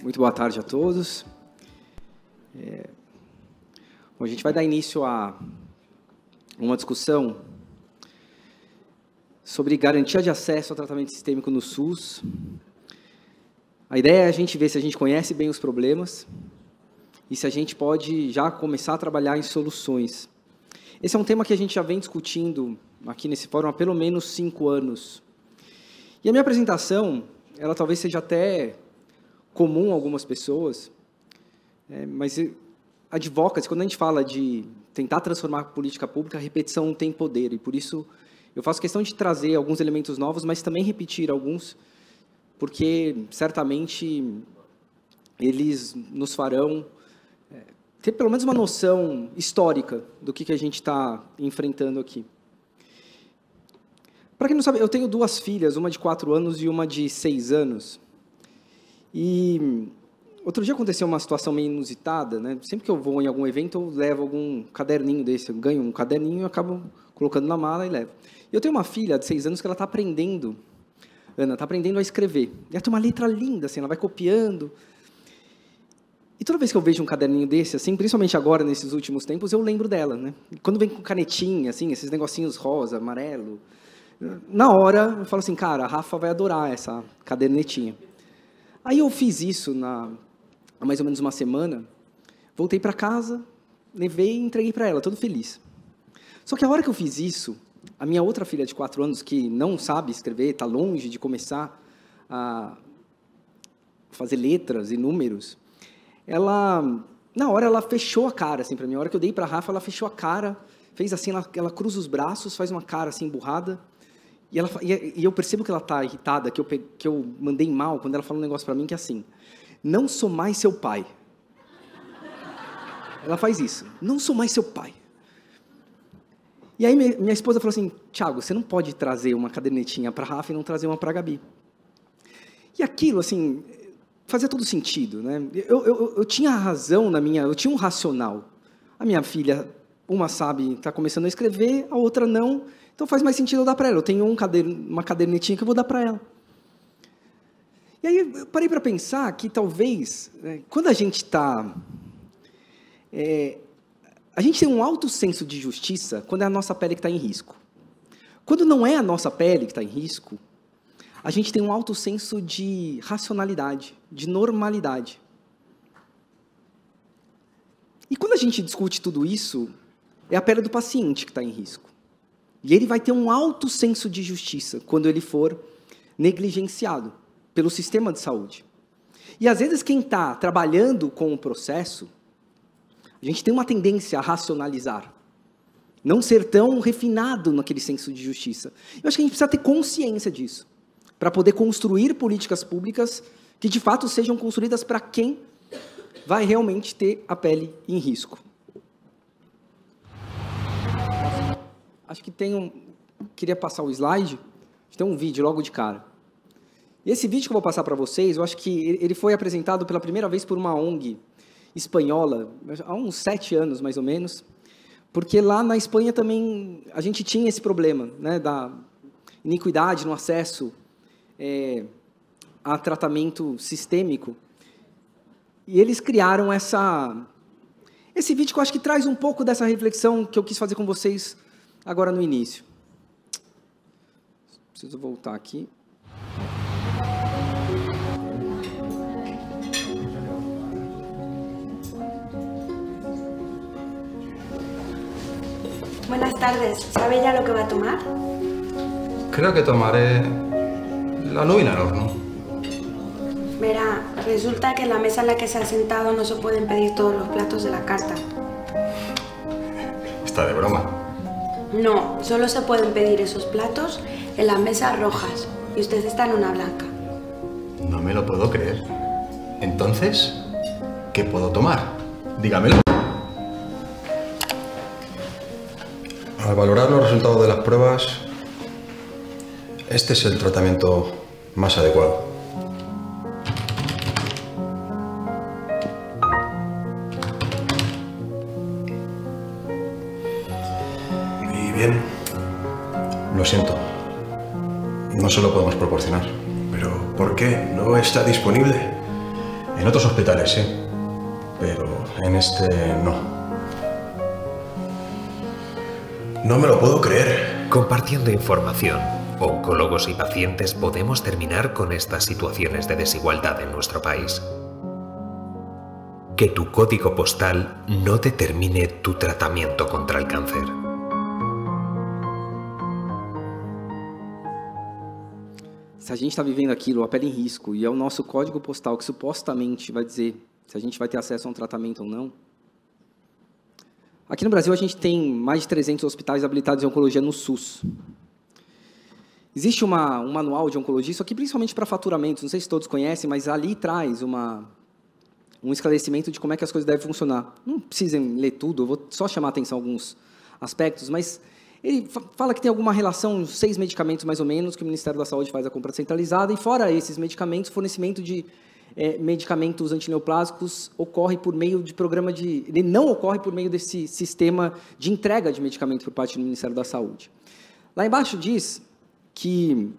Muito boa tarde a todos. Bom, a gente vai dar início a uma discussão sobre garantia de acesso ao tratamento sistêmico no SUS. A ideia é a gente ver se a gente conhece bem os problemas e se a gente pode já começar a trabalhar em soluções. Esse é um tema que a gente já vem discutindo aqui nesse fórum há pelo menos 5 anos. E a minha apresentação, ela talvez seja até comum a algumas pessoas, mas advocacy, quando a gente fala de tentar transformar a política pública, a repetição tem poder, e por isso eu faço questão de trazer alguns elementos novos, mas também repetir alguns, porque certamente eles nos farão ter pelo menos uma noção histórica do que a gente está enfrentando aqui. Para quem não sabe, eu tenho 2 filhas, uma de 4 anos e uma de 6 anos. E outro dia aconteceu uma situação meio inusitada, né? Sempre que eu vou em algum evento, eu levo algum caderninho desse. Eu ganho um caderninho e acabo colocando na mala e levo. Eu tenho uma filha de 6 anos que ela está aprendendo, Ana, está aprendendo a escrever. E ela tem uma letra linda, assim, ela vai copiando. E toda vez que eu vejo um caderninho desse, assim, principalmente agora, nesses últimos tempos, eu lembro dela, né? E quando vem com canetinha, assim, esses negocinhos rosa, amarelo, na hora eu falo assim, cara, a Rafa vai adorar essa cadernetinha. Aí eu fiz isso há mais ou menos uma semana, voltei para casa, levei e entreguei para ela, todo feliz. Só que a hora que eu fiz isso, a minha outra filha de 4 anos, que não sabe escrever, está longe de começar a fazer letras e números, ela, na hora, ela fechou a cara, assim, para mim. A hora que eu dei para a Rafa, ela fechou a cara, fez assim, ela cruza os braços, faz uma cara assim, emburrada, e eu percebo que ela está irritada, que eu mandei mal, quando ela fala um negócio para mim que é assim, não sou mais seu pai. Ela faz isso, não sou mais seu pai. E aí minha esposa falou assim, Thiago, você não pode trazer uma cadernetinha para a Rafa e não trazer uma para a Gabi. E aquilo, assim, fazia todo sentido, né? Eu tinha razão eu tinha um racional. A minha filha, uma sabe, está começando a escrever, a outra não. Então faz mais sentido eu dar para ela. Eu tenho uma cadernetinha que eu vou dar para ela. E aí eu parei para pensar que talvez, quando a gente está... a gente tem um alto senso de justiça quando é a nossa pele que está em risco. Quando não é a nossa pele que está em risco, a gente tem um alto senso de racionalidade, de normalidade. E quando a gente discute tudo isso, é a pele do paciente que está em risco. E ele vai ter um alto senso de justiça quando ele for negligenciado pelo sistema de saúde. E, às vezes, quem está trabalhando com o processo, a gente tem uma tendência a racionalizar, não ser tão refinado naquele senso de justiça. Eu acho que a gente precisa ter consciência disso, para poder construir políticas públicas que, de fato, sejam construídas para quem vai realmente ter a pele em risco. Acho que queria passar o slide, tem um vídeo logo de cara. E esse vídeo que eu vou passar para vocês, eu acho que ele foi apresentado pela primeira vez por uma ONG espanhola, há uns 7 anos, mais ou menos, porque lá na Espanha também a gente tinha esse problema, né, da iniquidade no acesso a tratamento sistêmico. E eles criaram esse vídeo que eu acho que traz um pouco dessa reflexão que eu quis fazer com vocês agora no início. Preciso voltar aqui. Buenas tardes. ¿Sabe ya lo que va a tomar? Creo que tomaré la lubina al horno. Verá, resulta que en la mesa en la que se ha sentado no se pueden pedir todos los platos de la carta. Está de broma. No, solo se pueden pedir esos platos en las mesas rojas y usted está en una blanca. No me lo puedo creer. Entonces, ¿qué puedo tomar? Dígamelo. Al valorar los resultados de las pruebas, este es el tratamiento más adecuado. Y bien, lo siento. no se lo podemos proporcionar. ¿Pero por qué? ¿No está disponible? En otros hospitales sí, pero en este no. No me lo puedo creer. Compartiendo información, oncólogos y pacientes podemos terminar con estas situaciones de desigualdad en nuestro país. Que tu código postal no determine tu tratamiento contra el cáncer. Se a gente está vivendo aquilo, a pele em risco, e é o nosso código postal que supostamente vai dizer se a gente vai ter acesso a um tratamento ou não. Aqui no Brasil, a gente tem mais de 300 hospitais habilitados em oncologia no SUS. Existe um manual de oncologia, isso aqui principalmente para faturamentos, não sei se todos conhecem, mas ali traz um esclarecimento de como é que as coisas devem funcionar. Não precisem ler tudo, eu vou só chamar a atenção a alguns aspectos, mas ele fala que tem alguma relação, 6 medicamentos mais ou menos, que o Ministério da Saúde faz a compra centralizada, e fora esses medicamentos, fornecimento de medicamentos antineoplásicos ocorre por meio de programa de... Ele não ocorre por meio desse sistema de entrega de medicamento por parte do Ministério da Saúde. Lá embaixo diz que...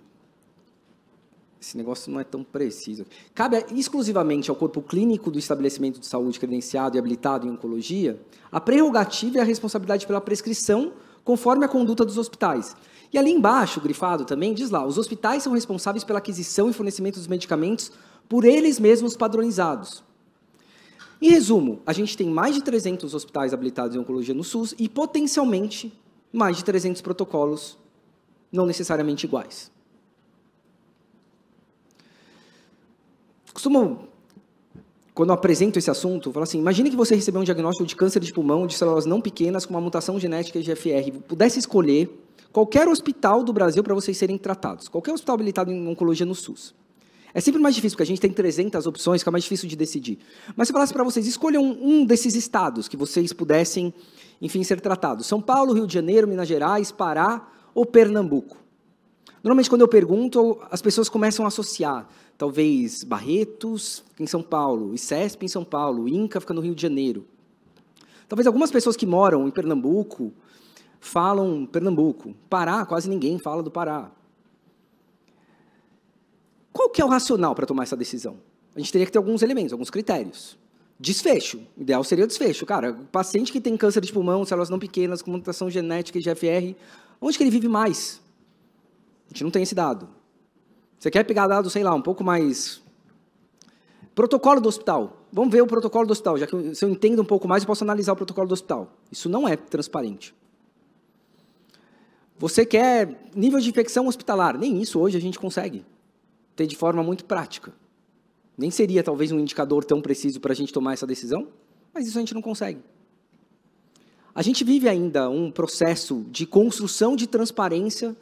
Esse negócio não é tão preciso. Cabe exclusivamente ao corpo clínico do estabelecimento de saúde credenciado e habilitado em oncologia a prerrogativa e a responsabilidade pela prescrição conforme a conduta dos hospitais. E ali embaixo, grifado também, diz lá, os hospitais são responsáveis pela aquisição e fornecimento dos medicamentos por eles mesmos padronizados. Em resumo, a gente tem mais de 300 hospitais habilitados em oncologia no SUS e, potencialmente, mais de 300 protocolos não necessariamente iguais. Costumo, quando eu apresento esse assunto, falar assim, imagine que você recebeu um diagnóstico de câncer de pulmão de células não pequenas com uma mutação genética EGFR, pudesse escolher qualquer hospital do Brasil para vocês serem tratados, qualquer hospital habilitado em oncologia no SUS. É sempre mais difícil, porque a gente tem 300 opções, fica mais difícil de decidir. Mas se eu falasse para vocês, escolham um desses estados que vocês pudessem, enfim, ser tratados. São Paulo, Rio de Janeiro, Minas Gerais, Pará ou Pernambuco. Normalmente, quando eu pergunto, as pessoas começam a associar. Talvez Barretos, em São Paulo, ICESP em São Paulo, INCA fica no Rio de Janeiro. Talvez algumas pessoas que moram em Pernambuco falam Pernambuco. Pará, quase ninguém fala do Pará. Qual que é o racional para tomar essa decisão? A gente teria que ter alguns elementos, alguns critérios. Desfecho. O ideal seria o desfecho. Cara, o paciente que tem câncer de pulmão, células não pequenas, com mutação genética e GFR, onde que ele vive mais? A gente não tem esse dado. Você quer pegar dado, sei lá, um pouco mais... Protocolo do hospital. Vamos ver o protocolo do hospital. Já que se eu entendo um pouco mais, eu posso analisar o protocolo do hospital. Isso não é transparente. Você quer nível de infecção hospitalar. Nem isso hoje a gente consegue ter de forma muito prática. Nem seria, talvez, um indicador tão preciso para a gente tomar essa decisão, mas isso a gente não consegue. A gente vive ainda um processo de construção de transparência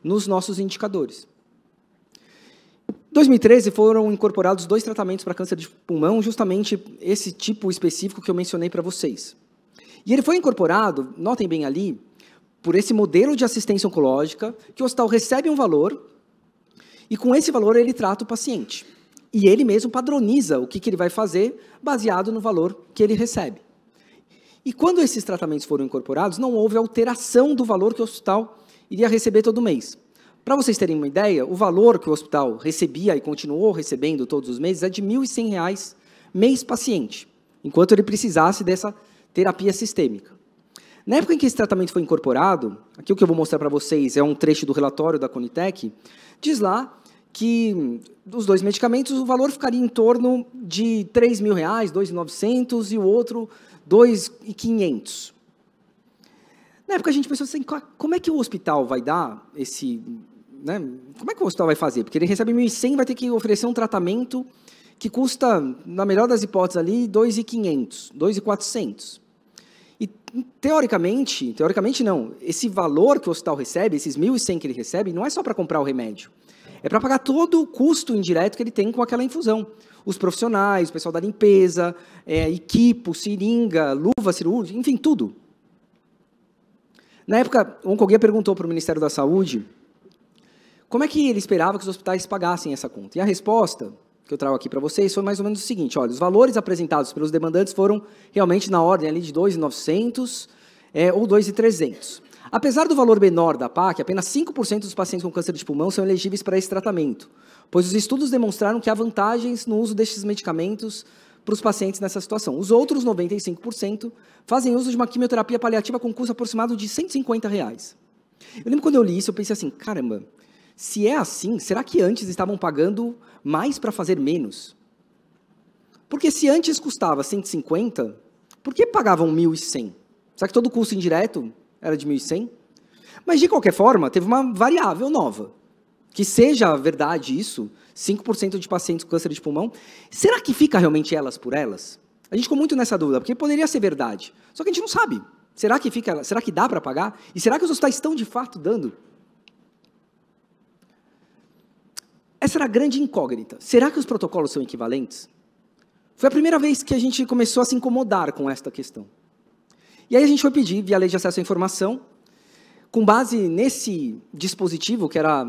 nos nossos indicadores. Em 2013, foram incorporados 2 tratamentos para câncer de pulmão, justamente esse tipo específico que eu mencionei para vocês. E ele foi incorporado, notem bem ali, por esse modelo de assistência oncológica, que o hospital recebe um valor, e com esse valor ele trata o paciente. E ele mesmo padroniza o que ele vai fazer, baseado no valor que ele recebe. E quando esses tratamentos foram incorporados, não houve alteração do valor que o hospital iria receber todo mês. Para vocês terem uma ideia, o valor que o hospital recebia e continuou recebendo todos os meses é de R$ 1.100 mês paciente, enquanto ele precisasse dessa terapia sistêmica. Na época em que esse tratamento foi incorporado, aqui o que eu vou mostrar para vocês é um trecho do relatório da Conitec, diz lá que dos 2 medicamentos o valor ficaria em torno de R$ 3.000, R$ 2.900 e o outro R$ 2.500. Na época a gente pensou assim, como é que o hospital vai dar esse... Né? Como é que o hospital vai fazer? Porque ele recebe 1.100 e vai ter que oferecer um tratamento que custa, na melhor das hipóteses ali, 2.500, 2.400. E teoricamente não, esse valor que o hospital recebe, esses 1.100 que ele recebe, não é só para comprar o remédio. É para pagar todo o custo indireto que ele tem com aquela infusão. Os profissionais, o pessoal da limpeza, equipo, seringa, luva cirúrgica, enfim, tudo. Na época, o Oncoguia perguntou para o Ministério da Saúde como é que ele esperava que os hospitais pagassem essa conta. E a resposta que eu trago aqui para vocês foi mais ou menos o seguinte, olha, os valores apresentados pelos demandantes foram realmente na ordem ali de 2.900 ou 2.300. Apesar do valor menor da PAC, apenas 5% dos pacientes com câncer de pulmão são elegíveis para esse tratamento, pois os estudos demonstraram que há vantagens no uso destes medicamentos para os pacientes nessa situação. Os outros 95% fazem uso de uma quimioterapia paliativa com custo aproximado de R$150. Eu lembro quando eu li isso, eu pensei assim, caramba, se é assim, será que antes estavam pagando mais para fazer menos? Porque se antes custava 150, por que pagavam 1.100? Será que todo o custo indireto era de 1.100? Mas, de qualquer forma, teve uma variável nova. Que seja verdade isso, 5% de pacientes com câncer de pulmão, será que fica realmente elas por elas? A gente ficou muito nessa dúvida, porque poderia ser verdade. Só que a gente não sabe. Será que dá para pagar? E será que os hospitais estão, de fato, dando? Essa era a grande incógnita. Será que os protocolos são equivalentes? Foi a primeira vez que a gente começou a se incomodar com esta questão. E aí a gente foi pedir, via Lei de Acesso à Informação, com base nesse dispositivo, que era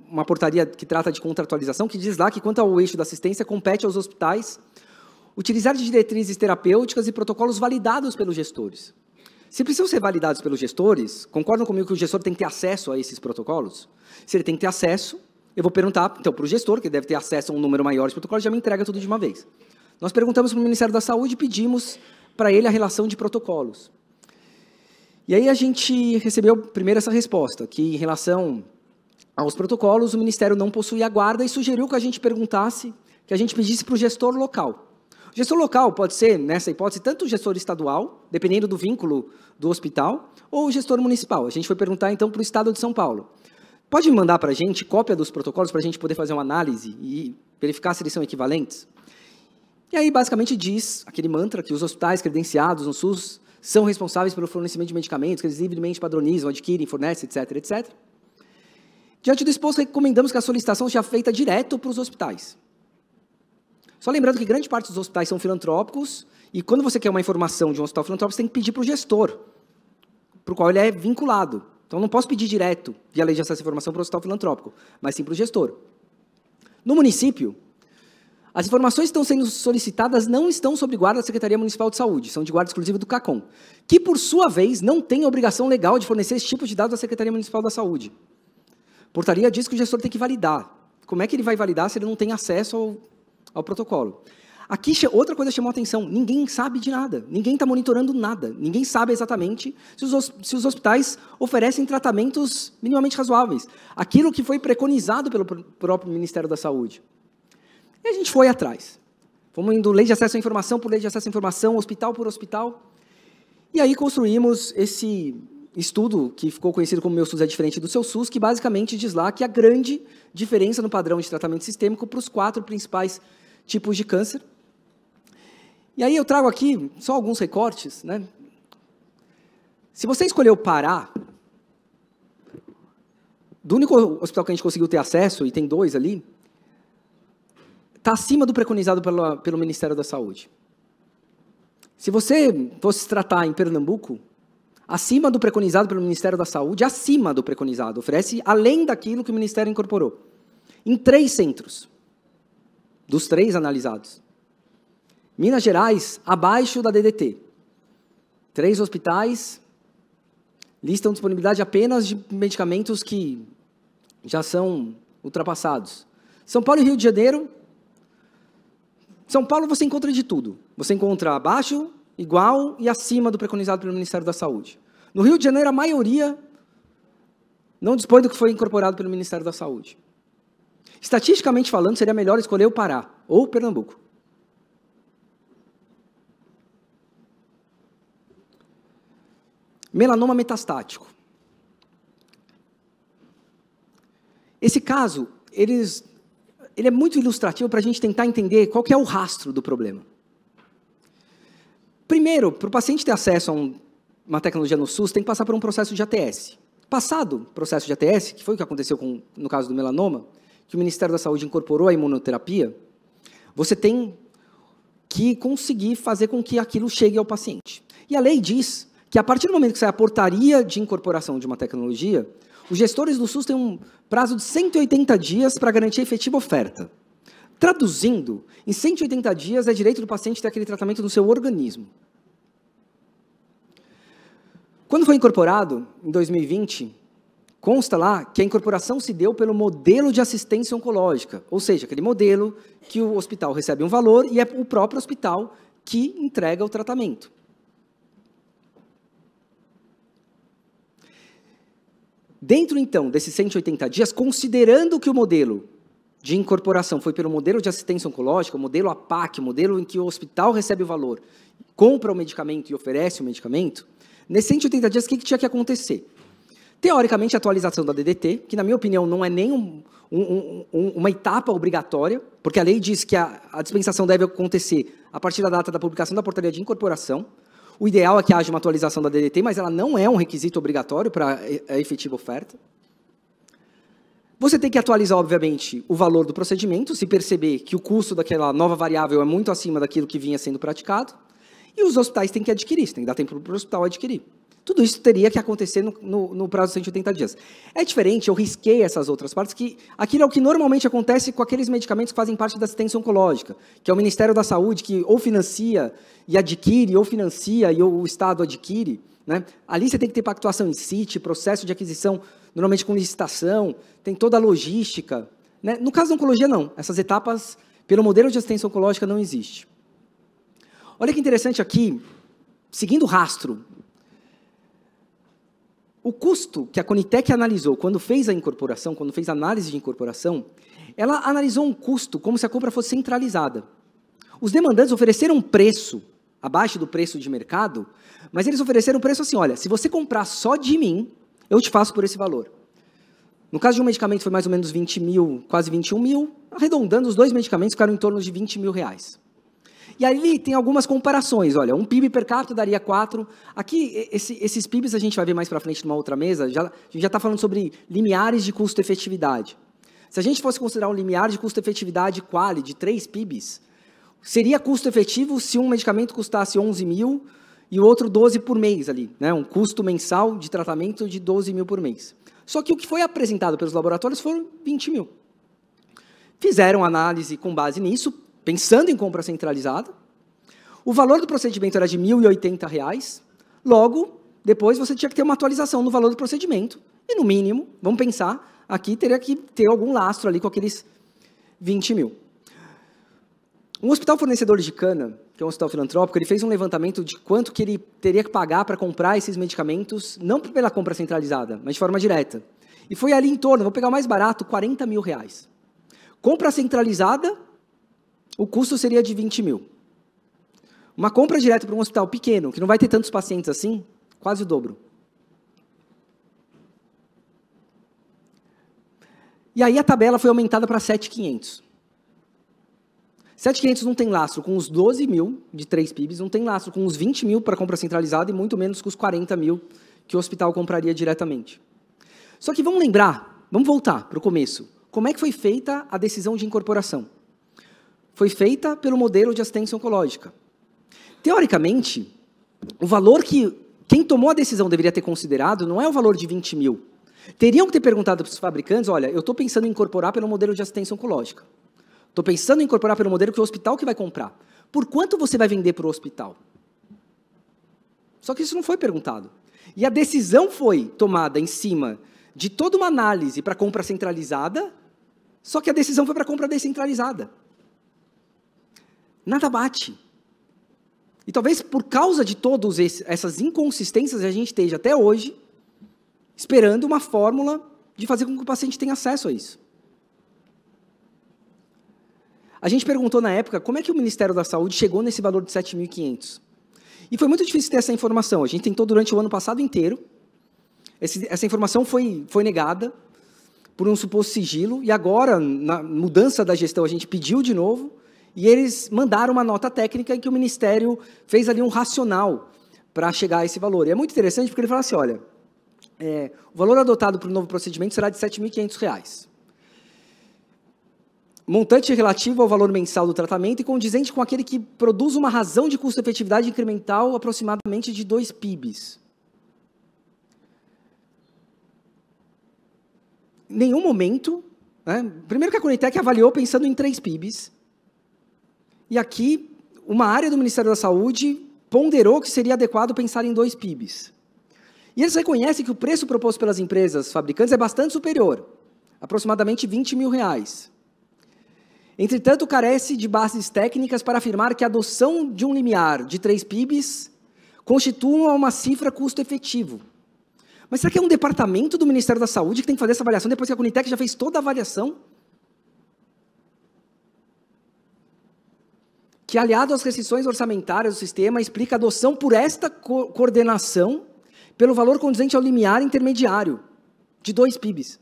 uma portaria que trata de contratualização, que diz lá que, quanto ao eixo da assistência, compete aos hospitais utilizar de diretrizes terapêuticas e protocolos validados pelos gestores. Se precisam ser validados pelos gestores, concordam comigo que o gestor tem que ter acesso a esses protocolos? Se ele tem que ter acesso, eu vou perguntar, então, para o gestor, que deve ter acesso a um número maior de protocolos, já me entrega tudo de uma vez. Nós perguntamos para o Ministério da Saúde e pedimos para ele a relação de protocolos. E aí a gente recebeu primeiro essa resposta, que em relação aos protocolos, o Ministério não possuía guarda e sugeriu que a gente perguntasse, que a gente pedisse para o gestor local. O gestor local pode ser, nessa hipótese, tanto o gestor estadual, dependendo do vínculo do hospital, ou o gestor municipal. A gente foi perguntar, então, para o Estado de São Paulo. Pode mandar para a gente cópia dos protocolos para a gente poder fazer uma análise e verificar se eles são equivalentes? E aí, basicamente, diz aquele mantra que os hospitais credenciados no SUS são responsáveis pelo fornecimento de medicamentos, que eles livremente padronizam, adquirem, fornecem, etc., etc. Diante do exposto, recomendamos que a solicitação seja feita direto para os hospitais. Só lembrando que grande parte dos hospitais são filantrópicos, e quando você quer uma informação de um hospital filantrópico, você tem que pedir para o gestor, para o qual ele é vinculado. Então, não posso pedir direto, via Lei de Acesso à Informação, para o hospital filantrópico, mas sim para o gestor. No município, as informações que estão sendo solicitadas não estão sob guarda da Secretaria Municipal de Saúde, são de guarda exclusiva do CACOM, que, por sua vez, não tem obrigação legal de fornecer esse tipo de dados à Secretaria Municipal da Saúde. A portaria diz que o gestor tem que validar. Como é que ele vai validar se ele não tem acesso ao protocolo? Aqui, outra coisa chamou a atenção, ninguém sabe de nada, ninguém está monitorando nada, ninguém sabe exatamente se os hospitais oferecem tratamentos minimamente razoáveis, aquilo que foi preconizado pelo próprio Ministério da Saúde. E a gente foi atrás, fomos indo lei de acesso à informação por lei de acesso à informação, hospital por hospital, e aí construímos esse estudo que ficou conhecido como Meu SUS é diferente do seu SUS, que basicamente diz lá que a grande diferença no padrão de tratamento sistêmico para os 4 principais tipos de câncer. E aí eu trago aqui só alguns recortes, né? Se você escolheu Pará, do único hospital que a gente conseguiu ter acesso, e tem 2 ali, está acima do preconizado pelo Ministério da Saúde. Se você fosse se tratar em Pernambuco, acima do preconizado pelo Ministério da Saúde, acima do preconizado, oferece além daquilo que o Ministério incorporou. Em 3 centros, dos 3 analisados. Minas Gerais, abaixo da DDT. 3 hospitais listam disponibilidade apenas de medicamentos que já são ultrapassados. São Paulo e Rio de Janeiro. São Paulo você encontra de tudo. Você encontra abaixo, igual e acima do preconizado pelo Ministério da Saúde. No Rio de Janeiro, a maioria não dispõe do que foi incorporado pelo Ministério da Saúde. Estatisticamente falando, seria melhor escolher o Pará ou Pernambuco. Melanoma metastático. Esse caso, ele é muito ilustrativo para a gente tentar entender qual que é o rastro do problema. Primeiro, para o paciente ter acesso a uma tecnologia no SUS, tem que passar por um processo de ATS. Passado o processo de ATS, que foi o que aconteceu no caso do melanoma, que o Ministério da Saúde incorporou a imunoterapia, você tem que conseguir fazer com que aquilo chegue ao paciente. E a lei diz que a partir do momento que sai a portaria de incorporação de uma tecnologia, os gestores do SUS têm um prazo de 180 dias para garantir a efetiva oferta. Traduzindo, em 180 dias é direito do paciente ter aquele tratamento no seu organismo. Quando foi incorporado, em 2020, consta lá que a incorporação se deu pelo modelo de assistência oncológica, ou seja, aquele modelo que o hospital recebe um valor e é o próprio hospital que entrega o tratamento. Dentro, então, desses 180 dias, considerando que o modelo de incorporação foi pelo modelo de assistência oncológica, o modelo APAC, o modelo em que o hospital recebe o valor, compra o medicamento e oferece o medicamento, nesses 180 dias, o que tinha que acontecer? Teoricamente, a atualização da DDT, que, na minha opinião, não é nem uma etapa obrigatória, porque a lei diz que a dispensação deve acontecer a partir da data da publicação da portaria de incorporação. O ideal é que haja uma atualização da DDT, mas ela não é um requisito obrigatório para a efetiva oferta. Você tem que atualizar, obviamente, o valor do procedimento, se perceber que o custo daquela nova variável é muito acima daquilo que vinha sendo praticado, e os hospitais têm que adquirir, tem que dar tempo para o hospital adquirir. Tudo isso teria que acontecer no prazo de 180 dias. É diferente, eu risquei essas outras partes, que aquilo é o que normalmente acontece com aqueles medicamentos que fazem parte da assistência oncológica, que é o Ministério da Saúde, que ou financia e adquire, ou financia e o Estado adquire. Né? Ali você tem que ter pactuação em CIT, processo de aquisição, normalmente com licitação, tem toda a logística. Né? No caso da oncologia, não. Essas etapas, pelo modelo de assistência oncológica, não existe. Olha que interessante aqui, seguindo o rastro, o custo que a Conitec analisou quando fez a incorporação, quando fez a análise de incorporação, ela analisou um custo como se a compra fosse centralizada. Os demandantes ofereceram um preço abaixo do preço de mercado, mas eles ofereceram um preço assim, olha, se você comprar só de mim, eu te faço por esse valor. No caso de um medicamento foi mais ou menos 20 mil, quase 21 mil, arredondando, os dois medicamentos ficaram em torno de 20 mil reais. E ali tem algumas comparações, olha, um PIB per capita daria 4, aqui esses PIBs a gente vai ver mais para frente numa outra mesa, a gente já está falando sobre limiares de custo-efetividade. Se a gente fosse considerar um limiar de custo-efetividade quali de 3 PIBs, seria custo-efetivo se um medicamento custasse 11 mil e o outro 12 por mês ali, né? Um custo mensal de tratamento de 12 mil por mês. Só que o que foi apresentado pelos laboratórios foram 20 mil. Fizeram análise com base nisso, pensando em compra centralizada, o valor do procedimento era de R$ 1.080, logo, depois você tinha que ter uma atualização no valor do procedimento, e no mínimo, vamos pensar, aqui teria que ter algum lastro ali com aqueles 20 mil. Um hospital fornecedor de cana, que é um hospital filantrópico, ele fez um levantamento de quanto que ele teria que pagar para comprar esses medicamentos, não pela compra centralizada, mas de forma direta. E foi ali em torno, vou pegar o mais barato, R$ 40 mil. Compra centralizada, o custo seria de 20 mil. Uma compra direta para um hospital pequeno, que não vai ter tantos pacientes assim, quase o dobro. E aí a tabela foi aumentada para 7.500. 7.500 não tem lastro com os 12 mil de 3 PIBs, não tem lastro com os 20 mil para compra centralizada e muito menos com os 40 mil que o hospital compraria diretamente. Só que vamos lembrar, vamos voltar para o começo. Como é que foi feita a decisão de incorporação? Foi feita pelo modelo de assistência oncológica. Teoricamente, o valor que quem tomou a decisão deveria ter considerado não é o valor de 20 mil. Teriam que ter perguntado para os fabricantes, olha, eu estou pensando em incorporar pelo modelo de assistência oncológica. Estou pensando em incorporar pelo modelo que o hospital que vai comprar. Por quanto você vai vender para o hospital? Só que isso não foi perguntado. E a decisão foi tomada em cima de toda uma análise para compra centralizada, só que a decisão foi para compra descentralizada. Nada bate. E talvez por causa de todas essas inconsistências, a gente esteja até hoje esperando uma fórmula de fazer com que o paciente tenha acesso a isso. A gente perguntou na época como é que o Ministério da Saúde chegou nesse valor de 7.500. E foi muito difícil ter essa informação. A gente tentou durante o ano passado inteiro. Essa informação foi negada por um suposto sigilo, e agora, na mudança da gestão, a gente pediu de novo, e eles mandaram uma nota técnica em que o Ministério fez ali um racional para chegar a esse valor. E é muito interessante porque ele fala assim, olha, o valor adotado para o novo procedimento será de R$ 7.500. Montante relativo ao valor mensal do tratamento e condizente com aquele que produz uma razão de custo-efetividade incremental aproximadamente de 2 PIBs. Em nenhum momento, né, primeiro que a Conitec avaliou pensando em 3 PIBs, e aqui uma área do Ministério da Saúde ponderou que seria adequado pensar em 2 PIBs. E eles reconhecem que o preço proposto pelas empresas fabricantes é bastante superior, aproximadamente R$20 mil. Entretanto, carece de bases técnicas para afirmar que a adoção de um limiar de 3 PIBs constitua uma cifra custo-efetivo. Mas será que é um departamento do Ministério da Saúde que tem que fazer essa avaliação depois que a Conitec já fez toda a avaliação? Que, aliado às restrições orçamentárias do sistema, explica a adoção por esta coordenação pelo valor condizente ao limiar intermediário de 2 PIBs.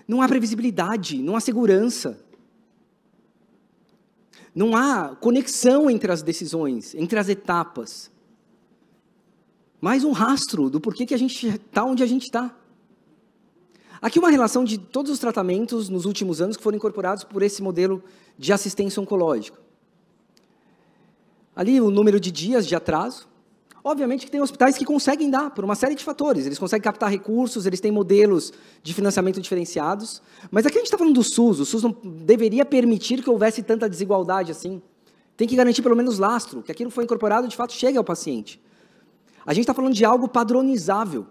Não há previsibilidade, não há segurança. Não há conexão entre as decisões, entre as etapas. Mais um rastro do porquê que a gente está onde a gente está. Aqui uma relação de todos os tratamentos nos últimos anos que foram incorporados por esse modelo de assistência oncológica. Ali o número de dias de atraso. Obviamente que tem hospitais que conseguem dar, por uma série de fatores. Eles conseguem captar recursos, eles têm modelos de financiamento diferenciados. Mas aqui a gente está falando do SUS. O SUS não deveria permitir que houvesse tanta desigualdade assim. Tem que garantir pelo menos lastro, que aquilo que foi incorporado de fato chegue ao paciente. A gente está falando de algo padronizável.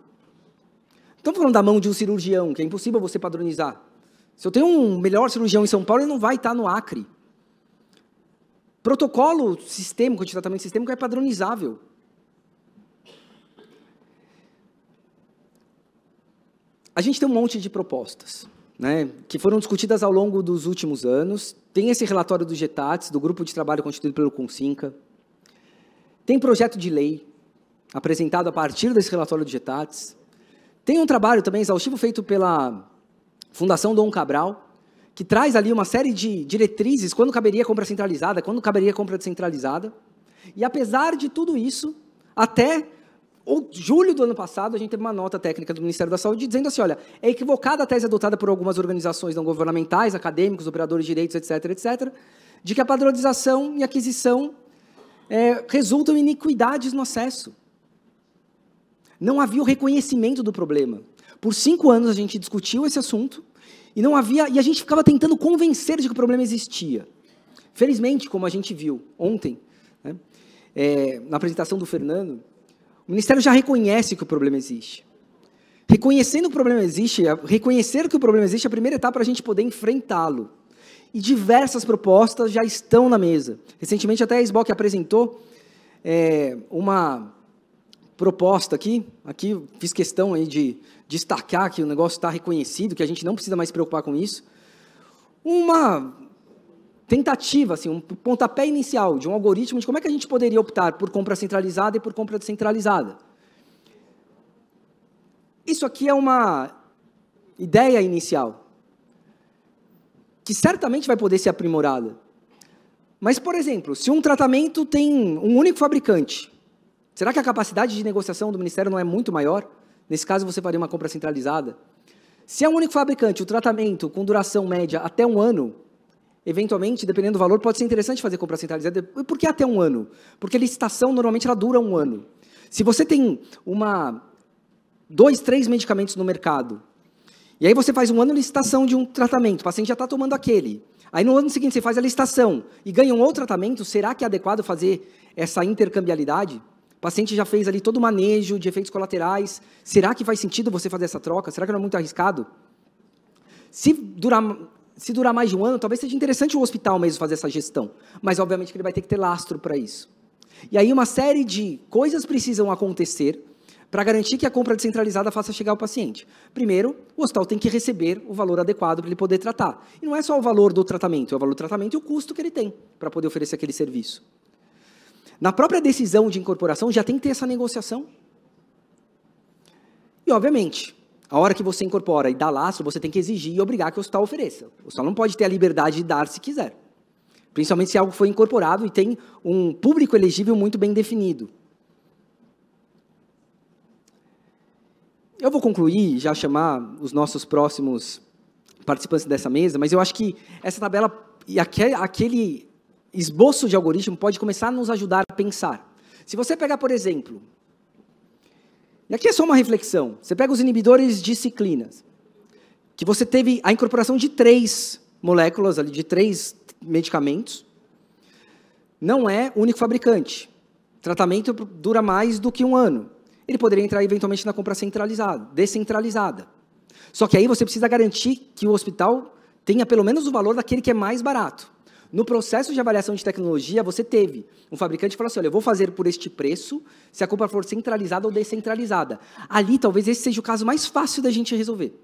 Estamos falando da mão de um cirurgião, que é impossível você padronizar. Se eu tenho um melhor cirurgião em São Paulo, ele não vai estar no Acre. Protocolo sistêmico, de tratamento sistêmico, é padronizável. A gente tem um monte de propostas, né, que foram discutidas ao longo dos últimos anos. Tem esse relatório do GETATS, do grupo de trabalho constituído pelo CONSINCA. Tem projeto de lei apresentado a partir desse relatório do GETATS. Tem um trabalho também exaustivo feito pela Fundação Dom Cabral, que traz ali uma série de diretrizes, quando caberia compra centralizada, quando caberia compra descentralizada. E apesar de tudo isso, até julho do ano passado, a gente teve uma nota técnica do Ministério da Saúde dizendo assim, olha, é equivocada a tese adotada por algumas organizações não governamentais, acadêmicos, operadores de direitos, etc., de que a padronização e aquisição resultam em iniquidades no acesso. Não havia o reconhecimento do problema. Por 5 anos a gente discutiu esse assunto e não havia, e a gente ficava tentando convencer de que o problema existia. Felizmente, como a gente viu ontem, né, na apresentação do Fernando, o Ministério já reconhece que o problema existe. Reconhecendo que o problema existe, reconhecer que o problema existe é a primeira etapa para a gente poder enfrentá-lo. E diversas propostas já estão na mesa. Recentemente até a SBOC apresentou uma proposta aqui fiz questão aí de destacar que o negócio está reconhecido, que a gente não precisa mais se preocupar com isso. Uma tentativa, assim, um pontapé inicial de um algoritmo de como é que a gente poderia optar por compra centralizada e por compra descentralizada. Isso aqui é uma ideia inicial, que certamente vai poder ser aprimorada. Mas, por exemplo, se um tratamento tem um único fabricante, será que a capacidade de negociação do Ministério não é muito maior? Nesse caso, você faria uma compra centralizada. Se é um único fabricante, o tratamento com duração média até 1 ano, eventualmente, dependendo do valor, pode ser interessante fazer compra centralizada. Por que até 1 ano? Porque a licitação, normalmente, ela dura 1 ano. Se você tem 2, 3 medicamentos no mercado, e aí você faz 1 ano de licitação de um tratamento, o paciente já está tomando aquele. Aí no ano seguinte você faz a licitação e ganha um outro tratamento, será que é adequado fazer essa intercambialidade? O paciente já fez ali todo o manejo de efeitos colaterais, será que faz sentido você fazer essa troca? Será que não é muito arriscado? Se durar mais de 1 ano, talvez seja interessante o hospital mesmo fazer essa gestão, mas obviamente que ele vai ter que ter lastro para isso. E aí uma série de coisas precisam acontecer para garantir que a compra descentralizada faça chegar ao paciente. Primeiro, o hospital tem que receber o valor adequado para ele poder tratar. E não é só o valor do tratamento, é o valor do tratamento e o custo que ele tem para poder oferecer aquele serviço. Na própria decisão de incorporação, já tem que ter essa negociação. E, obviamente, a hora que você incorpora e dá lastro, você tem que exigir e obrigar que o hospital ofereça. O hospital não pode ter a liberdade de dar se quiser. Principalmente se algo foi incorporado e tem um público elegível muito bem definido. Eu vou concluir, já chamar os nossos próximos participantes dessa mesa, mas eu acho que essa tabela e aquele esboço de algoritmo pode começar a nos ajudar a pensar. Se você pegar, por exemplo, e aqui é só uma reflexão, você pega os inibidores de ciclinas, que você teve a incorporação de 3 moléculas, ali, de 3 medicamentos, não é único fabricante. tratamento dura mais do que 1 ano. Ele poderia entrar eventualmente na compra centralizada, descentralizada. Só que aí você precisa garantir que o hospital tenha pelo menos o valor daquele que é mais barato. No processo de avaliação de tecnologia, você teve um fabricante que falou assim, olha, eu vou fazer por este preço, se a compra for centralizada ou descentralizada. Ali, talvez esse seja o caso mais fácil da gente resolver.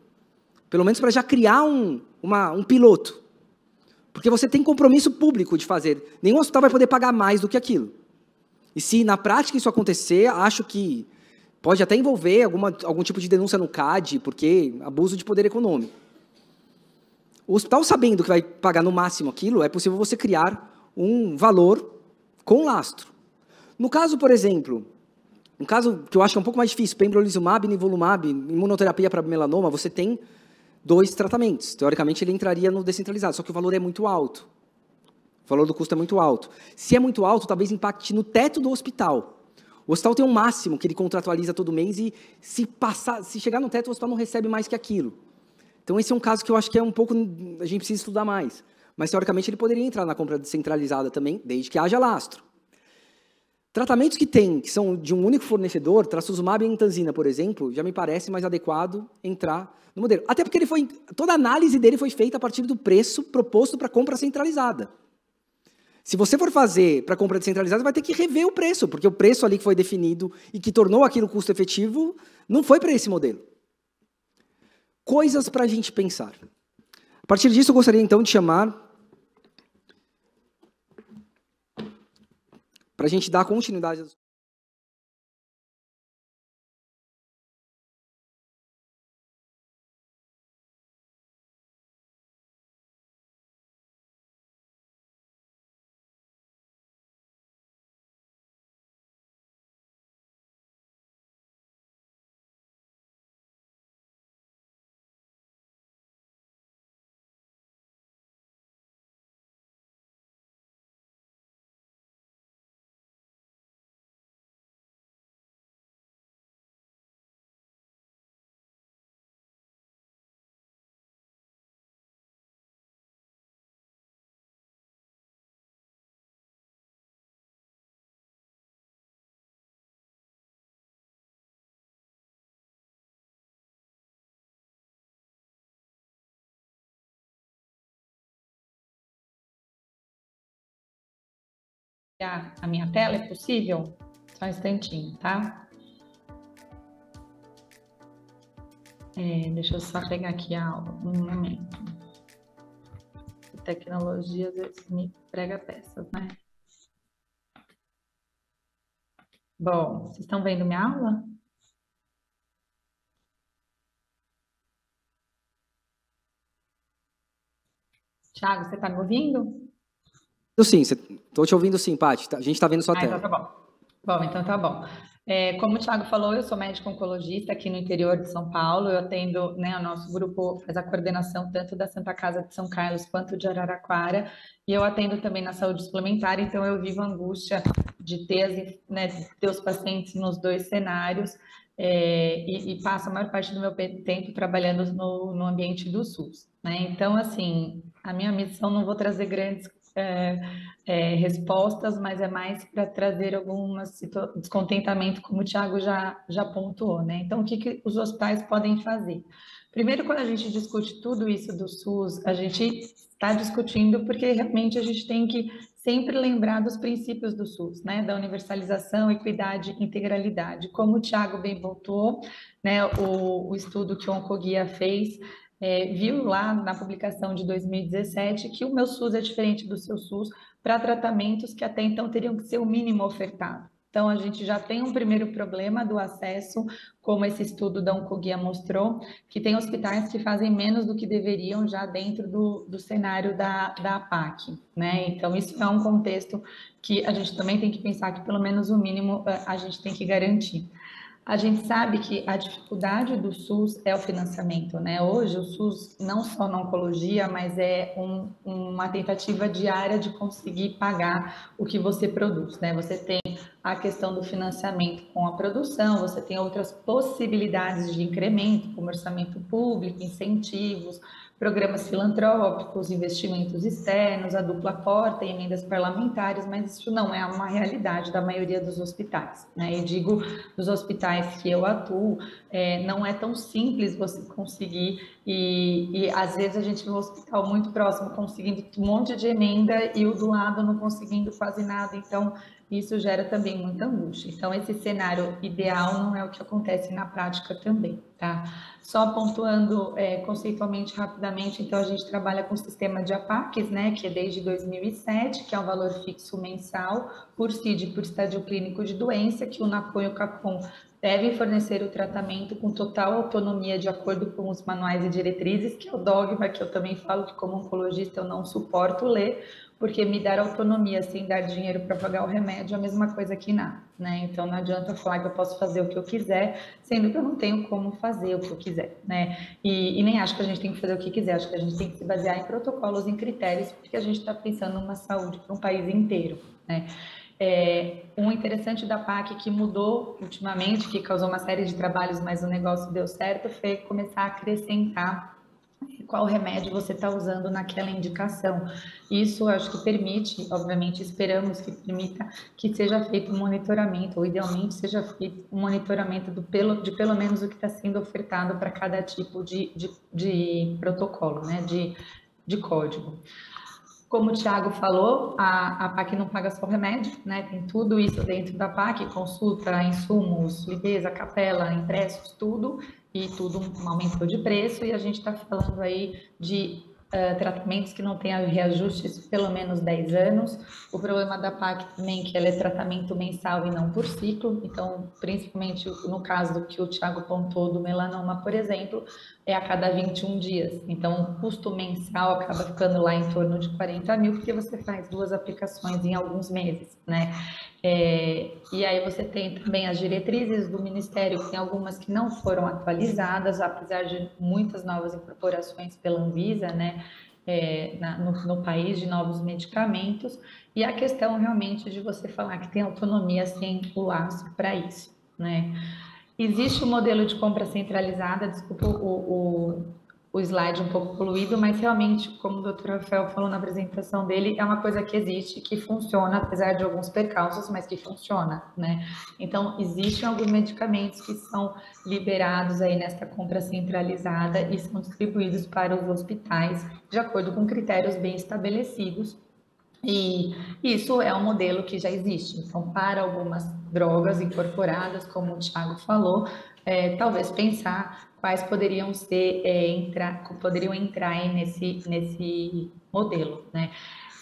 Pelo menos para já criar um piloto. Porque você tem compromisso público de fazer. Nenhum hospital vai poder pagar mais do que aquilo. E se na prática isso acontecer, acho que pode até envolver algum tipo de denúncia no CAD, porque abuso de poder econômico. O hospital, sabendo que vai pagar no máximo aquilo, é possível você criar um valor com lastro. No caso, por exemplo, um caso que eu acho que é um pouco mais difícil, pembrolizumab, nivolumab, imunoterapia para melanoma, você tem 2 tratamentos. Teoricamente, ele entraria no descentralizado, só que o valor é muito alto. O valor do custo é muito alto. Se é muito alto, talvez impacte no teto do hospital. O hospital tem um máximo que ele contratualiza todo mês e se chegar no teto, o hospital não recebe mais que aquilo. Então, esse é um caso que eu acho que é um pouco, a gente precisa estudar mais. Mas, teoricamente, ele poderia entrar na compra descentralizada também, desde que haja lastro. Tratamentos que são de um único fornecedor, trastuzumab e entanzina, por exemplo, já me parece mais adequado entrar no modelo. Até porque toda a análise dele foi feita a partir do preço proposto para compra centralizada. Se você for fazer para compra descentralizada, vai ter que rever o preço, porque o preço ali que foi definido e que tornou aquilo custo efetivo, não foi para esse modelo. Coisas para a gente pensar. A partir disso, eu gostaria, então, de chamar para a gente dar continuidade. A minha tela, é possível? Só um instantinho, tá? Deixa eu só pegar aqui a aula, um momento. Tecnologia, às vezes, me prega peças, né? Bom, vocês estão vendo minha aula? Thiago, você está me ouvindo? Sim, estou te ouvindo sim, Paty. A gente está vendo sua tela. Então tá bom. Bom, então tá bom. Como o Thiago falou, eu sou médico oncologista aqui no interior de São Paulo. Eu atendo, né, o nosso grupo faz a coordenação tanto da Santa Casa de São Carlos quanto de Araraquara. E eu atendo também na saúde suplementar, então eu vivo a angústia de ter, né, de ter os pacientes nos 2 cenários e passo a maior parte do meu tempo trabalhando no ambiente do SUS, né? Então, assim, a minha missão, não vou trazer grandes respostas, mas é mais para trazer algumas descontentamento, como o Thiago já pontuou, né? Então, o que os hospitais podem fazer? Primeiro, quando a gente discute tudo isso do SUS, a gente está discutindo porque realmente a gente tem que sempre lembrar dos princípios do SUS, né? Da universalização, equidade, integralidade. Como o Thiago bem pontuou, né? O estudo que o Oncoguia fez, viu lá na publicação de 2017 que o meu SUS é diferente do seu SUS para tratamentos que até então teriam que ser o mínimo ofertado. Então, a gente já tem um primeiro problema do acesso, como esse estudo da Oncoguia mostrou, que tem hospitais que fazem menos do que deveriam já dentro do cenário da APAC, né? Então, isso é um contexto que a gente também tem que pensar que pelo menos o mínimo a gente tem que garantir. A gente sabe que a dificuldade do SUS é o financiamento, né? Hoje o SUS, não só na oncologia, mas é uma tentativa diária de conseguir pagar o que você produz, né? Você tem a questão do financiamento com a produção, você tem outras possibilidades de incremento, como orçamento público, incentivos, programas filantrópicos, investimentos externos, a dupla porta e emendas parlamentares, mas isso não é uma realidade da maioria dos hospitais, né? E digo dos hospitais que eu atuo, não é tão simples você conseguir, e às vezes a gente vê um hospital muito próximo conseguindo um monte de emenda e o do lado não conseguindo quase nada, então isso gera também muita angústia. Então, esse cenário ideal não é o que acontece na prática também, tá? Só pontuando conceitualmente, rapidamente, então a gente trabalha com o sistema de APACs, né, que é desde 2007, que é um valor fixo mensal, por CID, por estádio clínico de doença, que o NAPOM e o CAPOM devem fornecer o tratamento com total autonomia de acordo com os manuais e diretrizes, que é o dogma que eu também falo que como oncologista eu não suporto ler, porque me dar autonomia sem dar dinheiro para pagar o remédio é a mesma coisa que nada, né? Então não adianta falar que eu posso fazer o que eu quiser, sendo que eu não tenho como fazer o que eu quiser, né? E nem acho que a gente tem que fazer o que quiser, acho que a gente tem que se basear em protocolos, em critérios, porque a gente está pensando numa saúde para um país inteiro, né? Um interessante da PAC que mudou ultimamente, que causou uma série de trabalhos, mas o negócio deu certo, foi começar a acrescentar qual remédio você está usando naquela indicação. Isso acho que permite, obviamente esperamos que permita que seja feito um monitoramento, ou idealmente seja feito um monitoramento de pelo menos o que está sendo ofertado para cada tipo de protocolo, né, de código. Como o Thiago falou, a PAC não paga só o remédio, né? Tem tudo isso dentro da PAC, consulta, insumos, limpeza, capela, impressos, tudo, e tudo aumentou de preço, e a gente está falando aí de tratamentos que não tenham reajustes pelo menos 10 anos. O problema da PAC também é que ela é tratamento mensal e não por ciclo, então, principalmente no caso do que o Thiago pontou do melanoma, por exemplo, é a cada 21 dias. Então, o custo mensal acaba ficando lá em torno de 40 mil, porque você faz 2 aplicações em alguns meses, né? E aí você tem também as diretrizes do Ministério, que tem algumas que não foram atualizadas, apesar de muitas novas incorporações pela Anvisa, né, no país, de novos medicamentos, e a questão realmente de você falar que tem autonomia sem o laço para isso, né? Existe um modelo de compra centralizada, desculpa o slide um pouco poluído, mas realmente, como o Dr. Rafael falou na apresentação dele, é uma coisa que existe, que funciona, apesar de alguns percalços, mas que funciona, né? Então, existem alguns medicamentos que são liberados aí nesta compra centralizada e são distribuídos para os hospitais de acordo com critérios bem estabelecidos. E isso é um modelo que já existe. Então, para algumas drogas incorporadas, como o Thiago falou, talvez pensar quais poderiam ser, poderiam entrar aí nesse modelo, né?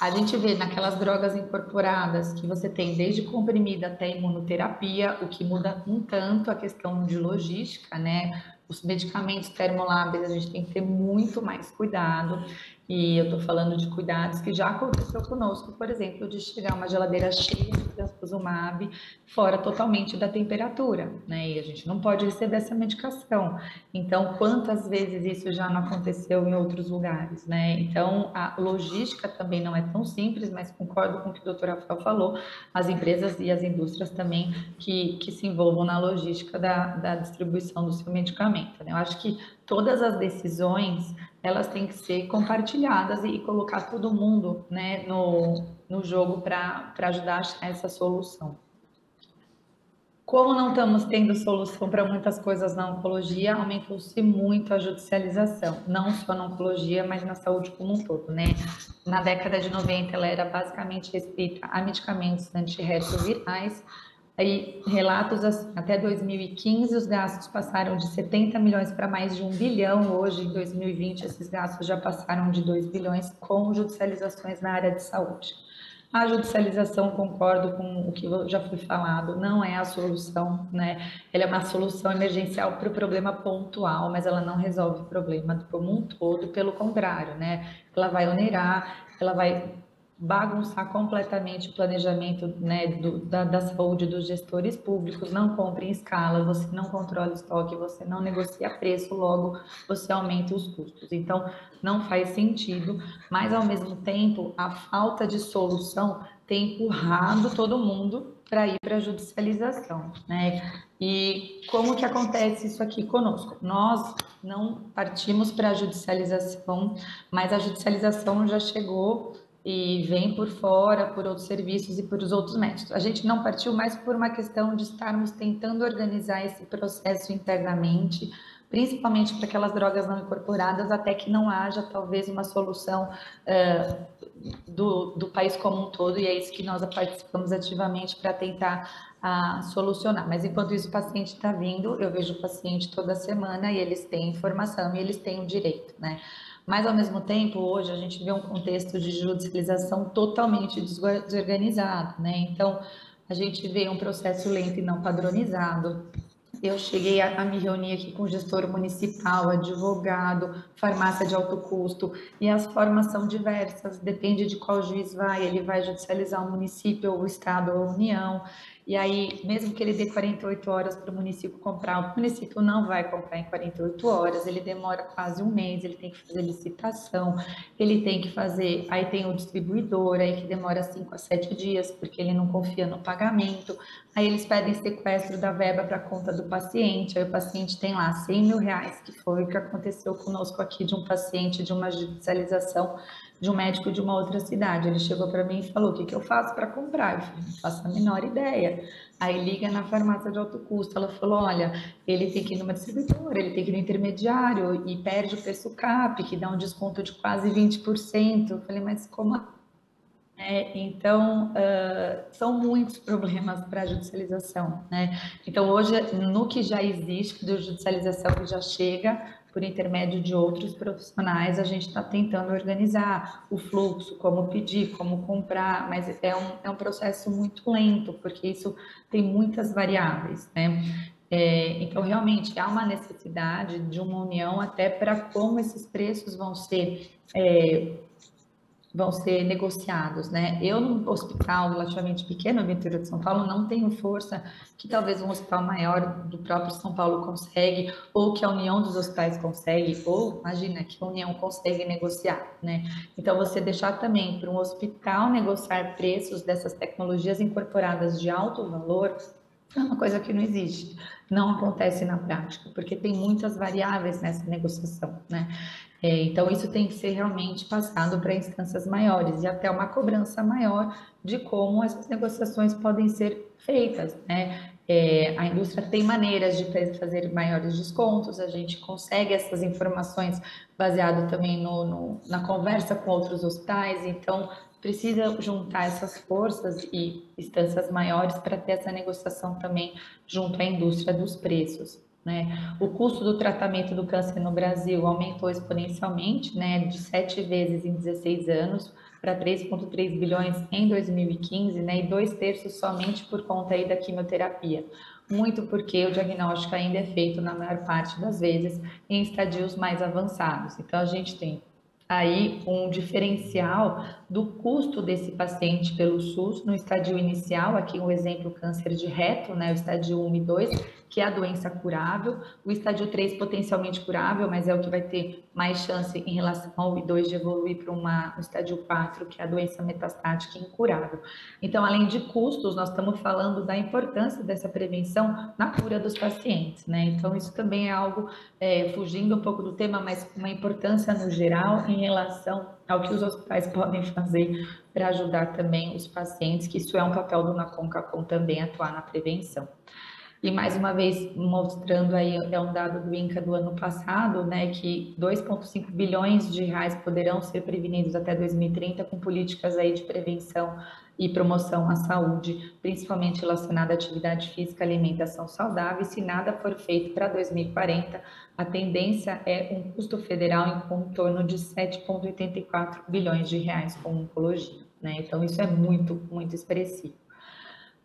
A gente vê naquelas drogas incorporadas que você tem desde comprimida até imunoterapia, o que muda um tanto a questão de logística, né? Os medicamentos termoláveis a gente tem que ter muito mais cuidado, e eu estou falando de cuidados que já aconteceu conosco, por exemplo, de chegar uma geladeira cheia de trastuzumab fora totalmente da temperatura, né? E a gente não pode receber essa medicação. Então, quantas vezes isso já não aconteceu em outros lugares, né? Então, a logística também não é tão simples, mas concordo com o que o Dr. Rafael falou, as empresas e as indústrias também que se envolvam na logística da distribuição do seu medicamento, né? Eu acho que todas as decisões, elas têm que ser compartilhadas e colocar todo mundo, né, no jogo para ajudar a achar essa solução. Como não estamos tendo solução para muitas coisas na oncologia, aumentou-se muito a judicialização, não só na oncologia, mas na saúde como um todo, né? Na década de 90, ela era basicamente restrita a medicamentos antirretrovirais. Aí, relatos assim, até 2015, os gastos passaram de 70 milhões para mais de 1 bilhão. Hoje, em 2020, esses gastos já passaram de 2 bilhões com judicializações na área de saúde. A judicialização, concordo com o que já foi falado, não é a solução, né? Ela é uma solução emergencial para o problema pontual, mas ela não resolve o problema como um todo, pelo contrário, né? Ela vai onerar, ela vai bagunçar completamente o planejamento, né, da saúde dos gestores públicos. Não compre em escala, você não controla o estoque, você não negocia preço, logo você aumenta os custos. Então, não faz sentido, mas ao mesmo tempo, a falta de solução tem empurrado todo mundo para ir para a judicialização, né? E como que acontece isso aqui conosco? Nós não partimos para a judicialização, mas a judicialização já chegou e vem por fora, por outros serviços e por os outros médicos. A gente não partiu mais por uma questão de estarmos tentando organizar esse processo internamente, principalmente para aquelas drogas não incorporadas, até que não haja talvez uma solução do país como um todo, e é isso que nós participamos ativamente para tentar solucionar. Mas enquanto isso o paciente está vindo, eu vejo o paciente toda semana e eles têm informação e eles têm o direito, né? Mas, ao mesmo tempo, hoje a gente vê um contexto de judicialização totalmente desorganizado, né? Então, a gente vê um processo lento e não padronizado. Eu cheguei a me reunir aqui com o gestor municipal, advogado, farmácia de alto custo, e as formas são diversas, depende de qual juiz vai, ele vai judicializar o município, ou o estado, ou a União. E aí, mesmo que ele dê 48 horas para o município comprar, o município não vai comprar em 48 horas, ele demora quase um mês, ele tem que fazer licitação, ele tem que fazer, aí tem o distribuidor, aí que demora 5 a 7 dias, porque ele não confia no pagamento, aí eles pedem sequestro da verba para a conta do paciente, aí o paciente tem lá 100 mil reais, que foi o que aconteceu conosco aqui de um paciente de uma judicialização de um médico de uma outra cidade. Ele chegou para mim e falou: o que eu faço para comprar? Eu falei: não faço a menor ideia. Aí liga na farmácia de alto custo, ela falou: olha, ele tem que ir numa distribuidora, ele tem que ir no intermediário e perde o preço CAP, que dá um desconto de quase 20%. Eu falei: mas como? Então, são muitos problemas para a judicialização, né? Então, hoje, no que já existe de judicialização, que já chega por intermédio de outros profissionais, a gente está tentando organizar o fluxo, como pedir, como comprar, mas é um processo muito lento, porque isso tem muitas variáveis, né? Então, realmente, há uma necessidade de uma união até para como esses preços vão ser negociados, né? Eu, num hospital relativamente pequeno no interior de São Paulo, não tenho força que talvez um hospital maior do próprio São Paulo consegue, ou que a União dos Hospitais consegue, ou, imagina, que a União consegue negociar, né? Então, você deixar também para um hospital negociar preços dessas tecnologias incorporadas de alto valor é uma coisa que não existe, não acontece na prática, porque tem muitas variáveis nessa negociação, né? Então, isso tem que ser realmente passado para instâncias maiores e até uma cobrança maior de como essas negociações podem ser feitas, né? A indústria tem maneiras de fazer maiores descontos, a gente consegue essas informações baseado também na conversa com outros hospitais, então precisa juntar essas forças e instâncias maiores para ter essa negociação também junto à indústria dos preços, né? O custo do tratamento do câncer no Brasil aumentou exponencialmente, né, de 7 vezes em 16 anos para 3,3 bilhões em 2015, né, e 2/3 somente por conta aí da quimioterapia. Muito porque o diagnóstico ainda é feito, na maior parte das vezes, em estadios mais avançados. Então, a gente tem aí um diferencial do custo desse paciente pelo SUS no estadio inicial, aqui um exemplo, câncer de reto, né, o estádio 1 e 2, que é a doença curável, o estádio 3 potencialmente curável, mas é o que vai ter mais chance em relação ao I2 de evoluir para um estádio 4, que é a doença metastática incurável. Então, além de custos, nós estamos falando da importância dessa prevenção na cura dos pacientes, né? Então, isso também é algo, fugindo um pouco do tema, mas com uma importância no geral em relação ao que os hospitais podem fazer para ajudar também os pacientes, que isso é um papel do NACONCACOM também, atuar na prevenção. E mais uma vez mostrando aí, é um dado do INCA do ano passado, né, que 2,5 bilhões de reais poderão ser prevenidos até 2030 com políticas aí de prevenção e promoção à saúde, principalmente relacionada à atividade física, alimentação saudável, e se nada for feito para 2040, a tendência é um custo federal em torno de 7,84 bilhões de reais com oncologia, né? Então, isso é muito, muito expressivo.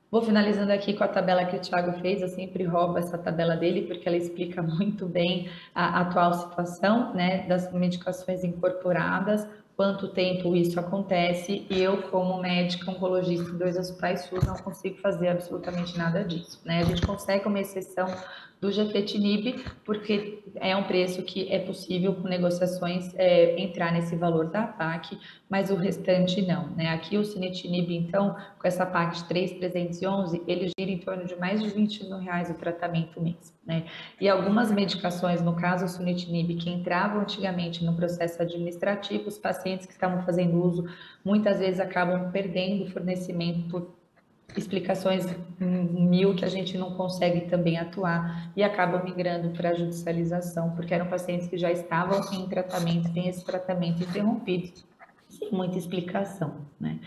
Vou finalizando aqui com a tabela que o Thiago fez, eu sempre roubo essa tabela dele, porque ela explica muito bem a atual situação, né, das medicações incorporadas, quanto tempo isso acontece, e eu, como médica oncologista em 2 hospitais SUS, não consigo fazer absolutamente nada disso, né? A gente consegue uma exceção do gefetinib, porque é um preço que é possível, com negociações, entrar nesse valor da PAC, mas o restante não, né? Aqui o sunitinib, então, com essa PAC de 3.311, ele gira em torno de mais de R$20 mil o tratamento mês, né? E algumas medicações, no caso o sunitinib, que entravam antigamente no processo administrativo, os pacientes que estavam fazendo uso, muitas vezes acabam perdendo o fornecimento por explicações mil que a gente não consegue também atuar e acabam migrando para a judicialização, porque eram pacientes que já estavam em tratamento, tem esse tratamento interrompido, sem muita explicação, né?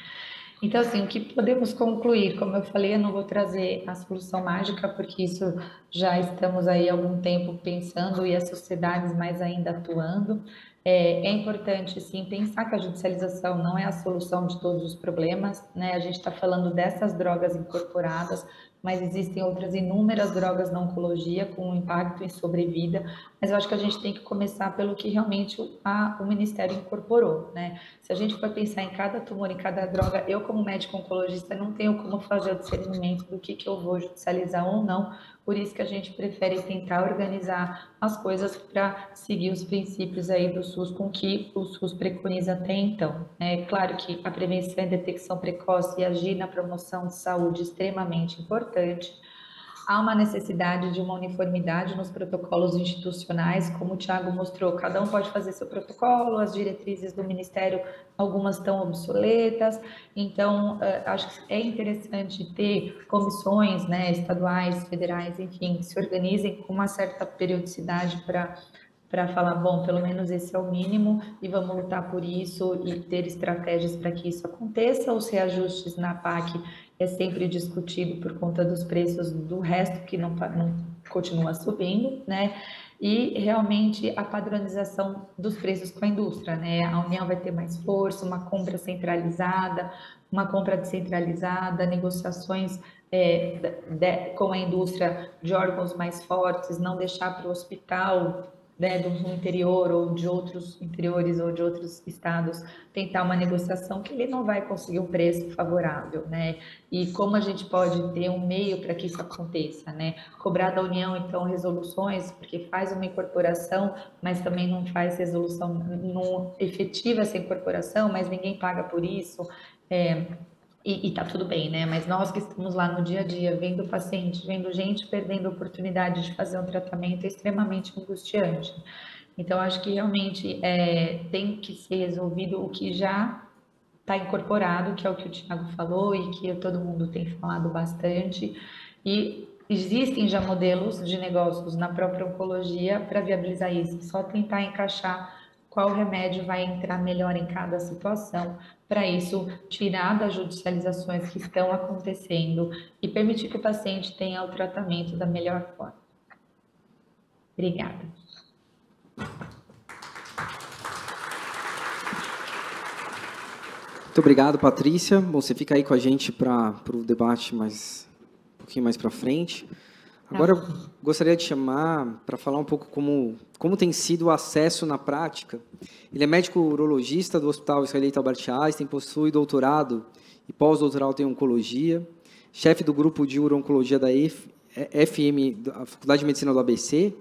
Então, assim, o que podemos concluir? Como eu falei, eu não vou trazer a solução mágica, porque isso já estamos aí há algum tempo pensando e as sociedades mais ainda atuando. É importante, sim, pensar que a judicialização não é a solução de todos os problemas, né? A gente está falando dessas drogas incorporadas, mas existem outras inúmeras drogas na oncologia com impacto em sobrevida, mas eu acho que a gente tem que começar pelo que realmente o Ministério incorporou, né? Se a gente for pensar em cada tumor, em cada droga, eu como médico oncologista não tenho como fazer o discernimento do que eu vou judicializar ou não, por isso que a gente prefere tentar organizar as coisas para seguir os princípios aí do SUS com que o SUS preconiza até então. É claro que a prevenção e detecção precoce e agir na promoção de saúde é extremamente importante. Há uma necessidade de uma uniformidade nos protocolos institucionais, como o Thiago mostrou, cada um pode fazer seu protocolo, as diretrizes do Ministério, algumas estão obsoletas, então acho que é interessante ter comissões, né, estaduais, federais, enfim, que se organizem com uma certa periodicidade para falar, bom, pelo menos esse é o mínimo e vamos lutar por isso e ter estratégias para que isso aconteça. Os reajustes na PAC é sempre discutido por conta dos preços do resto que não continua subindo, né? E realmente a padronização dos preços com a indústria, né? A União vai ter mais força, uma compra centralizada, uma compra descentralizada, negociações com a indústria de órgãos mais fortes, não deixar para o hospital, né, do interior ou de outros interiores ou de outros estados, tentar uma negociação que ele não vai conseguir um preço favorável, né? E como a gente pode ter um meio para que isso aconteça, né? Cobrar da União, então, resoluções, porque faz uma incorporação, mas também não faz resolução, não efetiva essa incorporação, mas ninguém paga por isso, e tá tudo bem, né? Mas nós que estamos lá no dia a dia, vendo o paciente, vendo gente perdendo a oportunidade de fazer um tratamento, é extremamente angustiante. Então, acho que realmente tem que ser resolvido o que já está incorporado, que é o que o Thiago falou e que todo mundo tem falado bastante. E existem já modelos de negócios na própria oncologia para viabilizar isso. Só tentar encaixar qual remédio vai entrar melhor em cada situação, para isso tirar das judicializações que estão acontecendo e permitir que o paciente tenha o tratamento da melhor forma. Obrigada. Muito obrigado, Patrícia. Bom, você fica aí com a gente para o debate um pouquinho mais para frente. Agora, eu gostaria de chamar para falar um pouco como tem sido o acesso na prática. Ele é médico urologista do Hospital Israelita Albert Einstein, possui doutorado e pós-doutorado em oncologia, chefe do grupo de uro-oncologia da FM, da Faculdade de Medicina do ABC,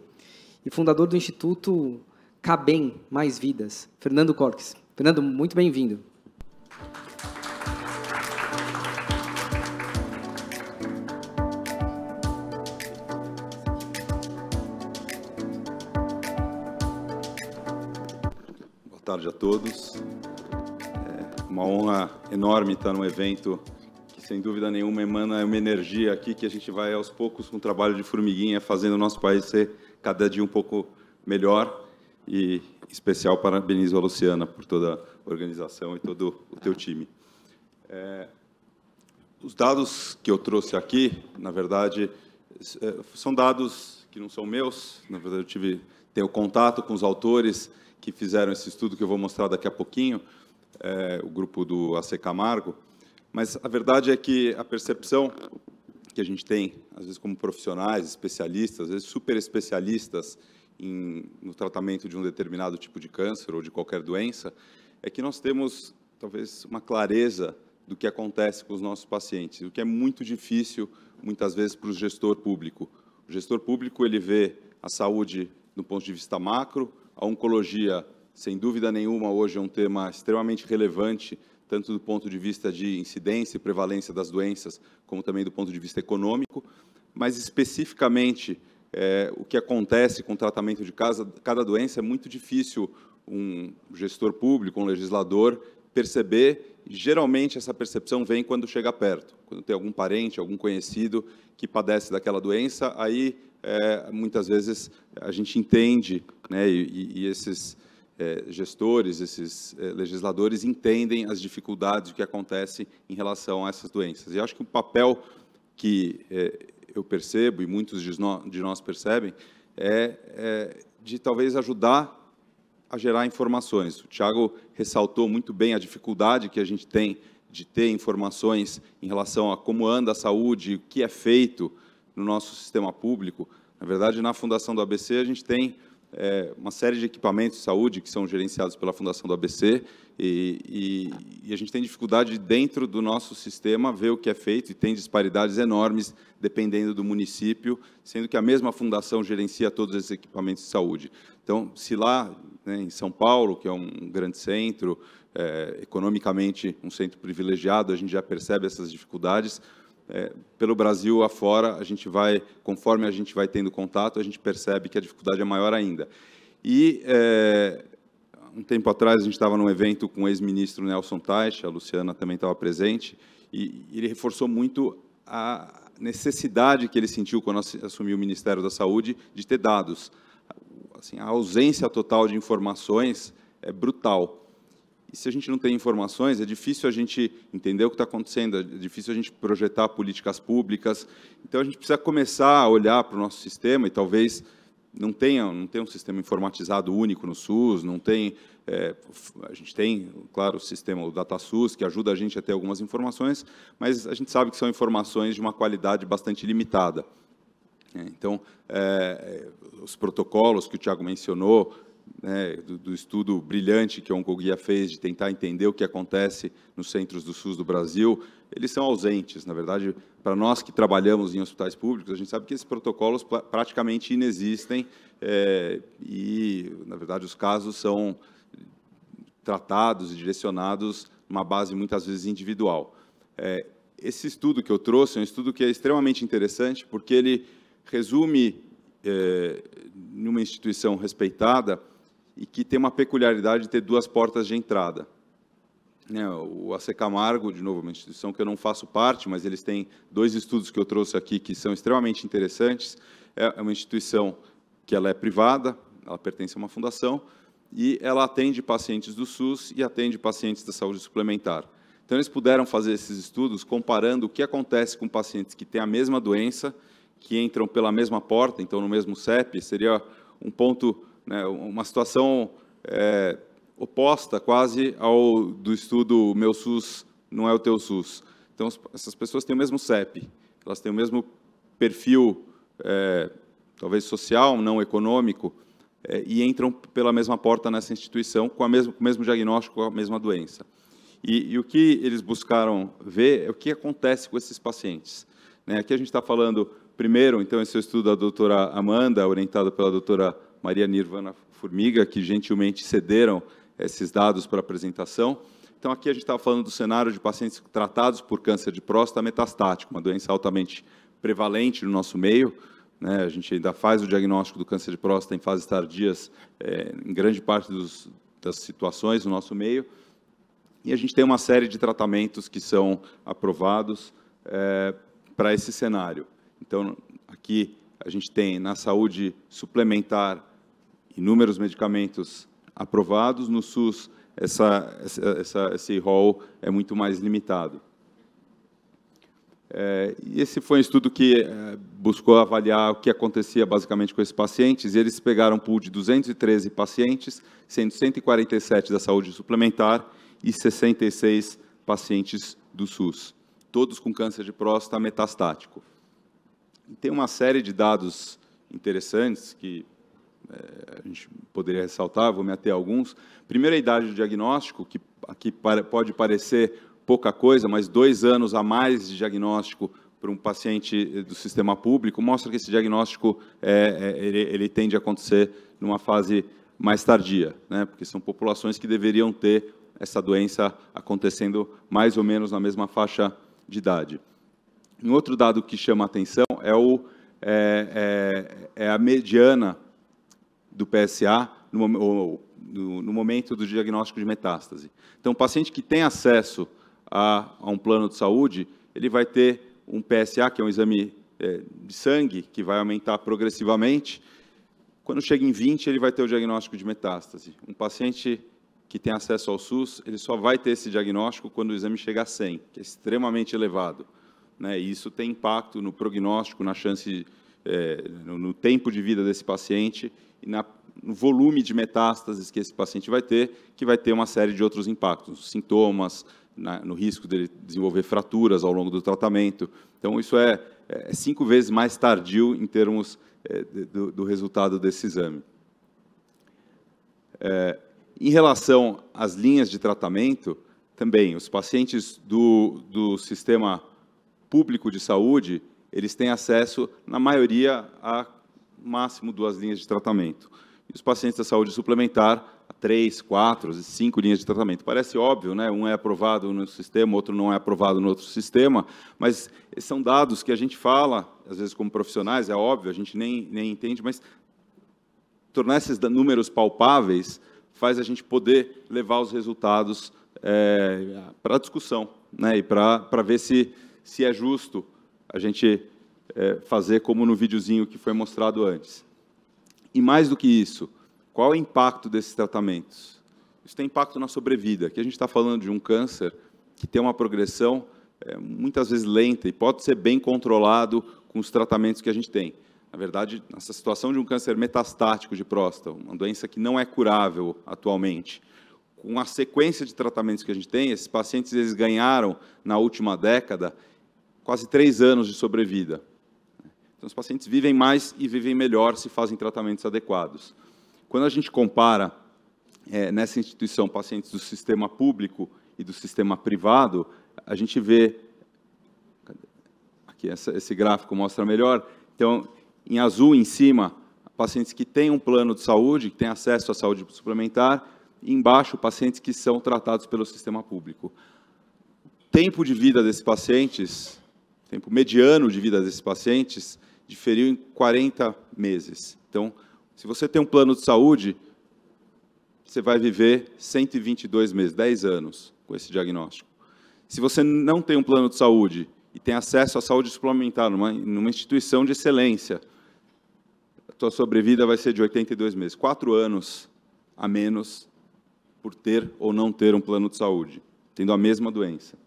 e fundador do Instituto CABEM, Mais Vidas, Fernando Corques. Fernando, muito bem-vindo. Boa tarde a todos. É uma honra enorme estar num evento que, sem dúvida nenhuma, emana uma energia aqui que a gente vai, aos poucos, com um trabalho de formiguinha, fazendo o nosso país ser cada dia um pouco melhor. E, em especial, parabenizo a Luciana por toda a organização e todo o teu time. Os dados que eu trouxe aqui, na verdade, são dados que não são meus. Na verdade, eu tenho contato com os autores que fizeram esse estudo que eu vou mostrar daqui a pouquinho, o grupo do AC Camargo, mas a verdade é que a percepção que a gente tem, às vezes como profissionais, especialistas, às vezes super especialistas no tratamento de um determinado tipo de câncer ou de qualquer doença, é que nós temos, talvez, uma clareza do que acontece com os nossos pacientes, o que é muito difícil, muitas vezes, para o gestor público. O gestor público, ele vê a saúde do ponto de vista macro, a oncologia, sem dúvida nenhuma, hoje é um tema extremamente relevante, tanto do ponto de vista de incidência e prevalência das doenças, como também do ponto de vista econômico, mas especificamente o que acontece com o tratamento de cada doença é muito difícil um gestor público, um legislador, perceber, e geralmente essa percepção vem quando chega perto, quando tem algum parente, algum conhecido que padece daquela doença, aí muitas vezes a gente entende, né, e esses gestores, esses legisladores entendem as dificuldades, o que acontece em relação a essas doenças. E acho que o papel que eu percebo, e muitos de nós percebem, de talvez ajudar a gerar informações. O Thiago ressaltou muito bem a dificuldade que a gente tem de ter informações em relação a como anda a saúde, o que é feito no nosso sistema público. Na verdade, na Fundação do ABC, a gente tem uma série de equipamentos de saúde que são gerenciados pela Fundação do ABC e a gente tem dificuldade dentro do nosso sistema ver o que é feito e tem disparidades enormes dependendo do município, sendo que a mesma fundação gerencia todos esses equipamentos de saúde. Então, se lá, né, em São Paulo, que é um grande centro, economicamente um centro privilegiado, a gente já percebe essas dificuldades, pelo Brasil afora, a gente vai, conforme a gente vai tendo contato, a gente percebe que a dificuldade é maior ainda. E, um tempo atrás, a gente estava num evento com o ex-ministro Nelson Teich, a Luciana também estava presente, e ele reforçou muito a necessidade que ele sentiu quando assumiu o Ministério da Saúde de ter dados. Assim, a ausência total de informações é brutal. E se a gente não tem informações, é difícil a gente entender o que está acontecendo, é difícil a gente projetar políticas públicas. Então, a gente precisa começar a olhar para o nosso sistema, e talvez não tenha um sistema informatizado único no SUS, não tem, a gente tem, claro, o sistema, o DataSUS, que ajuda a gente a ter algumas informações, mas a gente sabe que são informações de uma qualidade bastante limitada. Então, os protocolos que o Thiago mencionou, do estudo brilhante que a Oncoguia fez de tentar entender o que acontece nos centros do SUS do Brasil, eles são ausentes. Na verdade, para nós que trabalhamos em hospitais públicos, a gente sabe que esses protocolos praticamente inexistem e, na verdade, os casos são tratados e direcionados numa base, muitas vezes, individual. Esse estudo que eu trouxe é um estudo que é extremamente interessante, porque ele resume, numa instituição respeitada, e que tem uma peculiaridade de ter duas portas de entrada. O AC Camargo, de novo, uma instituição que eu não faço parte, mas eles têm dois estudos que eu trouxe aqui que são extremamente interessantes. É uma instituição que ela é privada, ela pertence a uma fundação, e ela atende pacientes do SUS e atende pacientes da saúde suplementar. Então, eles puderam fazer esses estudos comparando o que acontece com pacientes que têm a mesma doença, que entram pela mesma porta, então, no mesmo CEP, seria um ponto, né, uma situação oposta quase ao do estudo Meu SUS não é o teu SUS. Então, essas pessoas têm o mesmo CEP, elas têm o mesmo perfil, talvez social, não econômico, e entram pela mesma porta nessa instituição com o mesmo diagnóstico, com a mesma doença. E o que eles buscaram ver é o que acontece com esses pacientes. Aqui a gente está falando, primeiro, então, esse é o estudo da doutora Amanda, orientado pela doutora Maria Nirvana Formiga, que gentilmente cederam esses dados para apresentação. Então, aqui a gente estava falando do cenário de pacientes tratados por câncer de próstata metastático, uma doença altamente prevalente no nosso meio. A gente ainda faz o diagnóstico do câncer de próstata em fases tardias, em grande parte das situações no nosso meio. E a gente tem uma série de tratamentos que são aprovados para esse cenário. Então, aqui a gente tem, na saúde suplementar, inúmeros medicamentos aprovados. No SUS, esse rol é muito mais limitado. E esse foi um estudo que buscou avaliar o que acontecia basicamente com esses pacientes, e eles pegaram um pool de 213 pacientes, sendo 147 da saúde suplementar e 66 pacientes do SUS, todos com câncer de próstata metastático. Tem uma série de dados interessantes que a gente poderia ressaltar, vou me ater a alguns. Primeiro, a idade do diagnóstico, que aqui pode parecer pouca coisa, mas 2 anos a mais de diagnóstico para um paciente do sistema público mostra que esse diagnóstico ele tende a acontecer numa fase mais tardia, né? Porque são populações que deveriam ter essa doença acontecendo mais ou menos na mesma faixa de idade. Um outro dado que chama a atenção é a mediana do PSA no momento do diagnóstico de metástase. Então, o paciente que tem acesso a um plano de saúde, ele vai ter um PSA, que é um exame de sangue, que vai aumentar progressivamente. Quando chega em 20, ele vai ter o diagnóstico de metástase. Um paciente que tem acesso ao SUS, ele só vai ter esse diagnóstico quando o exame chega a 100, que é extremamente elevado, né? E isso tem impacto no prognóstico, na chance, no tempo de vida desse paciente e no volume de metástases que esse paciente vai ter, que vai ter uma série de outros impactos, sintomas, no risco de desenvolver fraturas ao longo do tratamento. Então, isso é 5 vezes mais tardio em termos do resultado desse exame. Em relação às linhas de tratamento, também, os pacientes do sistema público de saúde, eles têm acesso, na maioria, a máximo 2 linhas de tratamento. E os pacientes da saúde suplementar, 3, 4, 5 linhas de tratamento. Parece óbvio, né? Um é aprovado no sistema, outro não é aprovado no outro sistema, mas são dados que a gente fala, às vezes como profissionais, é óbvio, a gente nem entende, mas tornar esses números palpáveis faz a gente poder levar os resultados para a discussão, né? E para ver se é justo a gente fazer como no videozinho que foi mostrado antes. E mais do que isso, qual é o impacto desses tratamentos? Isso tem impacto na sobrevida. Aqui a gente está falando de um câncer que tem uma progressão muitas vezes lenta e pode ser bem controlado com os tratamentos que a gente tem. Na verdade, essa situação de um câncer metastático de próstata, uma doença que não é curável atualmente, com a sequência de tratamentos que a gente tem, esses pacientes eles ganharam, na última década, quase 3 anos de sobrevida. Então, os pacientes vivem mais e vivem melhor se fazem tratamentos adequados. Quando a gente compara, nessa instituição, pacientes do sistema público e do sistema privado, a gente vê, aqui esse gráfico mostra melhor, então, em azul, em cima, pacientes que têm um plano de saúde, que têm acesso à saúde suplementar, e embaixo, pacientes que são tratados pelo sistema público. O tempo de vida desses pacientes, o tempo mediano de vida desses pacientes, diferiu em 40 meses. Então, se você tem um plano de saúde, você vai viver 122 meses, 10 anos, com esse diagnóstico. Se você não tem um plano de saúde e tem acesso à saúde suplementar numa instituição de excelência, a tua sobrevida vai ser de 82 meses, 4 anos a menos por ter ou não ter um plano de saúde, tendo a mesma doença.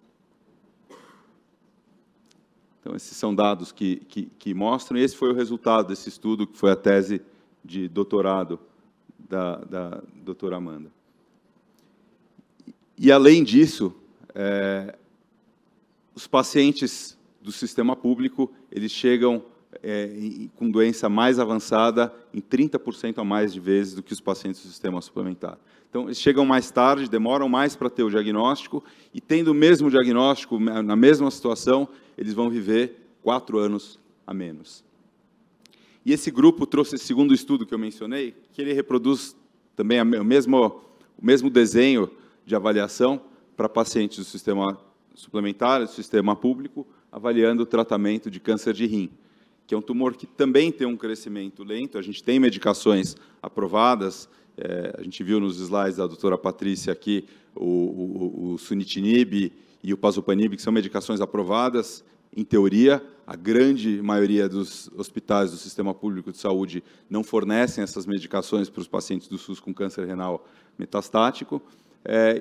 Então, esses são dados que mostram, e esse foi o resultado desse estudo, que foi a tese de doutorado da doutora Amanda. E, além disso, os pacientes do sistema público, eles chegam com doença mais avançada em 30% a mais de vezes do que os pacientes do sistema suplementar. Então, eles chegam mais tarde, demoram mais para ter o diagnóstico, e tendo o mesmo diagnóstico, na mesma situação, eles vão viver 4 anos a menos. E esse grupo trouxe esse segundo estudo que eu mencionei, que ele reproduz também o mesmo desenho de avaliação para pacientes do sistema suplementar, do sistema público, avaliando o tratamento de câncer de rim, que é um tumor que também tem um crescimento lento. A gente tem medicações aprovadas, a gente viu nos slides da doutora Patrícia aqui o sunitinib e o pazopanib, que são medicações aprovadas. Em teoria, a grande maioria dos hospitais do sistema público de saúde não fornecem essas medicações para os pacientes do SUS com câncer renal metastático.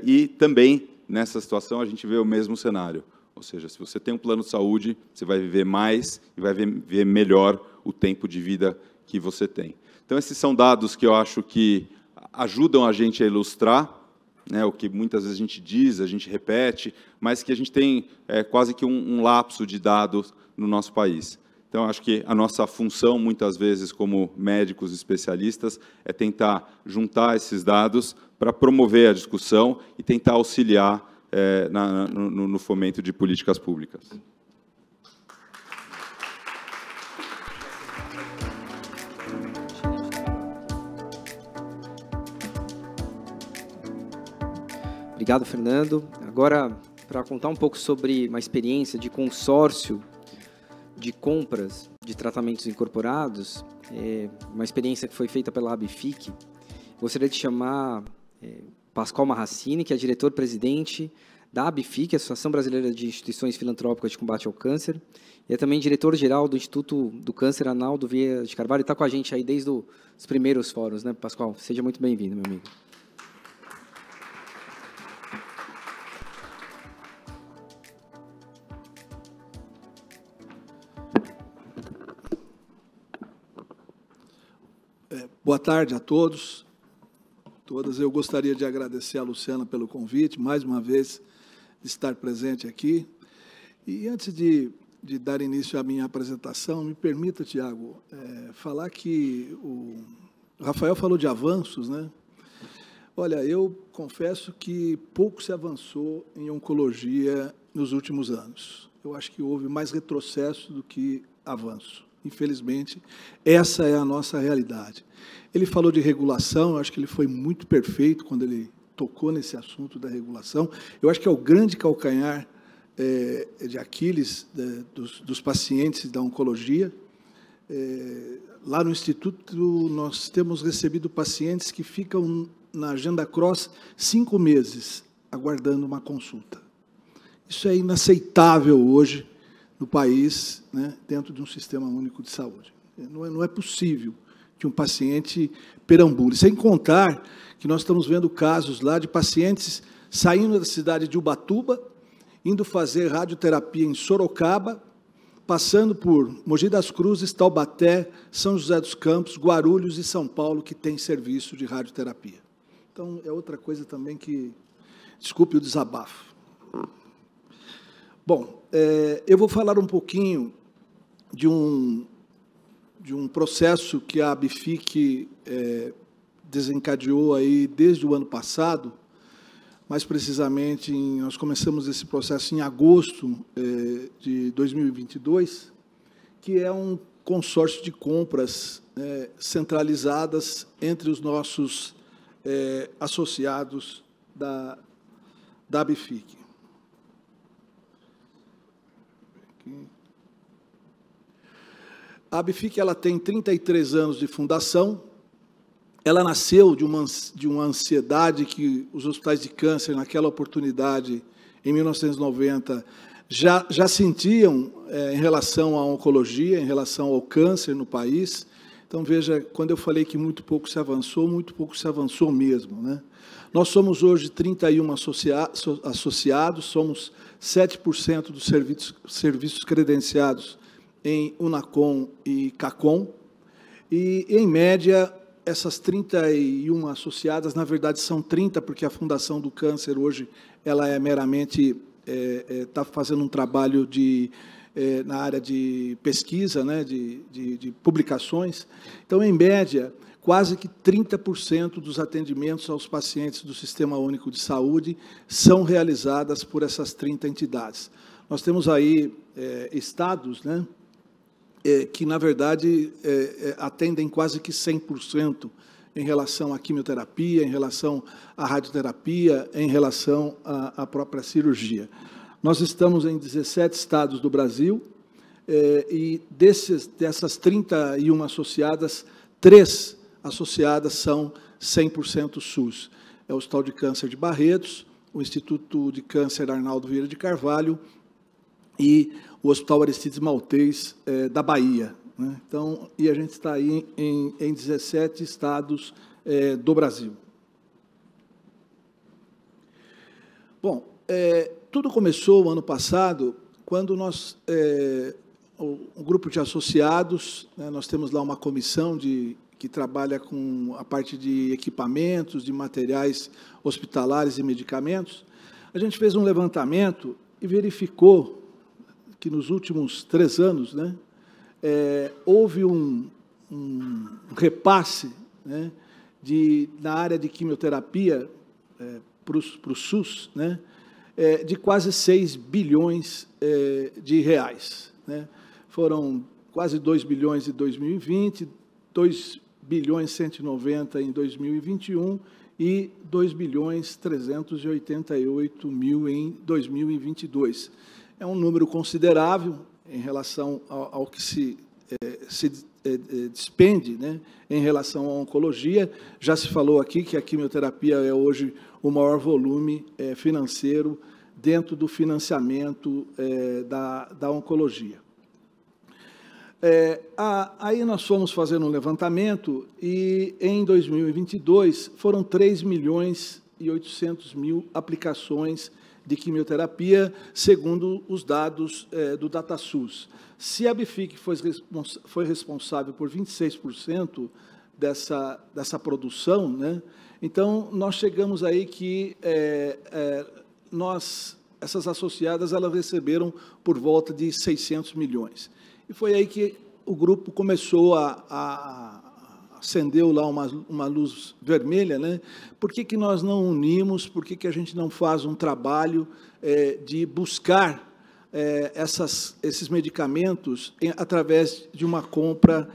E também, nessa situação, a gente vê o mesmo cenário. Ou seja, se você tem um plano de saúde, você vai viver mais e vai ver melhor o tempo de vida que você tem. Então, esses são dados que eu acho que ajudam a gente a ilustrar, né, o que muitas vezes a gente diz, a gente repete, mas que a gente tem quase que um lapso de dados no nosso país. Então, acho que a nossa função, muitas vezes, como médicos especialistas, é tentar juntar esses dados para promover a discussão e tentar auxiliar no fomento de políticas públicas. Obrigado, Fernando. Agora, para contar um pouco sobre uma experiência de consórcio de compras de tratamentos incorporados, uma experiência que foi feita pela ABFIC, gostaria de chamar Pascoal Marracini, que é diretor-presidente da ABFIC, Associação Brasileira de Instituições Filantrópicas de Combate ao Câncer, e é também diretor-geral do Instituto do Câncer, Arnaldo Vieira de Carvalho, e está com a gente aí desde os primeiros fóruns, né, Pascoal? Seja muito bem-vindo, meu amigo. Boa tarde a todos, todas. Eu gostaria de agradecer a Luciana pelo convite, mais uma vez, de estar presente aqui. E antes de dar início à minha apresentação, me permita, Tiago, falar que o Rafael falou de avanços, né? Olha, eu confesso que pouco se avançou em oncologia nos últimos anos. Eu acho que houve mais retrocesso do que avanço. Infelizmente, essa é a nossa realidade. Ele falou de regulação, eu acho que ele foi muito perfeito quando ele tocou nesse assunto da regulação. Eu acho que é o grande calcanhar de Aquiles dos pacientes da oncologia. Lá no Instituto, nós temos recebido pacientes que ficam na agenda cross 5 meses, aguardando uma consulta. Isso é inaceitável hoje no país, né, dentro de um sistema único de saúde. Não é possível que um paciente perambule. Sem contar que nós estamos vendo casos lá de pacientes saindo da cidade de Ubatuba, indo fazer radioterapia em Sorocaba, passando por Mogi das Cruzes, Taubaté, São José dos Campos, Guarulhos e São Paulo, que tem serviço de radioterapia. Então, é outra coisa também que... Desculpe o desabafo. Bom, eu vou falar um pouquinho de um processo que a ABFIC desencadeou aí desde o ano passado. Mais precisamente, nós começamos esse processo em agosto de 2022, que é um consórcio de compras centralizadas entre os nossos associados da ABFIC. A ABFIC ela tem 33 anos de fundação. Ela nasceu de uma ansiedade que os hospitais de câncer, naquela oportunidade, em 1990, já sentiam em relação à oncologia, em relação ao câncer no país. Então, veja, quando eu falei que muito pouco se avançou mesmo, né? Nós somos hoje 31 associados, somos 7% dos serviços credenciados em Unacom e Cacom, e, em média, essas 31 associadas, na verdade, são 30, porque a Fundação do Câncer, hoje, ela é meramente, está fazendo um trabalho na área de pesquisa, né, de publicações. Então, em média, quase que 30% dos atendimentos aos pacientes do Sistema Único de Saúde são realizadas por essas 30 entidades. Nós temos aí estados, né, que, na verdade, atendem quase que 100% em relação à quimioterapia, em relação à radioterapia, em relação à própria cirurgia. Nós estamos em 17 estados do Brasil, e dessas 31 associadas, 3 associadas são 100% SUS. É o Hospital de Câncer de Barretos, o Instituto de Câncer Arnaldo Vieira de Carvalho e o Hospital Aristides Maltês da Bahia, né? Então, e a gente está aí em 17 estados do Brasil. Bom, tudo começou ano passado, quando nós, um grupo de associados, né, nós temos lá uma comissão que trabalha com a parte de equipamentos, de materiais hospitalares e medicamentos. A gente fez um levantamento e verificou que nos últimos 3 anos, né, houve um repasse, né, na área de quimioterapia para o SUS, né, de quase 6 bilhões de reais, né? Foram quase 2 bilhões em 2020, 2 bilhões 190 em 2021 e 2 bilhões 388 mil em 2022. É um número considerável em relação ao que se despende, né, em relação à oncologia. Já se falou aqui que a quimioterapia é hoje o maior volume financeiro dentro do financiamento da oncologia. Aí nós fomos fazendo um levantamento e, em 2022, foram 3 milhões e 800 mil aplicações de quimioterapia, segundo os dados do DataSUS. Se a BIFIC foi responsável por 26% dessa produção, né, então nós chegamos aí que essas associadas elas receberam por volta de 600 milhões. E foi aí que o grupo começou acendeu lá uma luz vermelha, né? Por que nós não unimos, por que a gente não faz um trabalho de buscar esses medicamentos através de uma compra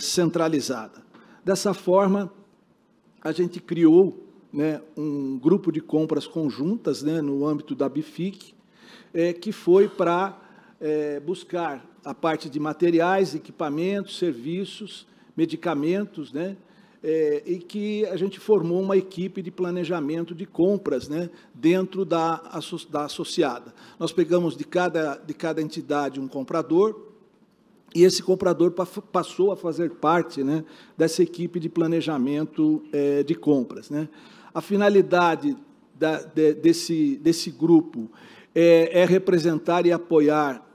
centralizada? Dessa forma, a gente criou, né, um grupo de compras conjuntas, né, no âmbito da BIFIC, que foi para buscar a parte de materiais, equipamentos, serviços, medicamentos, né, e que a gente formou uma equipe de planejamento de compras, né, dentro da associada. Nós pegamos de cada entidade um comprador, e esse comprador passou a fazer parte, né, dessa equipe de planejamento de compras, né. A finalidade desse grupo é representar e apoiar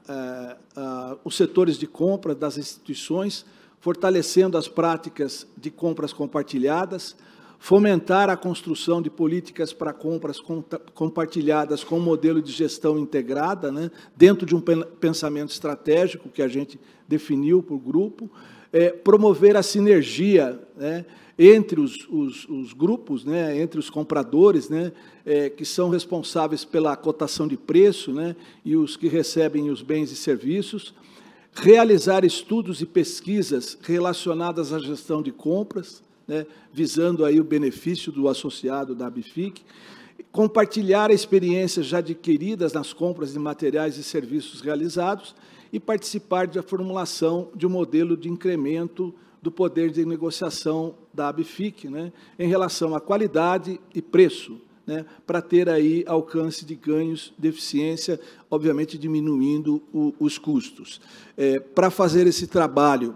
os setores de compra das instituições, fortalecendo as práticas de compras compartilhadas, fomentar a construção de políticas para compras compartilhadas com um modelo de gestão integrada, né, dentro de um pensamento estratégico que a gente definiu para o grupo, promover a sinergia, né, entre os grupos, né, entre os compradores, né, que são responsáveis pela cotação de preço, né, e os que recebem os bens e serviços, realizar estudos e pesquisas relacionadas à gestão de compras, né, visando aí o benefício do associado da BIFIC, compartilhar experiências já adquiridas nas compras de materiais e serviços realizados e participar da formulação de um modelo de incremento do poder de negociação da BIFIC, né, em relação à qualidade e preço, né, para ter aí alcance de ganhos de eficiência, obviamente diminuindo os custos. Para fazer esse trabalho,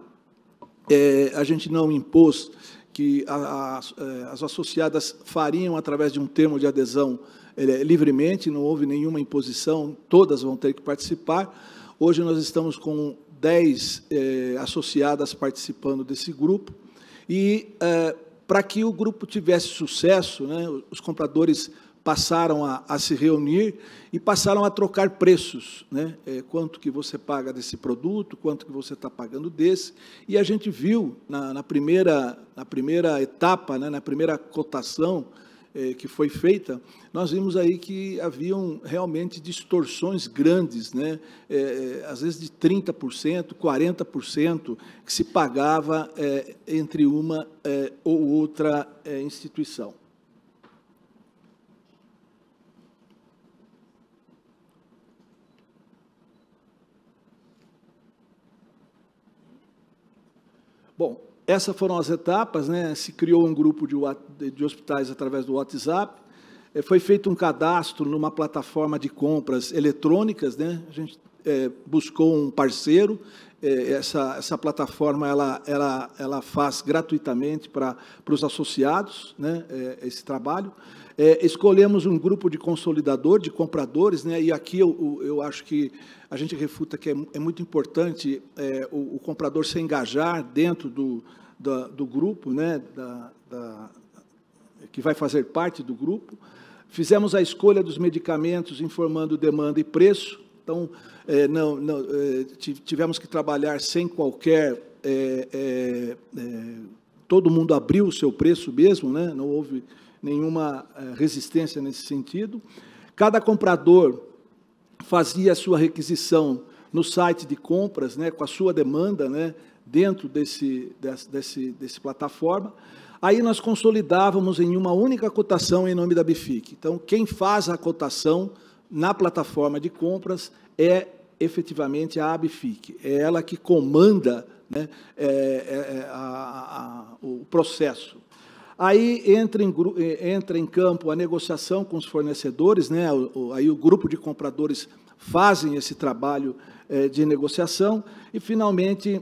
a gente não impôs que as associadas fariam através de um termo de adesão livremente, não houve nenhuma imposição, todas vão ter que participar. Hoje nós estamos com 10 associadas participando desse grupo, e para que o grupo tivesse sucesso, né, os compradores passaram a se reunir e passaram a trocar preços, né, quanto que você paga desse produto, quanto que você está pagando desse, e a gente viu na primeira etapa, né, na primeira cotação que foi feita, nós vimos aí que haviam realmente distorções grandes, né, às vezes de 30%, 40%, que se pagava entre uma ou outra instituição. Bom, essas foram as etapas, né? Se criou um grupo de hospitais através do WhatsApp, foi feito um cadastro numa plataforma de compras eletrônicas, né? A gente buscou um parceiro, essa plataforma ela faz gratuitamente para os associados, né, esse trabalho. Escolhemos um grupo de consolidador, de compradores, né, e aqui eu acho que a gente refuta que é muito importante o comprador se engajar dentro do grupo, né, que vai fazer parte do grupo. Fizemos a escolha dos medicamentos informando demanda e preço, Então, tivemos que trabalhar sem qualquer... todo mundo abriu o seu preço mesmo, né? Não houve nenhuma resistência nesse sentido. Cada comprador fazia a sua requisição no site de compras, né, com a sua demanda, né, dentro desse plataforma. Aí nós consolidávamos em uma única cotação em nome da BFIC. Então, quem faz a cotação na plataforma de compras é efetivamente a ABFIC. É ela que comanda, né, o processo. Aí entra em campo a negociação com os fornecedores, né? Aí o grupo de compradores fazem esse trabalho de negociação e, finalmente,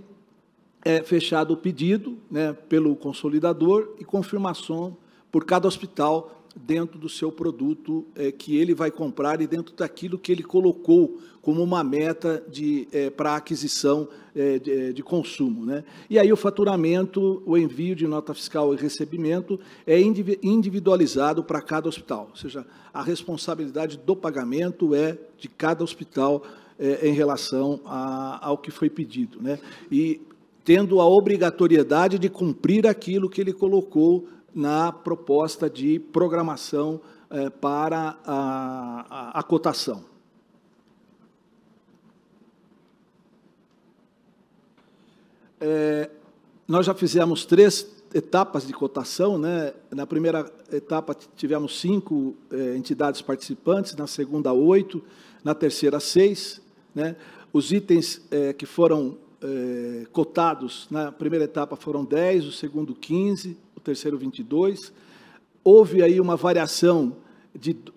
é fechado o pedido, né, pelo consolidador e confirmação por cada hospital dentro do seu produto que ele vai comprar e dentro daquilo que ele colocou como uma meta para aquisição de consumo, né? E aí o faturamento, o envio de nota fiscal e recebimento é individualizado para cada hospital, ou seja, a responsabilidade do pagamento é de cada hospital em relação ao que foi pedido, né? E tendo a obrigatoriedade de cumprir aquilo que ele colocou na proposta de programação para a cotação. Nós já fizemos 3 etapas de cotação, né? Na primeira etapa tivemos 5 entidades participantes, na segunda 8, na terceira 6, né? Os itens que foram cotados na primeira etapa foram 10, o segundo 15, o terceiro 22. Houve aí uma variação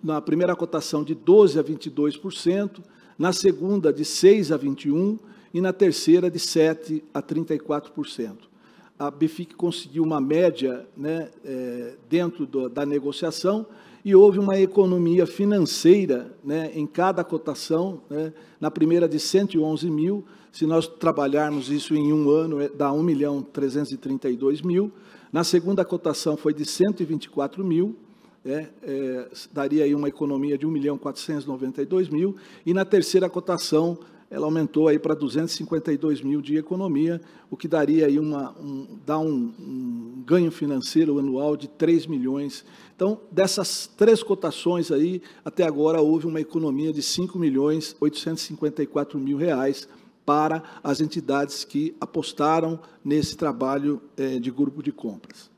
na primeira cotação de 12% a 22%, na segunda de 6% a 21% e na terceira de 7% a 34%. A BFIC conseguiu uma média, né, dentro da negociação e houve uma economia financeira, né, em cada cotação, né, na primeira de 111 mil, se nós trabalharmos isso em um ano, dá 1.332.000. Na segunda cotação foi de 124 mil, daria aí uma economia de 1.492.000, e na terceira cotação ela aumentou aí para 252 mil de economia, o que daria aí um ganho financeiro anual de 3 milhões. Então, dessas 3 cotações aí, até agora houve uma economia de 5.854.000 reais para as entidades que apostaram nesse trabalho de grupo de compras.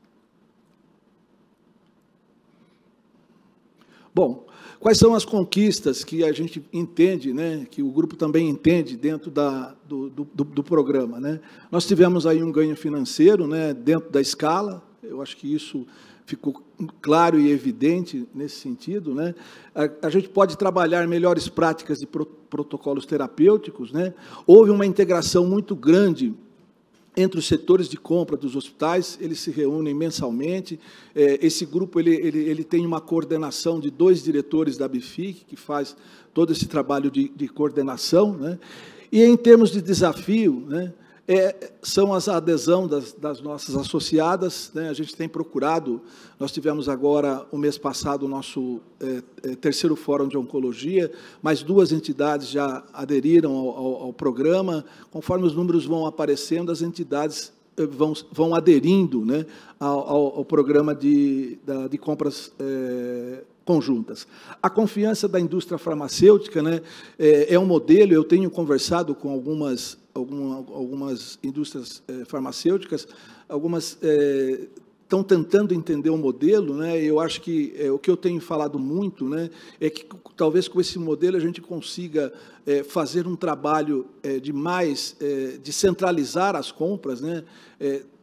Bom, quais são as conquistas que a gente entende, né, que o grupo também entende dentro do programa, né? Nós tivemos aí um ganho financeiro, né, dentro da escala, eu acho que isso ficou claro e evidente nesse sentido, né? A gente pode trabalhar melhores práticas de protocolos terapêuticos, né? Houve uma integração muito grande entre os setores de compra dos hospitais, eles se reúnem mensalmente. Esse grupo ele tem uma coordenação de 2 diretores da BFIC, que faz todo esse trabalho de coordenação, né? E, em termos de desafio, né, são a adesão das nossas associadas, né? A gente tem procurado, nós tivemos agora, o mês passado, o nosso terceiro Fórum de Oncologia, mais 2 entidades já aderiram ao programa. Conforme os números vão aparecendo, as entidades vão aderindo, né, ao programa de compras conjuntas. A confiança da indústria farmacêutica, né, é um modelo. Eu tenho conversado com algumas indústrias farmacêuticas, algumas estão tentando entender o modelo, né? Eu acho que o que eu tenho falado muito, né, é que talvez com esse modelo a gente consiga fazer um trabalho de centralizar as compras, né?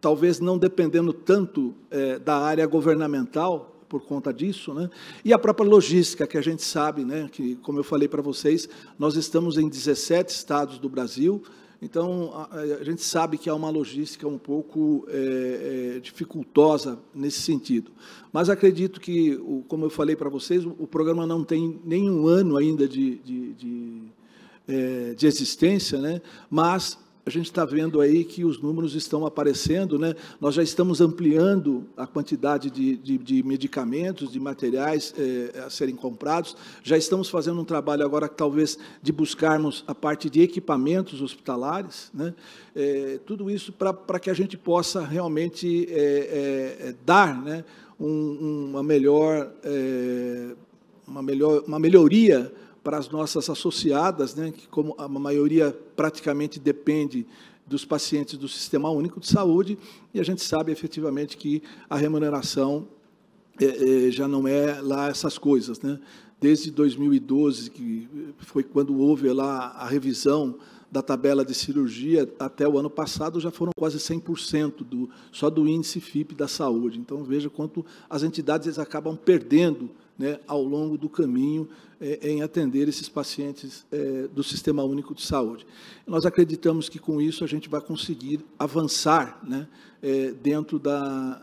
Talvez não dependendo tanto da área governamental, por conta disso, né? E a própria logística, que a gente sabe, né, que, como eu falei para vocês, nós estamos em 17 estados do Brasil, então a gente sabe que há uma logística um pouco dificultosa nesse sentido. Mas acredito que, como eu falei para vocês, o programa não tem nenhum ano ainda de existência, né? Mas a gente está vendo aí que os números estão aparecendo, né? Nós já estamos ampliando a quantidade de medicamentos, de materiais a serem comprados, já estamos fazendo um trabalho agora, talvez, de buscarmos a parte de equipamentos hospitalares, né? Tudo isso para que a gente possa realmente dar, né, uma melhoria para as nossas associadas, né, que como a maioria praticamente depende dos pacientes do Sistema Único de Saúde, e a gente sabe efetivamente que a remuneração já não é lá essas coisas, né? Desde 2012, que foi quando houve lá a revisão da tabela de cirurgia, até o ano passado já foram quase 100% só do índice FIPE da saúde. Então, veja quanto as entidades acabam perdendo, né, ao longo do caminho em atender esses pacientes do Sistema Único de Saúde. Nós acreditamos que, com isso, a gente vai conseguir avançar, né, dentro da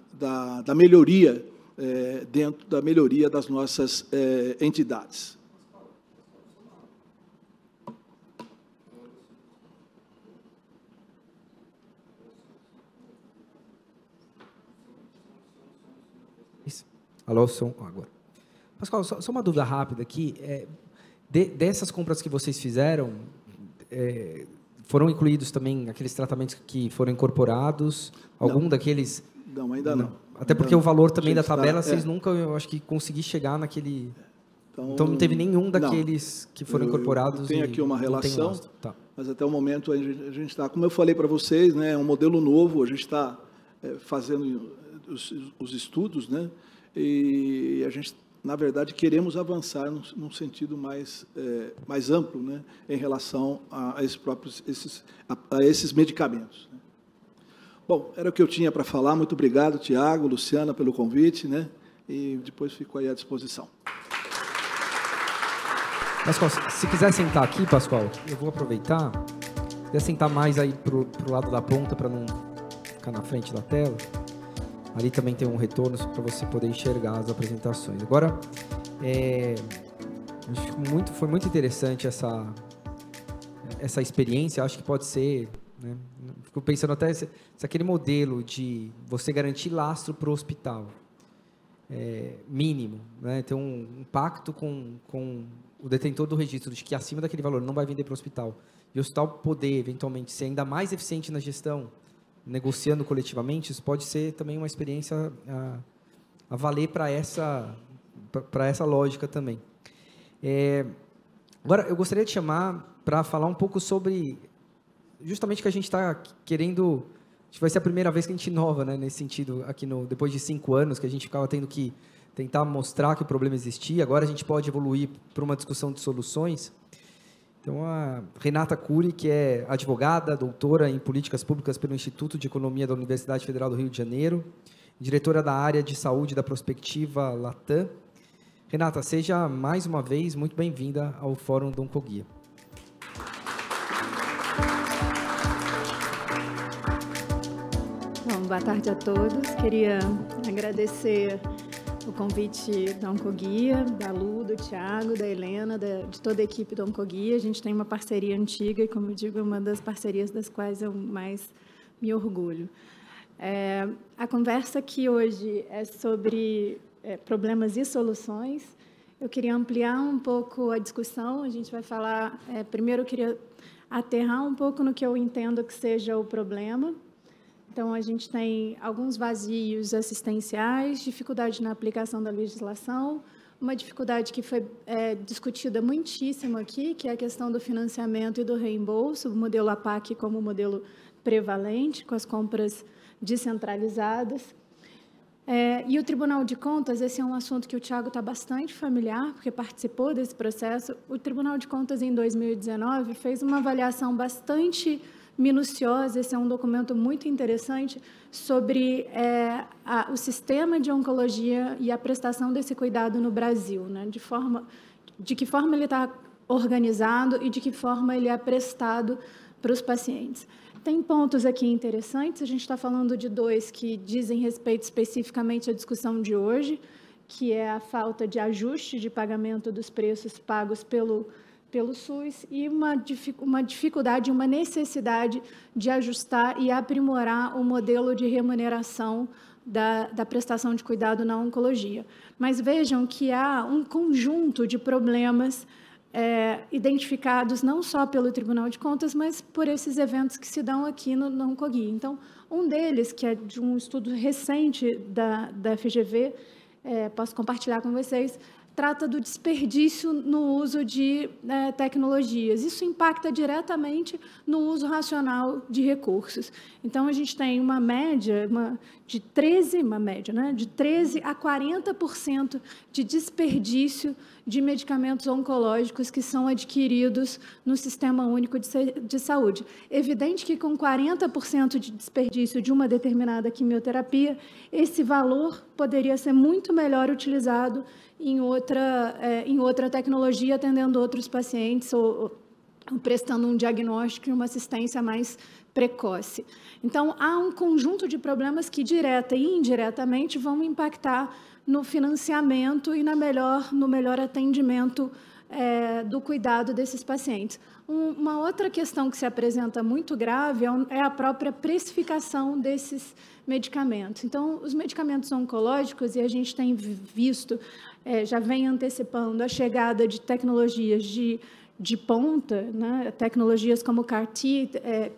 melhoria, das nossas entidades. Alô, som agora. Pascoal, só uma dúvida rápida aqui. Dessas compras que vocês fizeram, foram incluídos também aqueles tratamentos que foram incorporados? Algum daqueles? Não, ainda não. Até porque o valor também da tabela, vocês nunca, eu acho que consegui chegar naquele... Então não teve nenhum daqueles que foram incorporados? Tem aqui uma relação, tá. Mas até o momento a gente está... Como eu falei para vocês, né, é um modelo novo, a gente está fazendo os estudos, né, e a gente, na verdade, queremos avançar num sentido mais amplo, né, em relação a esses medicamentos. Né. Bom, era o que eu tinha para falar. Muito obrigado, Tiago, Luciana, pelo convite, né, e depois fico aí à disposição. Pascoal, se quiser sentar aqui, Pascoal, eu vou aproveitar. Se quiser sentar mais aí para o lado da ponta, para não ficar na frente da tela. Ali também tem um retorno para você poder enxergar as apresentações. Agora, foi muito interessante essa experiência. Acho que pode ser, né, fico pensando até se aquele modelo de você garantir lastro para o hospital mínimo, né, ter um pacto com o detentor do registro de que acima daquele valor não vai vender para o hospital, e o hospital poder eventualmente ser ainda mais eficiente na gestão, negociando coletivamente, isso pode ser também uma experiência a valer para essa lógica também. Agora, eu gostaria de chamar para falar um pouco sobre justamente que a gente está querendo... Acho que vai ser a primeira vez que a gente inova, né, nesse sentido, aqui depois de 5 anos, que a gente ficava tendo que tentar mostrar que o problema existia. Agora a gente pode evoluir para uma discussão de soluções. Então, a Renata Cury, que é advogada, doutora em políticas públicas pelo Instituto de Economia da Universidade Federal do Rio de Janeiro, diretora da área de saúde da Prospectiva Latam. Renata, seja mais uma vez muito bem-vinda ao Fórum do Oncoguia. Bom, boa tarde a todos. Queria agradecer o convite da Oncoguia, da Lu, do Tiago, da Helena, de toda a equipe do Oncoguia. A gente tem uma parceria antiga e, como eu digo, é uma das parcerias das quais eu mais me orgulho. A conversa aqui hoje é sobre problemas e soluções. Eu queria ampliar um pouco a discussão. A gente vai falar... primeiro, eu queria aterrar um pouco no que eu entendo que seja o problema. Então, a gente tem alguns vazios assistenciais, dificuldade na aplicação da legislação, uma dificuldade que foi discutida muitíssimo aqui, que é a questão do financiamento e do reembolso, o modelo APAC como modelo prevalente, com as compras descentralizadas. E o Tribunal de Contas, esse é um assunto que o Tiago está bastante familiar, porque participou desse processo. O Tribunal de Contas, em 2019, fez uma avaliação bastante minuciosa, esse é um documento muito interessante, sobre o sistema de oncologia e a prestação desse cuidado no Brasil, né? De que forma ele está organizado e de que forma ele é prestado para os pacientes. Tem pontos aqui interessantes, a gente está falando de 2 que dizem respeito especificamente à discussão de hoje, que é a falta de ajuste de pagamento dos preços pagos pelo SUS e uma dificuldade, uma necessidade de ajustar e aprimorar o modelo de remuneração da prestação de cuidado na oncologia. Mas vejam que há um conjunto de problemas identificados não só pelo Tribunal de Contas, mas por esses eventos que se dão aqui na Oncoguia. Então, um deles, que é de um estudo recente da FGV, posso compartilhar com vocês, trata do desperdício no uso de tecnologias. Isso impacta diretamente no uso racional de recursos. Então, a gente tem uma média de 13 a 40% de desperdício de medicamentos oncológicos que são adquiridos no Sistema Único de Saúde. Evidente que com 40% de desperdício de uma determinada quimioterapia, esse valor poderia ser muito melhor utilizado em outra tecnologia, atendendo outros pacientes ou prestando um diagnóstico e uma assistência mais precoce. Então, há um conjunto de problemas que, direta e indiretamente, vão impactar no financiamento e no melhor atendimento do cuidado desses pacientes. Uma outra questão que se apresenta muito grave é a própria precificação desses medicamentos. Então, os medicamentos oncológicos, e a gente tem visto, já vem antecipando a chegada de tecnologias de ponta, né? Tecnologias como CAR-T,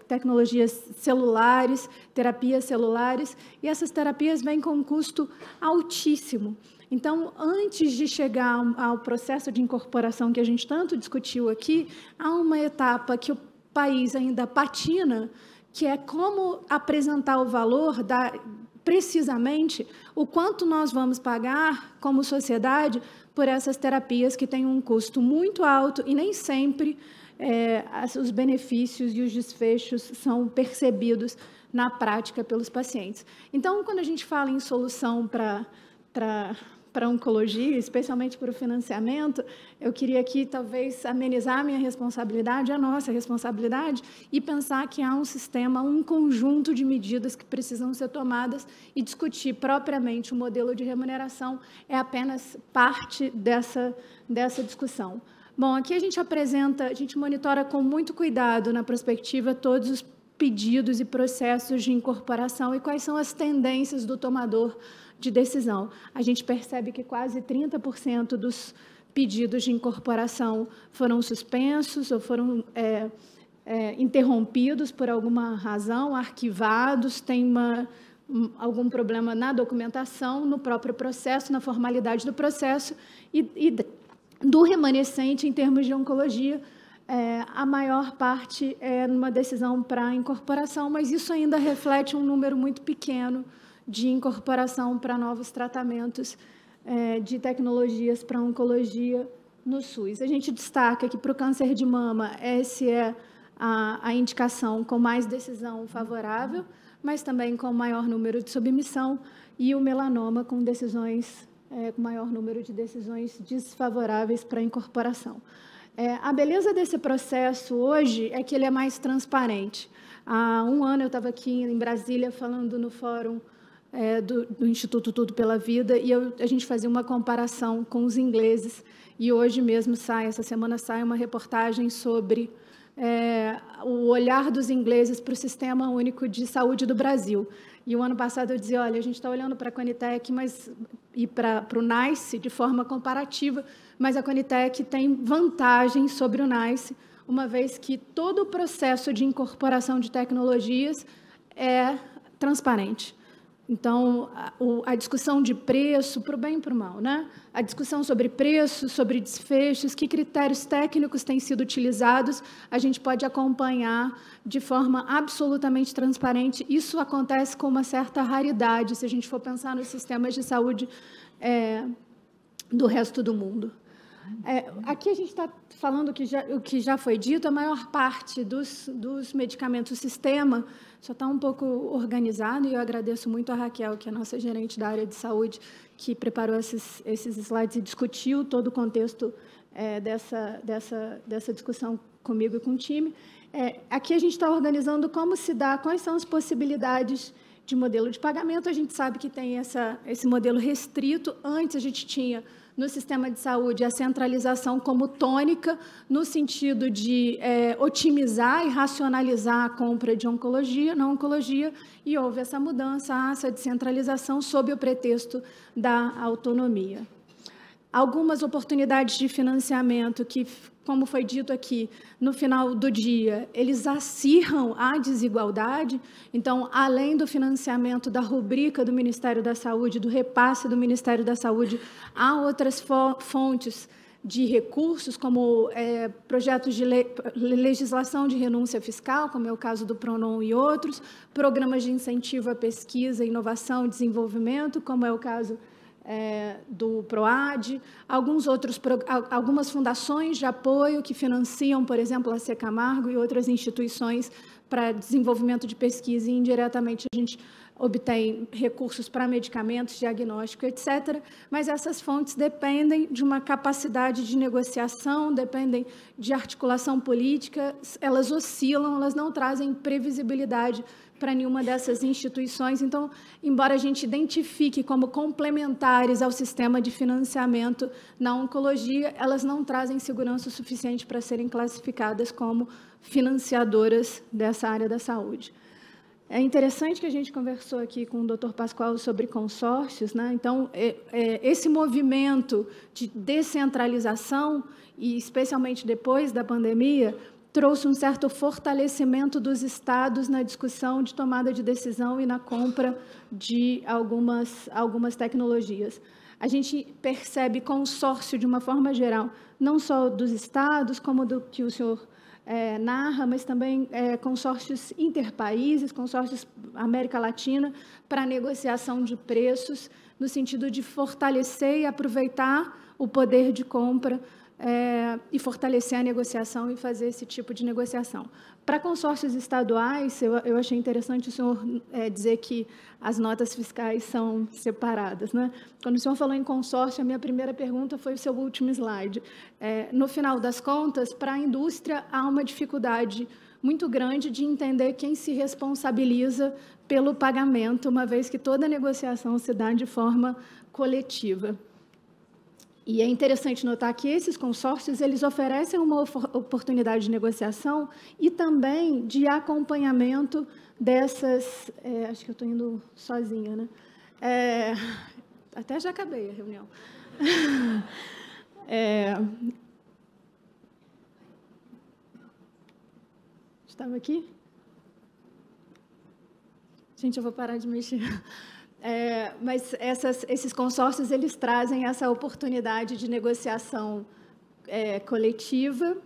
tecnologias celulares, terapias celulares, e essas terapias vêm com um custo altíssimo. Então, antes de chegar ao processo de incorporação que a gente tanto discutiu aqui, há uma etapa que o país ainda patina, que é como apresentar o valor precisamente o quanto nós vamos pagar como sociedade por essas terapias que têm um custo muito alto e nem sempre os benefícios e os desfechos são percebidos na prática pelos pacientes. Então, quando a gente fala em solução para a oncologia, especialmente para o financiamento, eu queria aqui, talvez, amenizar a minha responsabilidade, a nossa responsabilidade, e pensar que há um sistema, um conjunto de medidas que precisam ser tomadas e discutir propriamente o modelo de remuneração é apenas parte dessa discussão. Bom, aqui a gente monitora com muito cuidado na prospectiva todos os pedidos e processos de incorporação e quais são as tendências do tomador de decisão. A gente percebe que quase 30% dos pedidos de incorporação foram suspensos ou foram interrompidos por alguma razão, arquivados, tem algum problema na documentação, no próprio processo, na formalidade do processo e do remanescente em termos de oncologia. A maior parte é numa decisão para incorporação, mas isso ainda reflete um número muito pequeno de incorporação para novos tratamentos de tecnologias para oncologia no SUS. A gente destaca que para o câncer de mama, essa é a indicação com mais decisão favorável, mas também com maior número de submissão, e o melanoma com decisões, com maior número de decisões desfavoráveis para incorporação. A beleza desse processo hoje é que ele é mais transparente. Há um ano eu estava aqui em Brasília falando no fórum do Instituto Tudo pela Vida, e a gente fazia uma comparação com os ingleses, e hoje mesmo essa semana sai uma reportagem sobre o olhar dos ingleses para o Sistema Único de Saúde do Brasil. E o ano passado eu dizia, olha, a gente está olhando para a Conitec e para o NICE de forma comparativa, mas a Conitec tem vantagem sobre o NICE, uma vez que todo o processo de incorporação de tecnologias é transparente. Então, a discussão de preço, para o bem e para o mal, né? A discussão sobre preço, sobre desfechos, que critérios técnicos têm sido utilizados, a gente pode acompanhar de forma absolutamente transparente. Isso acontece com uma certa raridade, se a gente for pensar nos sistemas de saúde do resto do mundo. Aqui a gente está falando o que já foi dito, a maior parte dos medicamentos sistema só está um pouco organizado, e eu agradeço muito a Raquel, que é a nossa gerente da área de saúde, que preparou esses slides e discutiu todo o contexto dessa discussão comigo e com o time. Aqui a gente está organizando como se dá, quais são as possibilidades de modelo de pagamento. A gente sabe que tem esse modelo restrito. Antes a gente tinha no sistema de saúde a centralização como tônica, no sentido de otimizar e racionalizar a compra de oncologia, na oncologia, e houve essa mudança, essa descentralização sob o pretexto da autonomia. Algumas oportunidades de financiamento que, como foi dito aqui, no final do dia, eles acirram a desigualdade. Então, além do financiamento da rubrica do Ministério da Saúde, do repasse do Ministério da Saúde, há outras fontes de recursos, como projetos de legislação de renúncia fiscal, como é o caso do PRONON e outros, programas de incentivo à pesquisa, inovação e desenvolvimento, como é o caso do PROAD, algumas fundações de apoio que financiam, por exemplo, a Secamargo e outras instituições para desenvolvimento de pesquisa, e indiretamente a gente obtém recursos para medicamentos, diagnóstico, etc. Mas essas fontes dependem de uma capacidade de negociação, dependem de articulação política, elas oscilam, elas não trazem previsibilidade para nenhuma dessas instituições. Então, embora a gente identifique como complementares ao sistema de financiamento na oncologia, elas não trazem segurança suficiente para serem classificadas como financiadoras dessa área da saúde. É interessante que a gente conversou aqui com o Dr. Pascoal sobre consórcios, né? Então, esse movimento de descentralização, e especialmente depois da pandemia, trouxe um certo fortalecimento dos estados na discussão de tomada de decisão e na compra de algumas tecnologias. A gente percebe consórcio de uma forma geral, não só dos estados, como do que o senhor narra, mas também consórcios interpaíses, consórcios América Latina, para negociação de preços, no sentido de fortalecer e aproveitar o poder de compra e fortalecer a negociação e fazer esse tipo de negociação. Para consórcios estaduais, eu achei interessante o senhor dizer que as notas fiscais são separadas, né? Quando o senhor falou em consórcio, a minha primeira pergunta foi o seu último slide. No final das contas, para a indústria, há uma dificuldade muito grande de entender quem se responsabiliza pelo pagamento, uma vez que toda a negociação se dá de forma coletiva. E é interessante notar que esses consórcios, eles oferecem uma oportunidade de negociação e também de acompanhamento dessas... acho que eu estou indo sozinha, né? Até já acabei a reunião. Estava aqui? Gente, eu vou parar de mexer. Mas esses consórcios, eles trazem essa oportunidade de negociação coletiva.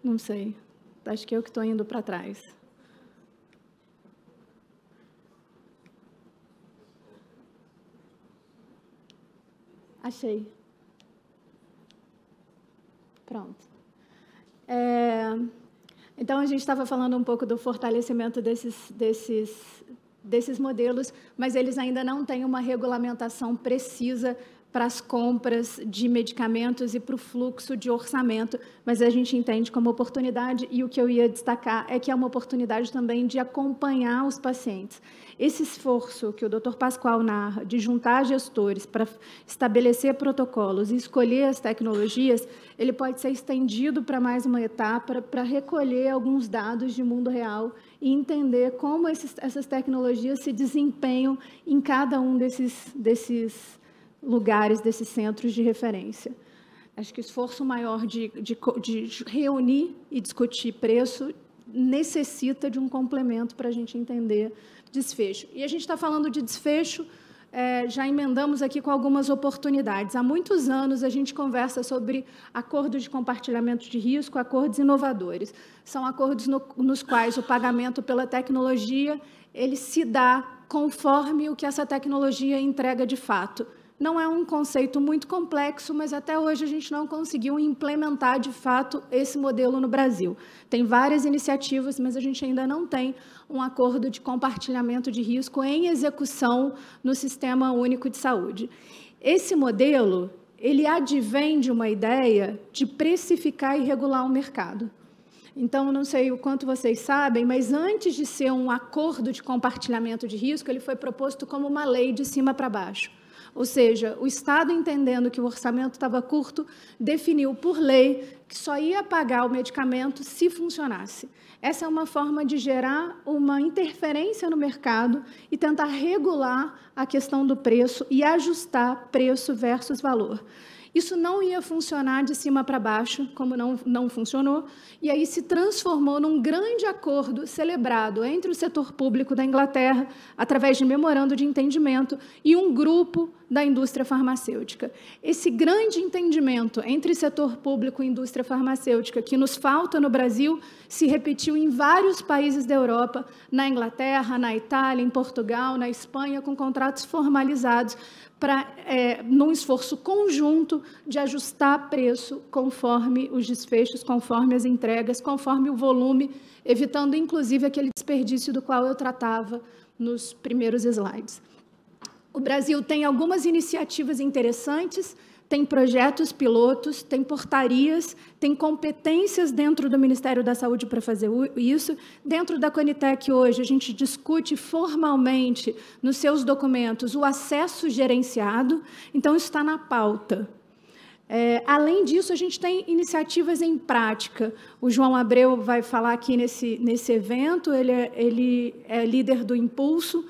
Não sei, acho que eu que estou indo para trás. Achei. Pronto. Então, a gente estava falando um pouco do fortalecimento desses modelos, mas eles ainda não têm uma regulamentação precisa para as compras de medicamentos e para o fluxo de orçamento, mas a gente entende como oportunidade, e o que eu ia destacar é que é uma oportunidade também de acompanhar os pacientes. Esse esforço que o Dr. Pascoal narra, de juntar gestores para estabelecer protocolos e escolher as tecnologias, ele pode ser estendido para mais uma etapa, para recolher alguns dados de mundo real e entender como essas tecnologias se desempenham em cada um desses lugares, desses centros de referência. Acho que o esforço maior de reunir e discutir preço necessita de um complemento para a gente entender desfecho. E a gente está falando de desfecho, já emendamos aqui com algumas oportunidades. Há muitos anos a gente conversa sobre acordos de compartilhamento de risco, acordos inovadores. São acordos nos quais o pagamento pela tecnologia ele se dá conforme o que essa tecnologia entrega de fato. Não é um conceito muito complexo, mas até hoje a gente não conseguiu implementar, de fato, esse modelo no Brasil. Tem várias iniciativas, mas a gente ainda não tem um acordo de compartilhamento de risco em execução no Sistema Único de Saúde. Esse modelo, ele advém de uma ideia de precificar e regular o mercado. Então, não sei o quanto vocês sabem, mas antes de ser um acordo de compartilhamento de risco, ele foi proposto como uma lei de cima para baixo. Ou seja, o Estado, entendendo que o orçamento estava curto, definiu por lei que só ia pagar o medicamento se funcionasse. Essa é uma forma de gerar uma interferência no mercado e tentar regular a questão do preço e ajustar preço versus valor. Isso não ia funcionar de cima para baixo, como não funcionou, e aí se transformou num grande acordo celebrado entre o setor público da Inglaterra, através de memorando de entendimento, e um grupo da indústria farmacêutica. Esse grande entendimento entre setor público e indústria farmacêutica, que nos falta no Brasil, se repetiu em vários países da Europa, na Inglaterra, na Itália, em Portugal, na Espanha, com contratos formalizados, num esforço conjunto de ajustar preço conforme os desfechos, conforme as entregas, conforme o volume, evitando, inclusive, aquele desperdício do qual eu tratava nos primeiros slides. O Brasil tem algumas iniciativas interessantes, tem projetos pilotos, tem portarias, tem competências dentro do Ministério da Saúde para fazer isso. Dentro da Conitec, hoje, a gente discute formalmente, nos seus documentos, o acesso gerenciado, então isso está na pauta. Além disso, a gente tem iniciativas em prática. O João Abreu vai falar aqui nesse evento, ele é líder do Impulso.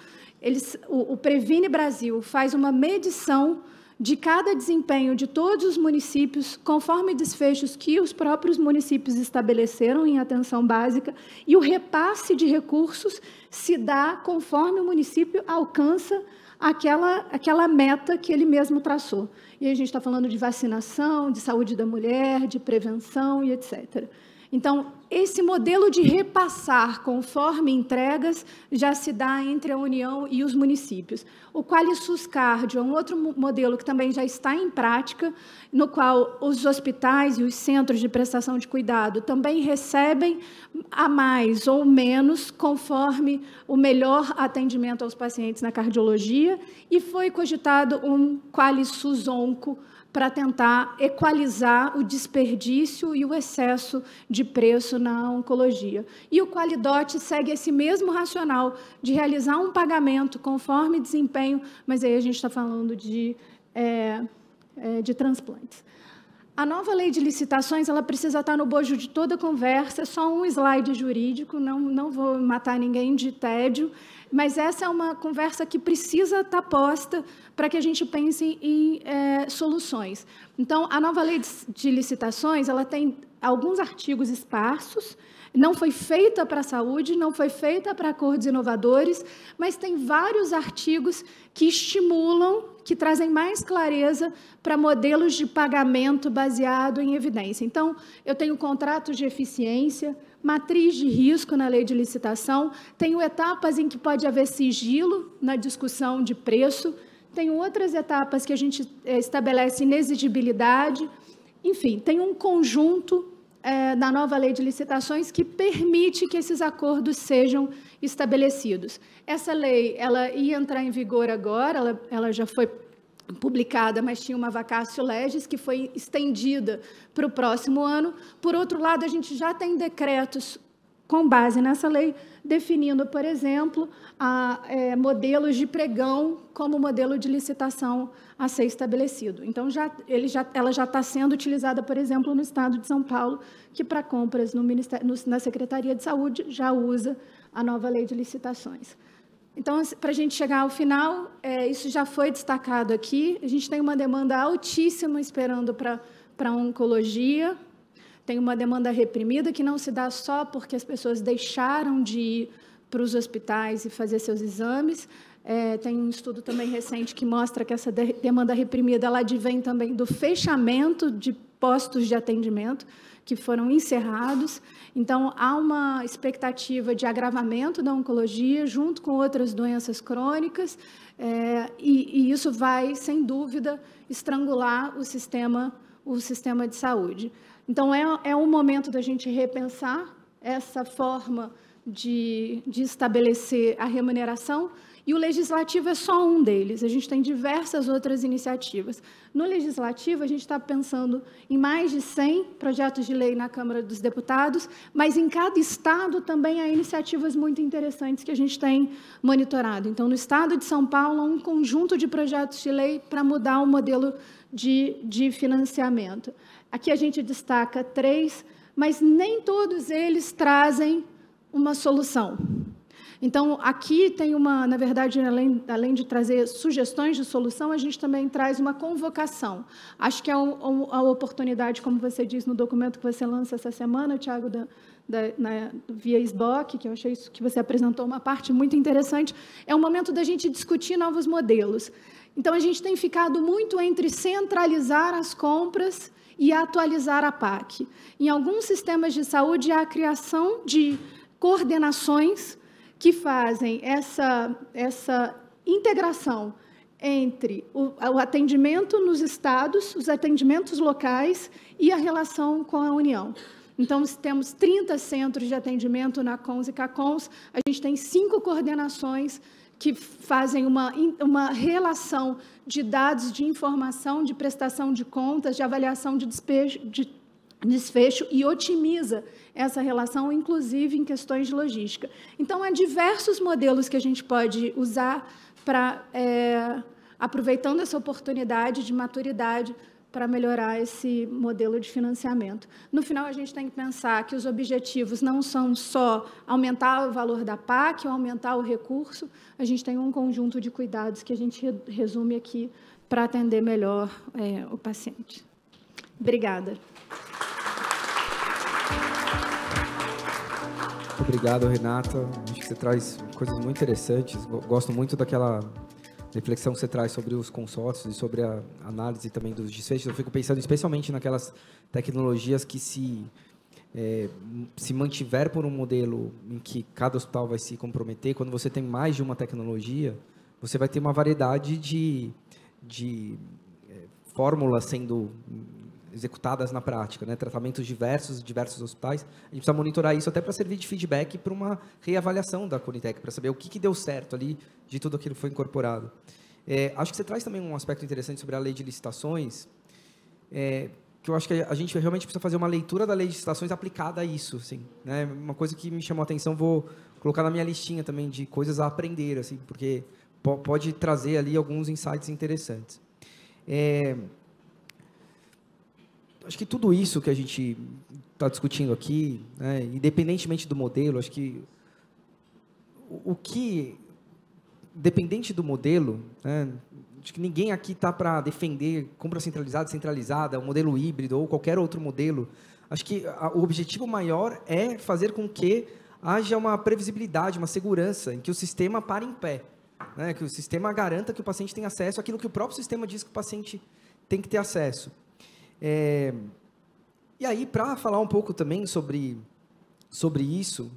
O Previne Brasil faz uma medição de cada desempenho de todos os municípios, conforme desfechos que os próprios municípios estabeleceram em atenção básica, e o repasse de recursos se dá conforme o município alcança aquela meta que ele mesmo traçou. E aí a gente está falando de vacinação, de saúde da mulher, de prevenção e etc. Então, esse modelo de repassar conforme entregas já se dá entre a União e os municípios. O QualiSUS Cardio é um outro modelo que também já está em prática, no qual os hospitais e os centros de prestação de cuidado também recebem a mais ou menos, conforme o melhor atendimento aos pacientes na cardiologia, e foi cogitado um QualiSUS Onco, para tentar equalizar o desperdício e o excesso de preço na oncologia. E o QualiDot segue esse mesmo racional de realizar um pagamento conforme desempenho, mas aí a gente está falando de transplantes. A nova lei de licitações, ela precisa estar no bojo de toda a conversa, só um slide jurídico, não vou matar ninguém de tédio, mas essa é uma conversa que precisa estar posta para que a gente pense em soluções. Então, a nova lei de licitações, ela tem alguns artigos esparsos, não foi feita para a saúde, não foi feita para acordos inovadores, mas tem vários artigos que estimulam, que trazem mais clareza para modelos de pagamento baseado em evidência. Então, eu tenho contratos de eficiência, matriz de risco na lei de licitação, tenho etapas em que pode haver sigilo na discussão de preço, tenho outras etapas que a gente estabelece inexigibilidade, enfim, tem um conjunto da nova lei de licitações que permite que esses acordos sejam estabelecidos. Essa lei ela ia entrar em vigor agora, ela já foi publicada, mas tinha uma vacatio legis que foi estendida para o próximo ano. Por outro lado, a gente já tem decretos com base nessa lei, definindo, por exemplo, modelos de pregão como modelo de licitação a ser estabelecido. Então, ela já está sendo utilizada, por exemplo, no Estado de São Paulo, que para compras na Secretaria de Saúde já usa a nova lei de licitações. Então, para a gente chegar ao final, isso já foi destacado aqui, a gente tem uma demanda altíssima esperando para a oncologia, tem uma demanda reprimida que não se dá só porque as pessoas deixaram de ir para os hospitais e fazer seus exames. Tem um estudo também recente que mostra que essa demanda reprimida ela advém também do fechamento de postos de atendimento que foram encerrados. Então, há uma expectativa de agravamento da oncologia junto com outras doenças crônicas, e isso vai, sem dúvida, estrangular o sistema de saúde. Então, é um momento da gente repensar essa forma de estabelecer a remuneração E o legislativo é só um deles, a gente tem diversas outras iniciativas. No legislativo, a gente está pensando em mais de 100 projetos de lei na Câmara dos Deputados, mas em cada estado também há iniciativas muito interessantes que a gente tem monitorado. Então, no estado de São Paulo, há um conjunto de projetos de lei para mudar o modelo de financiamento. Aqui a gente destaca 3, mas nem todos eles trazem uma solução. Então, aqui tem na verdade, além de trazer sugestões de solução, a gente também traz uma convocação. Acho que é a oportunidade, como você diz no documento que você lança essa semana, Tiago, via SBOC, que eu achei isso que você apresentou uma parte muito interessante, é o momento da gente discutir novos modelos. Então, a gente tem ficado muito entre centralizar as compras e atualizar a PAC. Em alguns sistemas de saúde, há a criação de coordenações que fazem essa integração entre o atendimento nos estados, os atendimentos locais e a relação com a União. Então, temos 30 centros de atendimento na CONS e CACONS, a gente tem 5 coordenações que fazem uma relação de dados, de informação, de prestação de contas, de avaliação de desfecho e otimiza essa relação, inclusive em questões de logística. Então, há diversos modelos que a gente pode usar para, aproveitando essa oportunidade de maturidade, para melhorar esse modelo de financiamento. No final, a gente tem que pensar que os objetivos não são só aumentar o valor da PAC ou aumentar o recurso, a gente tem um conjunto de cuidados que a gente resume aqui para atender melhor o paciente. Obrigada. Obrigado, Renata. Acho que você traz coisas muito interessantes. Gosto muito daquela reflexão que você traz sobre os consórcios e sobre a análise também dos desfechos. Eu fico pensando especialmente naquelas tecnologias que se mantiver por um modelo em que cada hospital vai se comprometer, quando você tem mais de uma tecnologia, você vai ter uma variedade de fórmulas sendo executadas na prática, né? Tratamentos diversos hospitais. A gente precisa monitorar isso até para servir de feedback para uma reavaliação da Conitec, para saber o que deu certo ali de tudo aquilo que foi incorporado. Acho que você traz também um aspecto interessante sobre a lei de licitações, que eu acho que a gente realmente precisa fazer uma leitura da lei de licitações aplicada a isso, assim, né? Uma coisa que me chamou a atenção, vou colocar na minha listinha também de coisas a aprender, assim, porque pode trazer ali alguns insights interessantes. Acho que tudo isso que a gente está discutindo aqui, né, independentemente do modelo, acho que dependente do modelo, né, acho que ninguém aqui está para defender compra centralizada, descentralizada, o modelo híbrido ou qualquer outro modelo. Acho que o objetivo maior é fazer com que haja uma previsibilidade, uma segurança, em que o sistema pare em pé, né, que o sistema garanta que o paciente tenha acesso àquilo que o próprio sistema diz que o paciente tem que ter acesso. E aí, para falar um pouco também sobre isso,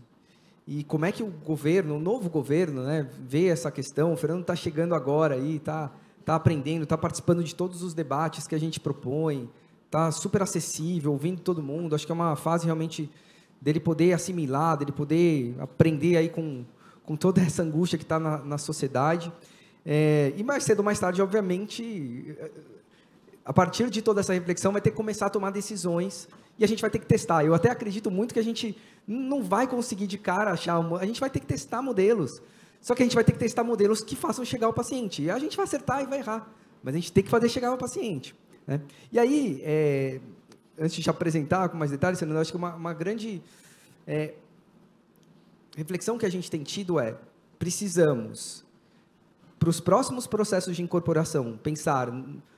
e como é que o novo governo, né, vê essa questão. O Fernando está chegando agora aí, está aprendendo, está participando de todos os debates que a gente propõe, está super acessível, ouvindo todo mundo. Acho que é uma fase realmente dele poder assimilar, dele poder aprender aí com toda essa angústia que está na sociedade. E mais cedo ou mais tarde, obviamente, a partir de toda essa reflexão, vai ter que começar a tomar decisões e a gente vai ter que testar. Eu até acredito muito que a gente não vai conseguir de cara achar... A gente vai ter que testar modelos. Só que a gente vai ter que testar modelos que façam chegar ao paciente. E a gente vai acertar e vai errar, mas a gente tem que fazer chegar ao paciente, né? E aí, antes de te apresentar com mais detalhes, Fernando, acho que uma grande reflexão que a gente tem tido precisamos, para os próximos processos de incorporação, pensar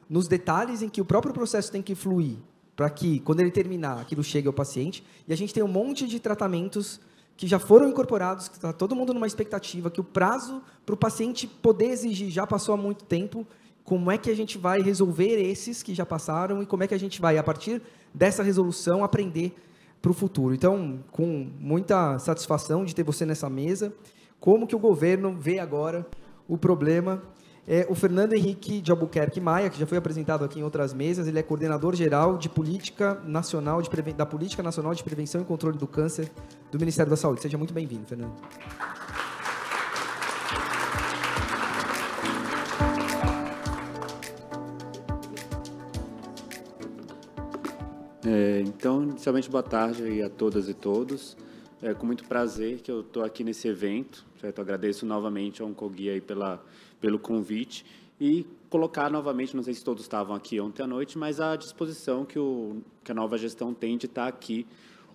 nos detalhes em que o próprio processo tem que fluir, para que, quando ele terminar, aquilo chegue ao paciente. E a gente tem um monte de tratamentos que já foram incorporados, que está todo mundo numa expectativa, que o prazo para o paciente poder exigir já passou há muito tempo. Como é que a gente vai resolver esses que já passaram e como é que a gente vai, a partir dessa resolução, aprender para o futuro. Então, com muita satisfação de ter você nessa mesa, como que o governo vê agora o problema. O Fernando Henrique de Albuquerque Maia, que já foi apresentado aqui em outras mesas, ele é coordenador geral de Política Nacional da Política Nacional de Prevenção e Controle do Câncer do Ministério da Saúde. Seja muito bem-vindo, Fernando. Então, inicialmente, boa tarde aí a todas e todos. É com muito prazer que eu estou aqui nesse evento, certo? Agradeço novamente ao Oncoguia aí pelo convite e colocar novamente, não sei se todos estavam aqui ontem à noite, mas à disposição que a nova gestão tem de estar aqui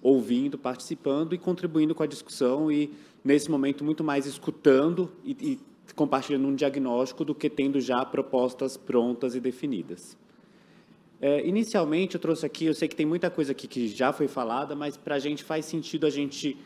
ouvindo, participando e contribuindo com a discussão e, nesse momento, muito mais escutando e compartilhando um diagnóstico do que tendo já propostas prontas e definidas. Inicialmente, eu trouxe aqui, eu sei que tem muita coisa aqui que já foi falada, mas para a gente faz sentido a gente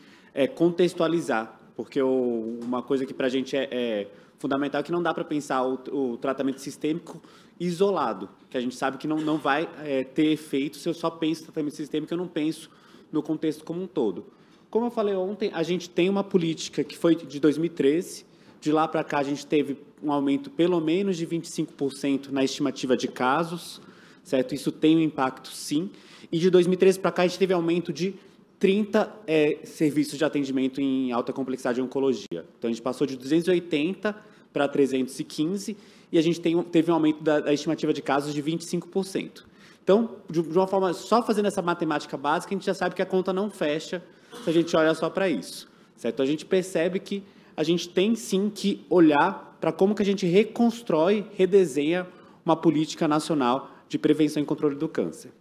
contextualizar, porque uma coisa que para a gente é fundamental é que não dá para pensar o tratamento sistêmico isolado, que a gente sabe que não vai ter efeito se eu só penso em tratamento sistêmico, eu não penso no contexto como um todo. Como eu falei ontem, a gente tem uma política que foi de 2013, de lá para cá a gente teve um aumento pelo menos de 25% na estimativa de casos, certo? Isso tem um impacto, sim. E de 2013 para cá, a gente teve aumento de 30 serviços de atendimento em alta complexidade de oncologia. Então, a gente passou de 280 para 315 e a gente teve um aumento da estimativa de casos de 25%. Então, de uma forma, só fazendo essa matemática básica, a gente já sabe que a conta não fecha se a gente olha só para isso, certo? A gente percebe que a gente tem, sim, que olhar para como que a gente reconstrói, redesenha uma política nacional de prevenção e controle do câncer.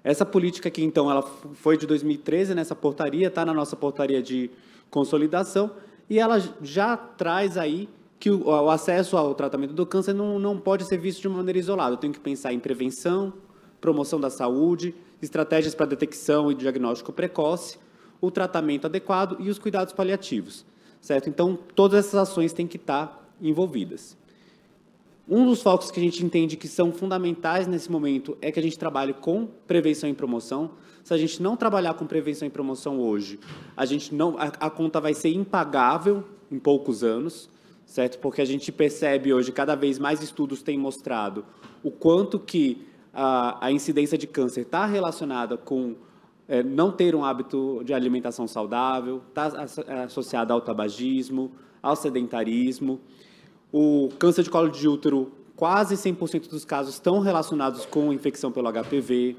Essa política aqui, então, ela foi de 2013, nessa portaria, está na nossa portaria de consolidação, e ela já traz aí que o acesso ao tratamento do câncer não pode ser visto de uma maneira isolada. Eu tenho que pensar em prevenção, promoção da saúde, estratégias para detecção e diagnóstico precoce, o tratamento adequado e os cuidados paliativos, certo? Então, todas essas ações têm que estar envolvidas. Um dos focos que a gente entende que são fundamentais nesse momento é que a gente trabalhe com prevenção e promoção. Se a gente não trabalhar com prevenção e promoção hoje, a conta vai ser impagável em poucos anos, certo? Porque a gente percebe hoje, cada vez mais estudos têm mostrado o quanto que a incidência de câncer está relacionada com não ter um hábito de alimentação saudável, está associada ao tabagismo, ao sedentarismo. O câncer de colo de útero, quase 100% dos casos estão relacionados com infecção pelo HPV,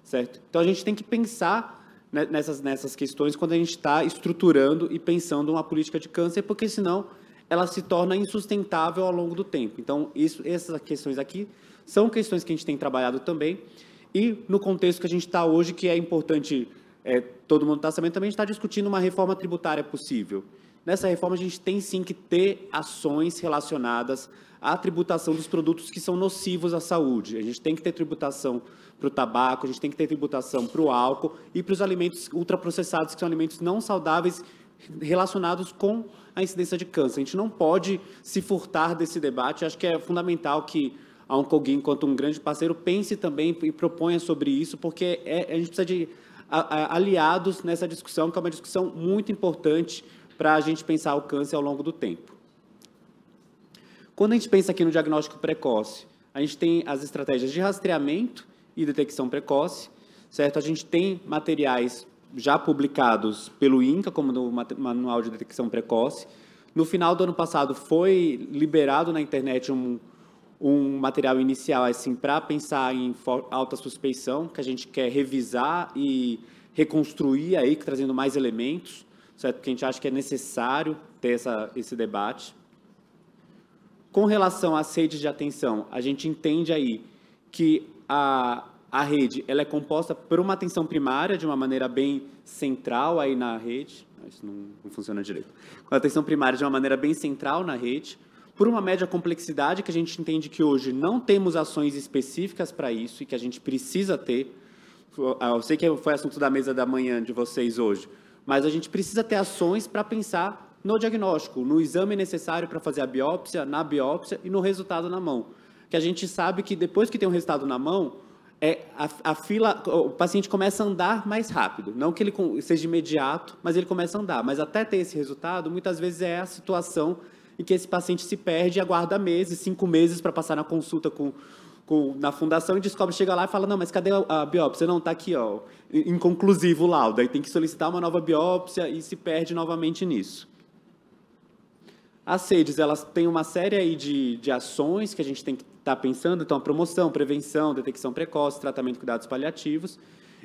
certo? Então, a gente tem que pensar nessas questões quando a gente está estruturando e pensando uma política de câncer, porque senão ela se torna insustentável ao longo do tempo. Então, essas questões aqui são questões que a gente tem trabalhado também, e no contexto que a gente está hoje, que é importante, todo mundo está sabendo, também a gente está discutindo uma reforma tributária possível. Nessa reforma, a gente tem, sim, que ter ações relacionadas à tributação dos produtos que são nocivos à saúde. A gente tem que ter tributação para o tabaco, a gente tem que ter tributação para o álcool e para os alimentos ultraprocessados, que são alimentos não saudáveis relacionados com a incidência de câncer. A gente não pode se furtar desse debate. Acho que é fundamental que a Oncoguia, enquanto um grande parceiro, pense também e proponha sobre isso, porque a gente precisa de aliados nessa discussão, que é uma discussão muito importante para a gente pensar o câncer ao longo do tempo. Quando a gente pensa aqui no diagnóstico precoce, a gente tem as estratégias de rastreamento e detecção precoce, certo? A gente tem materiais já publicados pelo INCA, como no Manual de Detecção Precoce. No final do ano passado foi liberado na internet um material inicial assim, para pensar em alta suspeição, que a gente quer revisar e reconstruir, aí, trazendo mais elementos, certo? Porque a gente acha que é necessário ter esse debate. Com relação às redes de atenção, a gente entende aí que a rede ela é composta por uma atenção primária, de uma maneira bem central aí na rede. Isso não funciona direito. Com a atenção primária de uma maneira bem central na rede, por uma média complexidade, que a gente entende que hoje não temos ações específicas para isso e que a gente precisa ter. Eu sei que foi assunto da mesa da manhã de vocês hoje, mas a gente precisa ter ações para pensar no diagnóstico, no exame necessário para fazer a biópsia, na biópsia e no resultado na mão. Que a gente sabe que depois que tem um resultado na mão, a fila, o paciente começa a andar mais rápido. Não que ele seja imediato, mas ele começa a andar. Mas até ter esse resultado, muitas vezes é a situação em que esse paciente se perde e aguarda meses, 5 meses para passar na consulta na fundação e descobre, chega lá e fala, não, mas cadê a biópsia? Não, está aqui, ó, inconclusivo o laudo. Aí tem que solicitar uma nova biópsia e se perde novamente nisso. As redes, elas têm uma série aí de ações que a gente tem que estar pensando, então, a promoção, prevenção, detecção precoce, tratamento de cuidados paliativos,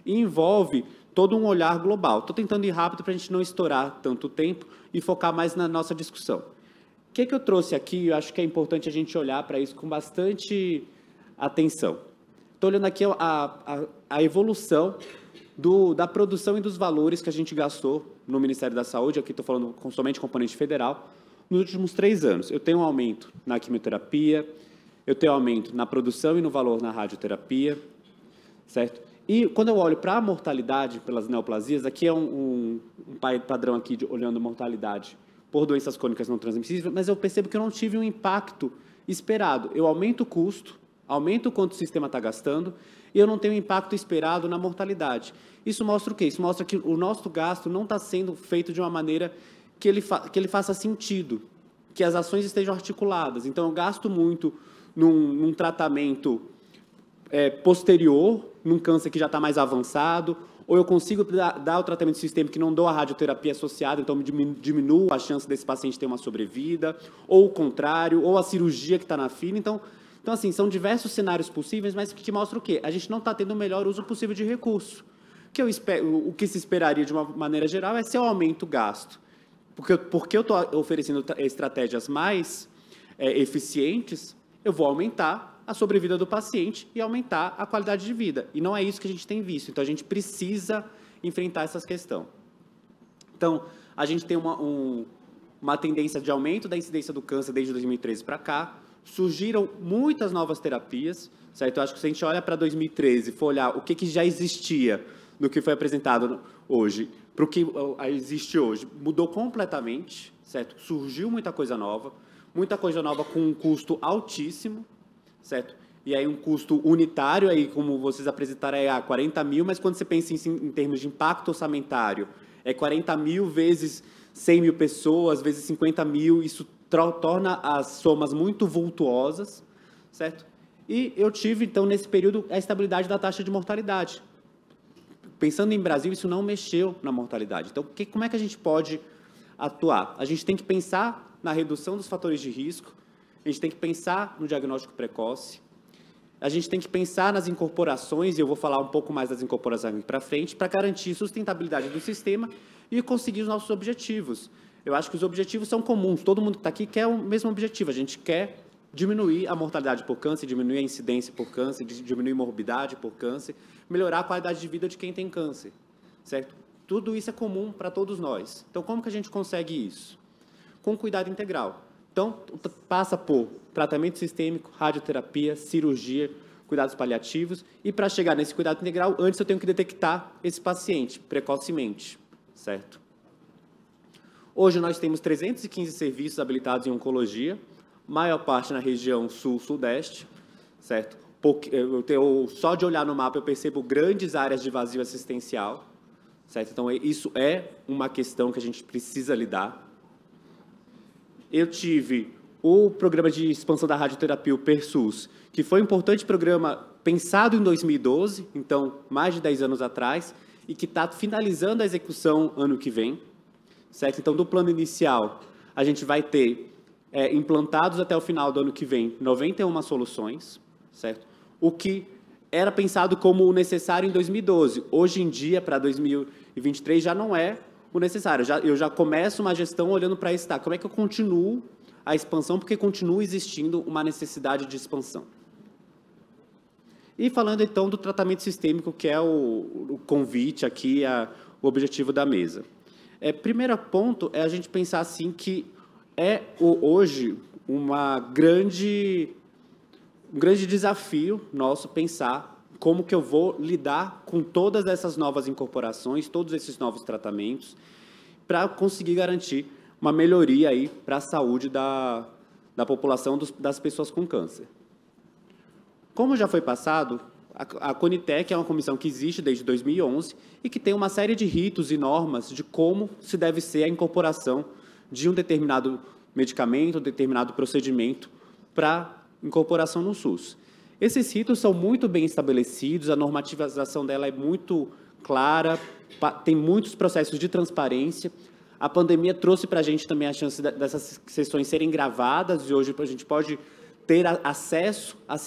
e envolve todo um olhar global. Estou tentando ir rápido para a gente não estourar tanto tempo e focar mais na nossa discussão. O que eu trouxe aqui, eu acho que é importante a gente olhar para isso com bastante atenção. Estou olhando aqui a evolução da produção e dos valores que a gente gastou no Ministério da Saúde, aqui estou falando somente componente federal, nos últimos 3 anos. Eu tenho um aumento na quimioterapia, eu tenho um aumento na produção e no valor na radioterapia, certo? E quando eu olho para a mortalidade pelas neoplasias, aqui é um padrão aqui olhando a mortalidade por doenças crônicas não transmissíveis, mas eu percebo que eu não tive um impacto esperado. Eu aumento o custo, aumento o quanto o sistema está gastando, e eu não tenho impacto esperado na mortalidade. Isso mostra o quê? Isso mostra que o nosso gasto não está sendo feito de uma maneira que ele faça sentido, que as ações estejam articuladas. Então, eu gasto muito num tratamento posterior, num câncer que já está mais avançado, ou eu consigo dar o tratamento sistêmico que não dou a radioterapia associada, então diminuo a chance desse paciente ter uma sobrevida, ou o contrário, ou a cirurgia que está na fila. Então, assim, são diversos cenários possíveis, mas que mostram o quê? A gente não está tendo o melhor uso possível de recurso. O que se esperaria de uma maneira geral é se eu aumento o gasto. Porque eu estou oferecendo estratégias mais eficientes, eu vou aumentar a sobrevida do paciente e aumentar a qualidade de vida. E não é isso que a gente tem visto. Então, a gente precisa enfrentar essa questão. Então, a gente tem uma tendência de aumento da incidência do câncer desde 2013 para cá. Surgiram muitas novas terapias, certo? Eu acho que se a gente olha para 2013 e for olhar o que já existia no que foi apresentado hoje, para o que existe hoje, mudou completamente, certo? Surgiu muita coisa nova com um custo altíssimo, certo? E aí um custo unitário, aí, como vocês apresentaram, é 40 mil, mas quando você pensa em termos de impacto orçamentário, é 40 mil vezes 100 mil pessoas, vezes 50 mil, isso torna as somas muito vultuosas, certo? E eu tive, então, nesse período, a estabilidade da taxa de mortalidade. Pensando em Brasil, isso não mexeu na mortalidade. Então, como é que a gente pode atuar? A gente tem que pensar na redução dos fatores de risco, a gente tem que pensar no diagnóstico precoce, a gente tem que pensar nas incorporações, e eu vou falar um pouco mais das incorporações para frente, para garantir sustentabilidade do sistema e conseguir os nossos objetivos. Eu acho que os objetivos são comuns, todo mundo que está aqui quer o mesmo objetivo, a gente quer diminuir a mortalidade por câncer, diminuir a incidência por câncer, diminuir a morbidade por câncer, melhorar a qualidade de vida de quem tem câncer, certo? Tudo isso é comum para todos nós. Então, como que a gente consegue isso? Com cuidado integral. Então, passa por tratamento sistêmico, radioterapia, cirurgia, cuidados paliativos, e para chegar nesse cuidado integral, antes eu tenho que detectar esse paciente precocemente, certo? Hoje nós temos 315 serviços habilitados em oncologia, maior parte na região sul-sudeste, certo? Só de olhar no mapa eu percebo grandes áreas de vazio assistencial, certo? Então, isso é uma questão que a gente precisa lidar. Eu tive o programa de expansão da radioterapia, o PERSUS, que foi um importante programa pensado em 2012, então, mais de 10 anos atrás, e que está finalizando a execução ano que vem, certo? Então, do plano inicial, a gente vai ter implantados até o final do ano que vem 91 soluções, certo? O que era pensado como o necessário em 2012. Hoje em dia, para 2023, já não é o necessário. Eu já começo uma gestão olhando para isso. Tá, como é que eu continuo a expansão? Porque continua existindo uma necessidade de expansão. E falando, então, do tratamento sistêmico, que é o convite aqui, o objetivo da mesa. Primeiro ponto é a gente pensar assim que hoje um grande desafio nosso pensar como que eu vou lidar com todas essas novas incorporações, todos esses novos tratamentos, para conseguir garantir uma melhoria aí para a saúde da população das pessoas com câncer. Como já foi passado, a CONITEC é uma comissão que existe desde 2011 e que tem uma série de ritos e normas de como se deve ser a incorporação de um determinado medicamento, um determinado procedimento para incorporação no SUS. Esses ritos são muito bem estabelecidos, a normativização dela é muito clara, tem muitos processos de transparência, A pandemia trouxe para a gente também a chance dessas sessões serem gravadas, e hoje a gente pode ter acesso à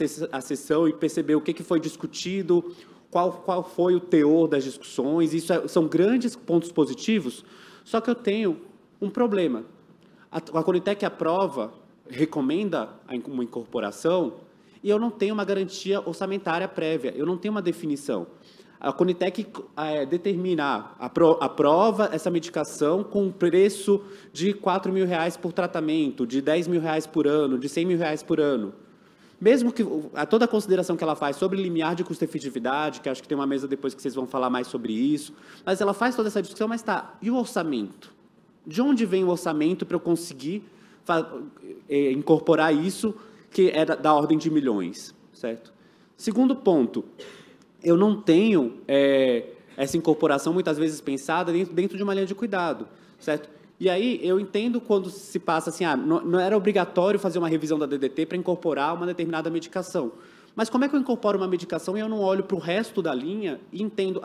sessão e perceber o que foi discutido, qual foi o teor das discussões. Isso são grandes pontos positivos, só que eu tenho um problema. A Conitec aprova, recomenda uma incorporação, e eu não tenho uma garantia orçamentária prévia, eu não tenho uma definição. A Conitec aprova essa medicação com um preço de R$4.000 por tratamento, de R$10.000 por ano, de R$100.000 por ano. Mesmo que toda a consideração que ela faz sobre limiar de custo-efetividade, que acho que tem uma mesa depois que vocês vão falar mais sobre isso, mas ela faz toda essa discussão, mas e o orçamento? De onde vem o orçamento para eu conseguir incorporar isso, que é da ordem de milhões, certo? Segundo ponto, eu não tenho essa incorporação muitas vezes pensada dentro de uma linha de cuidado, certo? E aí eu entendo quando se passa assim, não era obrigatório fazer uma revisão da DDT para incorporar uma determinada medicação. Mas como é que eu incorporo uma medicação e eu não olho para o resto da linha e entendo,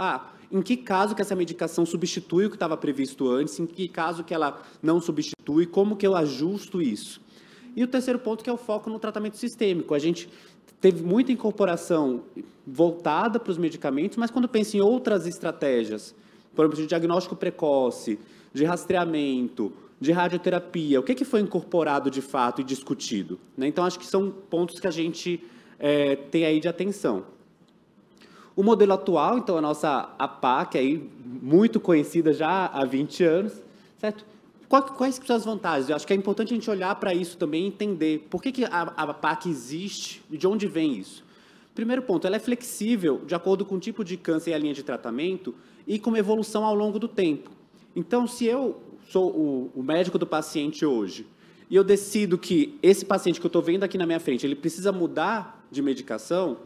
em que caso que essa medicação substitui o que estava previsto antes, em que caso que ela não substitui, como que eu ajusto isso? E o terceiro ponto, que é o foco no tratamento sistêmico. A gente teve muita incorporação voltada para os medicamentos, mas quando pensa em outras estratégias, por exemplo, de diagnóstico precoce, de rastreamento, de radioterapia, o que foi incorporado de fato e discutido? Né? Então, acho que são pontos que a gente tem aí de atenção. O modelo atual, então, a nossa APAC, aí, muito conhecida já há 20 anos, certo? Quais são as vantagens? Eu acho que é importante a gente olhar para isso também e entender por que a APAC existe e de onde vem isso. Primeiro ponto, ela é flexível de acordo com o tipo de câncer e a linha de tratamento e com evolução ao longo do tempo. Então, se eu sou o médico do paciente hoje e eu decido que esse paciente que eu estou vendo aqui na minha frente, ele precisa mudar de medicação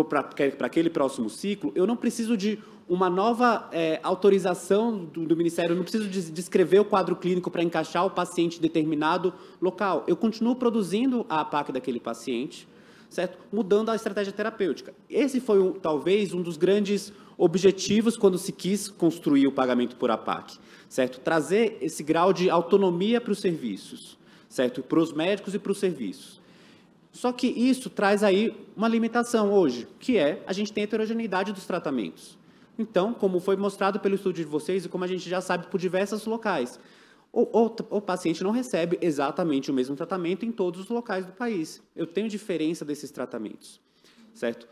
para aquele próximo ciclo, eu não preciso de uma nova autorização do Ministério, eu não preciso descrever o quadro clínico para encaixar o paciente em determinado local. Eu continuo produzindo a APAC daquele paciente, certo? Mudando a estratégia terapêutica. Esse foi, talvez, um dos grandes objetivos quando se quis construir o pagamento por APAC, certo? Trazer esse grau de autonomia para os serviços, certo? Para os médicos e para os serviços. Só que isso traz aí uma limitação hoje, que a gente tem a heterogeneidade dos tratamentos. Então, como foi mostrado pelo estudo de vocês e como a gente já sabe por diversos locais, o paciente não recebe exatamente o mesmo tratamento em todos os locais do país. Eu tenho diferença desses tratamentos, certo?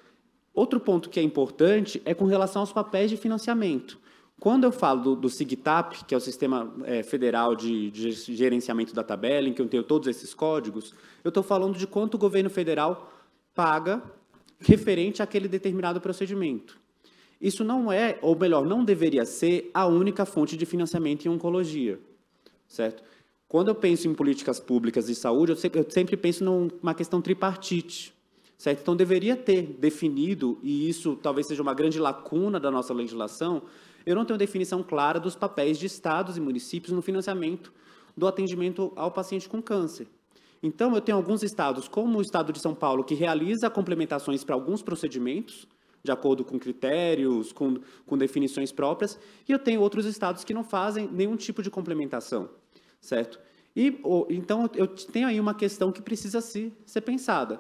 Outro ponto que é importante é com relação aos papéis de financiamento. Quando eu falo do SIGTAP, que é o Sistema Federal de Gerenciamento da Tabela, em que eu tenho todos esses códigos, eu estou falando de quanto o governo federal paga referente àquele determinado procedimento. Isso não é, ou melhor, não deveria ser a única fonte de financiamento em oncologia, certo? Quando eu penso em políticas públicas de saúde, eu sempre penso numa questão tripartite, certo? Então, deveria ter definido, e isso talvez seja uma grande lacuna da nossa legislação, eu não tenho definição clara dos papéis de estados e municípios no financiamento do atendimento ao paciente com câncer. Então, eu tenho alguns estados, como o estado de São Paulo, que realiza complementações para alguns procedimentos, de acordo com critérios, com definições próprias, e eu tenho outros estados que não fazem nenhum tipo de complementação, certo? Então, eu tenho aí uma questão que precisa ser pensada,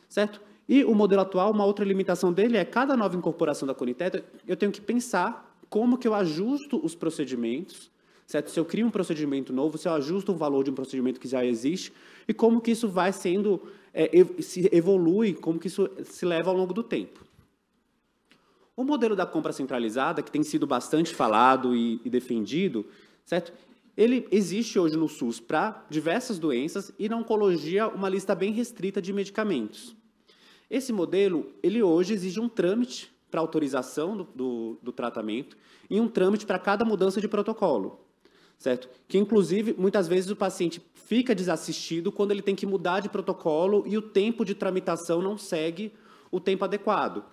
certo? E o modelo atual, uma outra limitação dele é, cada nova incorporação da Conitec, eu tenho que pensar como que eu ajusto os procedimentos, certo? Se eu crio um procedimento novo, se eu ajusto o valor de um procedimento que já existe, e como que isso vai sendo, se evolui, como que isso se leva ao longo do tempo. O modelo da compra centralizada, que tem sido bastante falado e defendido, certo? Ele existe hoje no SUS para diversas doenças e na oncologia uma lista bem restrita de medicamentos. Esse modelo, ele hoje exige um trâmite para autorização do tratamento e um trâmite para cada mudança de protocolo, certo? Que, inclusive, muitas vezes o paciente fica desassistido quando ele tem que mudar de protocolo e o tempo de tramitação não segue o tempo adequado,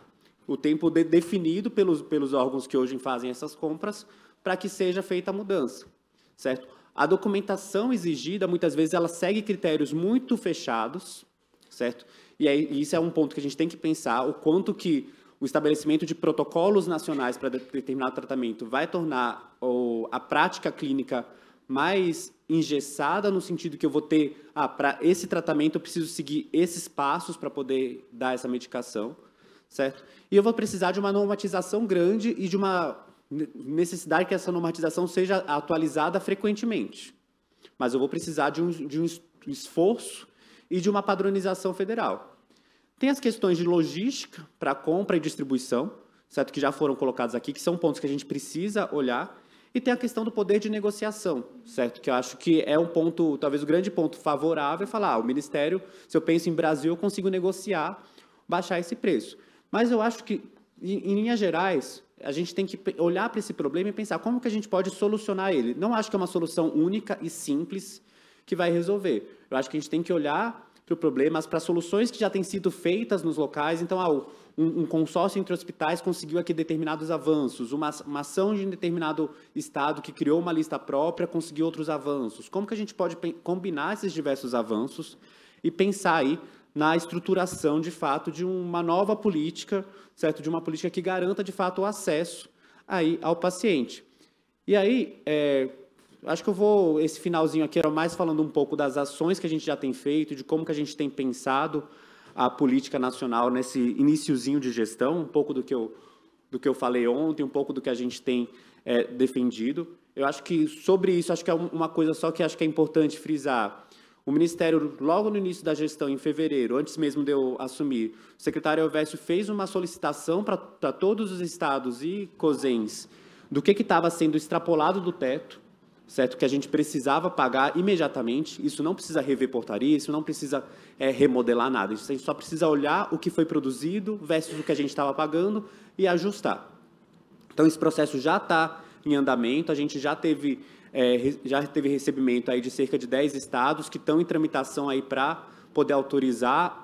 o tempo definido pelos órgãos que hoje fazem essas compras para que seja feita a mudança, certo? A documentação exigida, muitas vezes, ela segue critérios muito fechados, certo? E aí, isso é um ponto que a gente tem que pensar, o quanto que o estabelecimento de protocolos nacionais para determinado tratamento vai tornar a prática clínica mais engessada, no sentido que eu vou ter, para esse tratamento eu preciso seguir esses passos para poder dar essa medicação, certo? E eu vou precisar de uma normatização grande e de uma necessidade que essa normatização seja atualizada frequentemente. Mas eu vou precisar de um esforço e de uma padronização federal. Tem as questões de logística para compra e distribuição, certo? Que já foram colocados aqui, que são pontos que a gente precisa olhar. E tem a questão do poder de negociação, certo? Que eu acho que é um ponto, talvez o grande ponto favorável, é falar, o Ministério, se eu penso em Brasil, eu consigo negociar, baixar esse preço. Mas eu acho que, em linhas gerais, a gente tem que olhar para esse problema e pensar como que a gente pode solucionar ele. Não acho que é uma solução única e simples que vai resolver. Eu acho que a gente tem que olhar para o problema, para soluções que já têm sido feitas nos locais. Então, um consórcio entre hospitais conseguiu aqui determinados avanços, uma ação de um determinado estado que criou uma lista própria conseguiu outros avanços. Como que a gente pode combinar esses diversos avanços e pensar aí na estruturação, de fato, de uma nova política, certo? De uma política que garanta, de fato, o acesso aí ao paciente. E aí, acho que esse finalzinho aqui era mais falando um pouco das ações que a gente já tem feito, de como que a gente tem pensado a política nacional nesse iniciozinho de gestão, um pouco do que eu falei ontem, um pouco do que a gente tem defendido. Eu acho que, sobre isso, acho que é uma coisa só que acho que é importante frisar. O Ministério, logo no início da gestão, em fevereiro, antes mesmo de eu assumir, o secretário Elvésio fez uma solicitação para todos os estados e COSENs do que estava sendo extrapolado do teto, certo? Que a gente precisava pagar imediatamente. Isso não precisa rever portaria, isso não precisa remodelar nada. Isso a gente só precisa olhar o que foi produzido versus o que a gente estava pagando e ajustar. Então, esse processo já está em andamento, a gente já teve recebimento aí de cerca de 10 estados que estão em tramitação aí para poder autorizar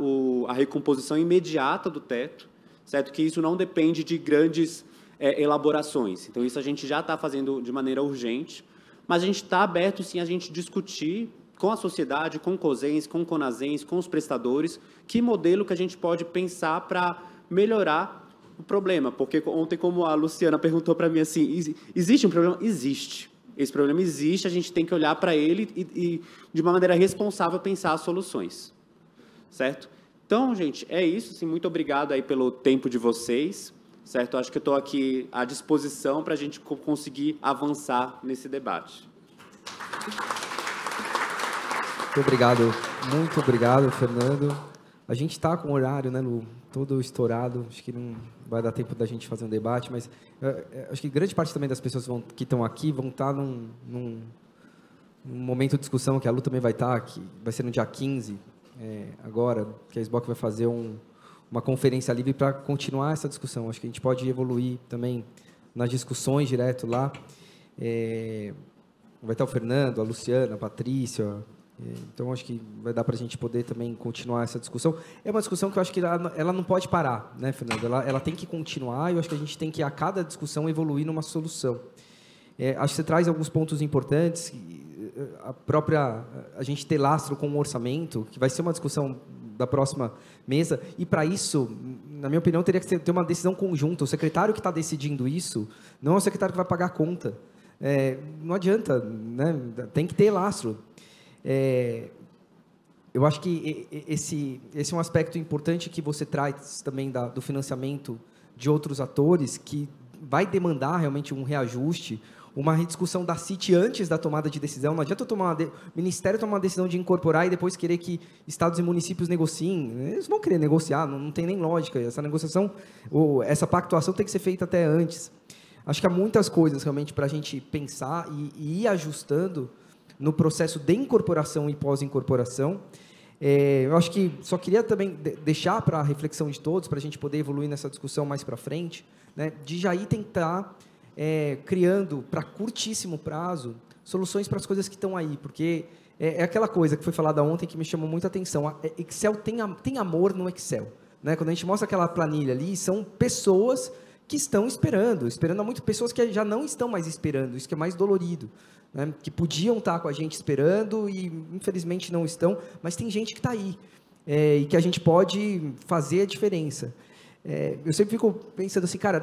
a recomposição imediata do teto, certo? Que isso não depende de grandes elaborações. Então, isso a gente já está fazendo de maneira urgente, mas a gente está aberto, sim, a gente discutir com a sociedade, com o COSENS, com o CONASENS, com os prestadores, que modelo que a gente pode pensar para melhorar o problema. Porque ontem, como a Luciana perguntou para mim assim, existe um problema? Existe. Esse problema existe, a gente tem que olhar para ele e, de uma maneira responsável, pensar as soluções. Certo? Então, gente, é isso. Assim, muito obrigado aí pelo tempo de vocês. Certo? Acho que eu estou aqui à disposição para a gente conseguir avançar nesse debate. Muito obrigado, Fernando. A gente está com o horário, né, Lu, todo estourado, acho que não vai dar tempo da gente fazer um debate, mas acho que grande parte também das pessoas que estão aqui vão estar num momento de discussão, que a Lu também vai estar, que vai ser no dia 15, agora, que a SBOC vai fazer uma conferência livre para continuar essa discussão. Acho que a gente pode evoluir também nas discussões direto lá. Vai estar o Fernando, a Luciana, a Patrícia. Então, acho que vai dar para a gente poder também continuar essa discussão. É uma discussão que eu acho que ela não pode parar, né, Fernando? Ela tem que continuar e eu acho que a gente tem que, a cada discussão, evoluir numa solução. Acho que você traz alguns pontos importantes. A gente ter lastro com o orçamento, que vai ser uma discussão da próxima mesa, e para isso, na minha opinião, teria que ter uma decisão conjunta. O secretário que está decidindo isso não é o secretário que vai pagar a conta. Não adianta, né? Tem que ter lastro. Eu acho que esse é um aspecto importante que você traz também do financiamento de outros atores, que vai demandar realmente um reajuste, uma rediscussão da CIT antes da tomada de decisão. Não adianta o Ministério tomar uma decisão de incorporar e depois querer que estados e municípios negociem. Eles vão querer negociar, não tem nem lógica. Essa negociação, ou essa pactuação tem que ser feita até antes. Acho que há muitas coisas realmente para a gente pensar e ir ajustando no processo de incorporação e pós-incorporação. Eu acho que só queria também deixar para a reflexão de todos, para a gente poder evoluir nessa discussão mais para frente, né, de já ir tentar criando, para curtíssimo prazo, soluções para as coisas que estão aí, porque é aquela coisa que foi falada ontem que me chamou muita atenção. Excel tem amor no Excel, né? Quando a gente mostra aquela planilha ali, são pessoas que estão esperando há muito, pessoas que já não estão mais esperando, isso que é mais dolorido, né? Que podiam estar com a gente esperando e, infelizmente, não estão, mas tem gente que está aí, e que a gente pode fazer a diferença. eu sempre fico pensando assim, cara,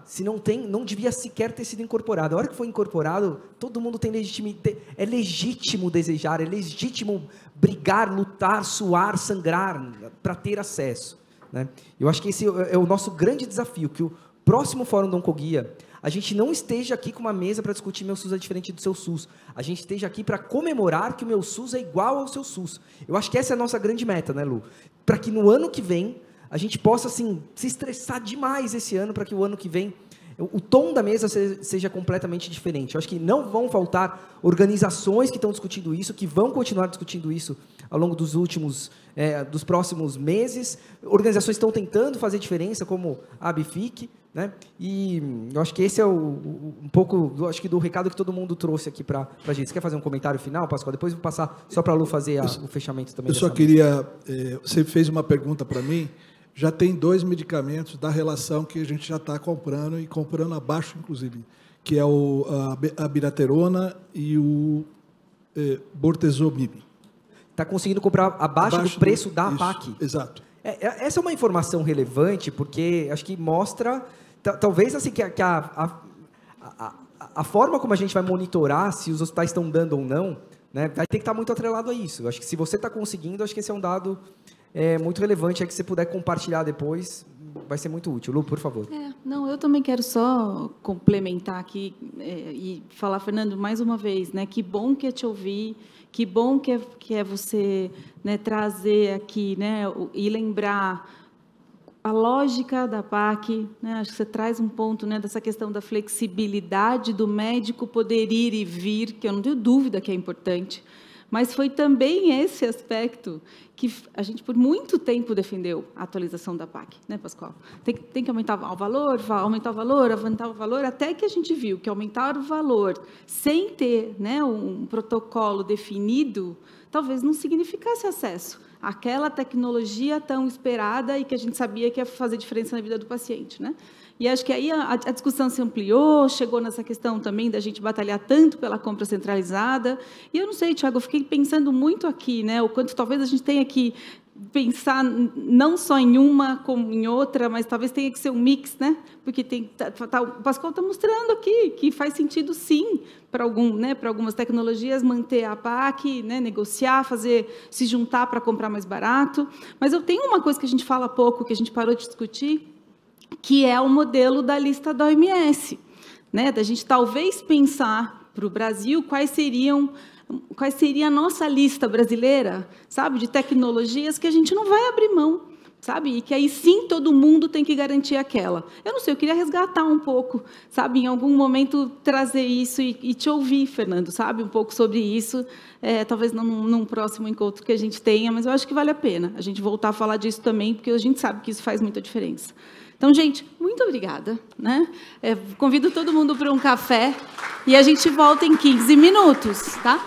se não tem, não devia sequer ter sido incorporado. A hora que foi incorporado, todo mundo tem legitimidade, é legítimo desejar, é legítimo brigar, lutar, suar, sangrar para ter acesso, né? Eu acho que esse é o nosso grande desafio, que o próximo Fórum da Oncoguia, a gente não esteja aqui com uma mesa para discutir meu SUS é diferente do seu SUS, a gente esteja aqui para comemorar que o meu SUS é igual ao seu SUS. Eu acho que essa é a nossa grande meta, né, Lu? Para que no ano que vem a gente possa, assim, se estressar demais esse ano, para que o ano que vem o tom da mesa seja completamente diferente. Eu acho que não vão faltar organizações que estão discutindo isso, que vão continuar discutindo isso ao longo dos próximos meses. Organizações estão tentando fazer diferença, como a ABFIC, né? E eu acho que esse é um pouco, acho que do recado que todo mundo trouxe aqui para a gente. Você quer fazer um comentário final, Pascoal? Depois eu vou passar só para a Lu fazer o fechamento também. Eu só queria... você fez uma pergunta para mim. Já tem 2 medicamentos da relação que a gente já está comprando, e comprando abaixo, inclusive, que é a abiraterona e o bortezomib. Está conseguindo comprar abaixo do preço da APAC. Exato. Essa é uma informação relevante, porque acho que mostra, talvez assim, que a forma como a gente vai monitorar se os hospitais estão dando ou não, né, vai ter que estar muito atrelado a isso. Eu acho que se você está conseguindo, acho que esse é um dado muito relevante, que se você puder compartilhar depois, vai ser muito útil. Lu, por favor. Não, eu também quero só complementar aqui e falar, Fernando, mais uma vez, né, que bom que é te ouvir, que bom que é você, né, trazer aqui, né, e lembrar a lógica da PAC, né, acho que você traz um ponto, né, dessa questão da flexibilidade do médico poder ir e vir, que eu não tenho dúvida que é importante, mas foi também esse aspecto que a gente, por muito tempo, defendeu a atualização da PAC, né, Pascoal? Tem que aumentar o valor, até que a gente viu que aumentar o valor sem ter, né, um protocolo definido, talvez não significasse acesso àquela tecnologia tão esperada e que a gente sabia que ia fazer diferença na vida do paciente, né? E acho que aí a discussão se ampliou, chegou nessa questão também da gente batalhar tanto pela compra centralizada. E eu não sei, Tiago, eu fiquei pensando muito aqui, né, o quanto talvez a gente tenha que pensar não só em uma como em outra, mas talvez tenha que ser um mix, né? Porque o Pascoal está mostrando aqui que faz sentido, sim, para algumas tecnologias, manter a PAC, né, negociar, se juntar para comprar mais barato. Mas eu tenho uma coisa que a gente fala pouco, que a gente parou de discutir, que é o modelo da lista da OMS, né? Da gente talvez pensar para o Brasil quais seria a nossa lista brasileira, sabe, de tecnologias que a gente não vai abrir mão, sabe, e que aí sim todo mundo tem que garantir aquela. Eu não sei, eu queria resgatar um pouco, sabe, em algum momento trazer isso e te ouvir, Fernando, sabe, um pouco sobre isso, talvez num próximo encontro que a gente tenha, mas eu acho que vale a pena a gente voltar a falar disso também, porque a gente sabe que isso faz muita diferença. Então, gente, muito obrigada, né? Convido todo mundo para um café e a gente volta em 15 minutos, tá?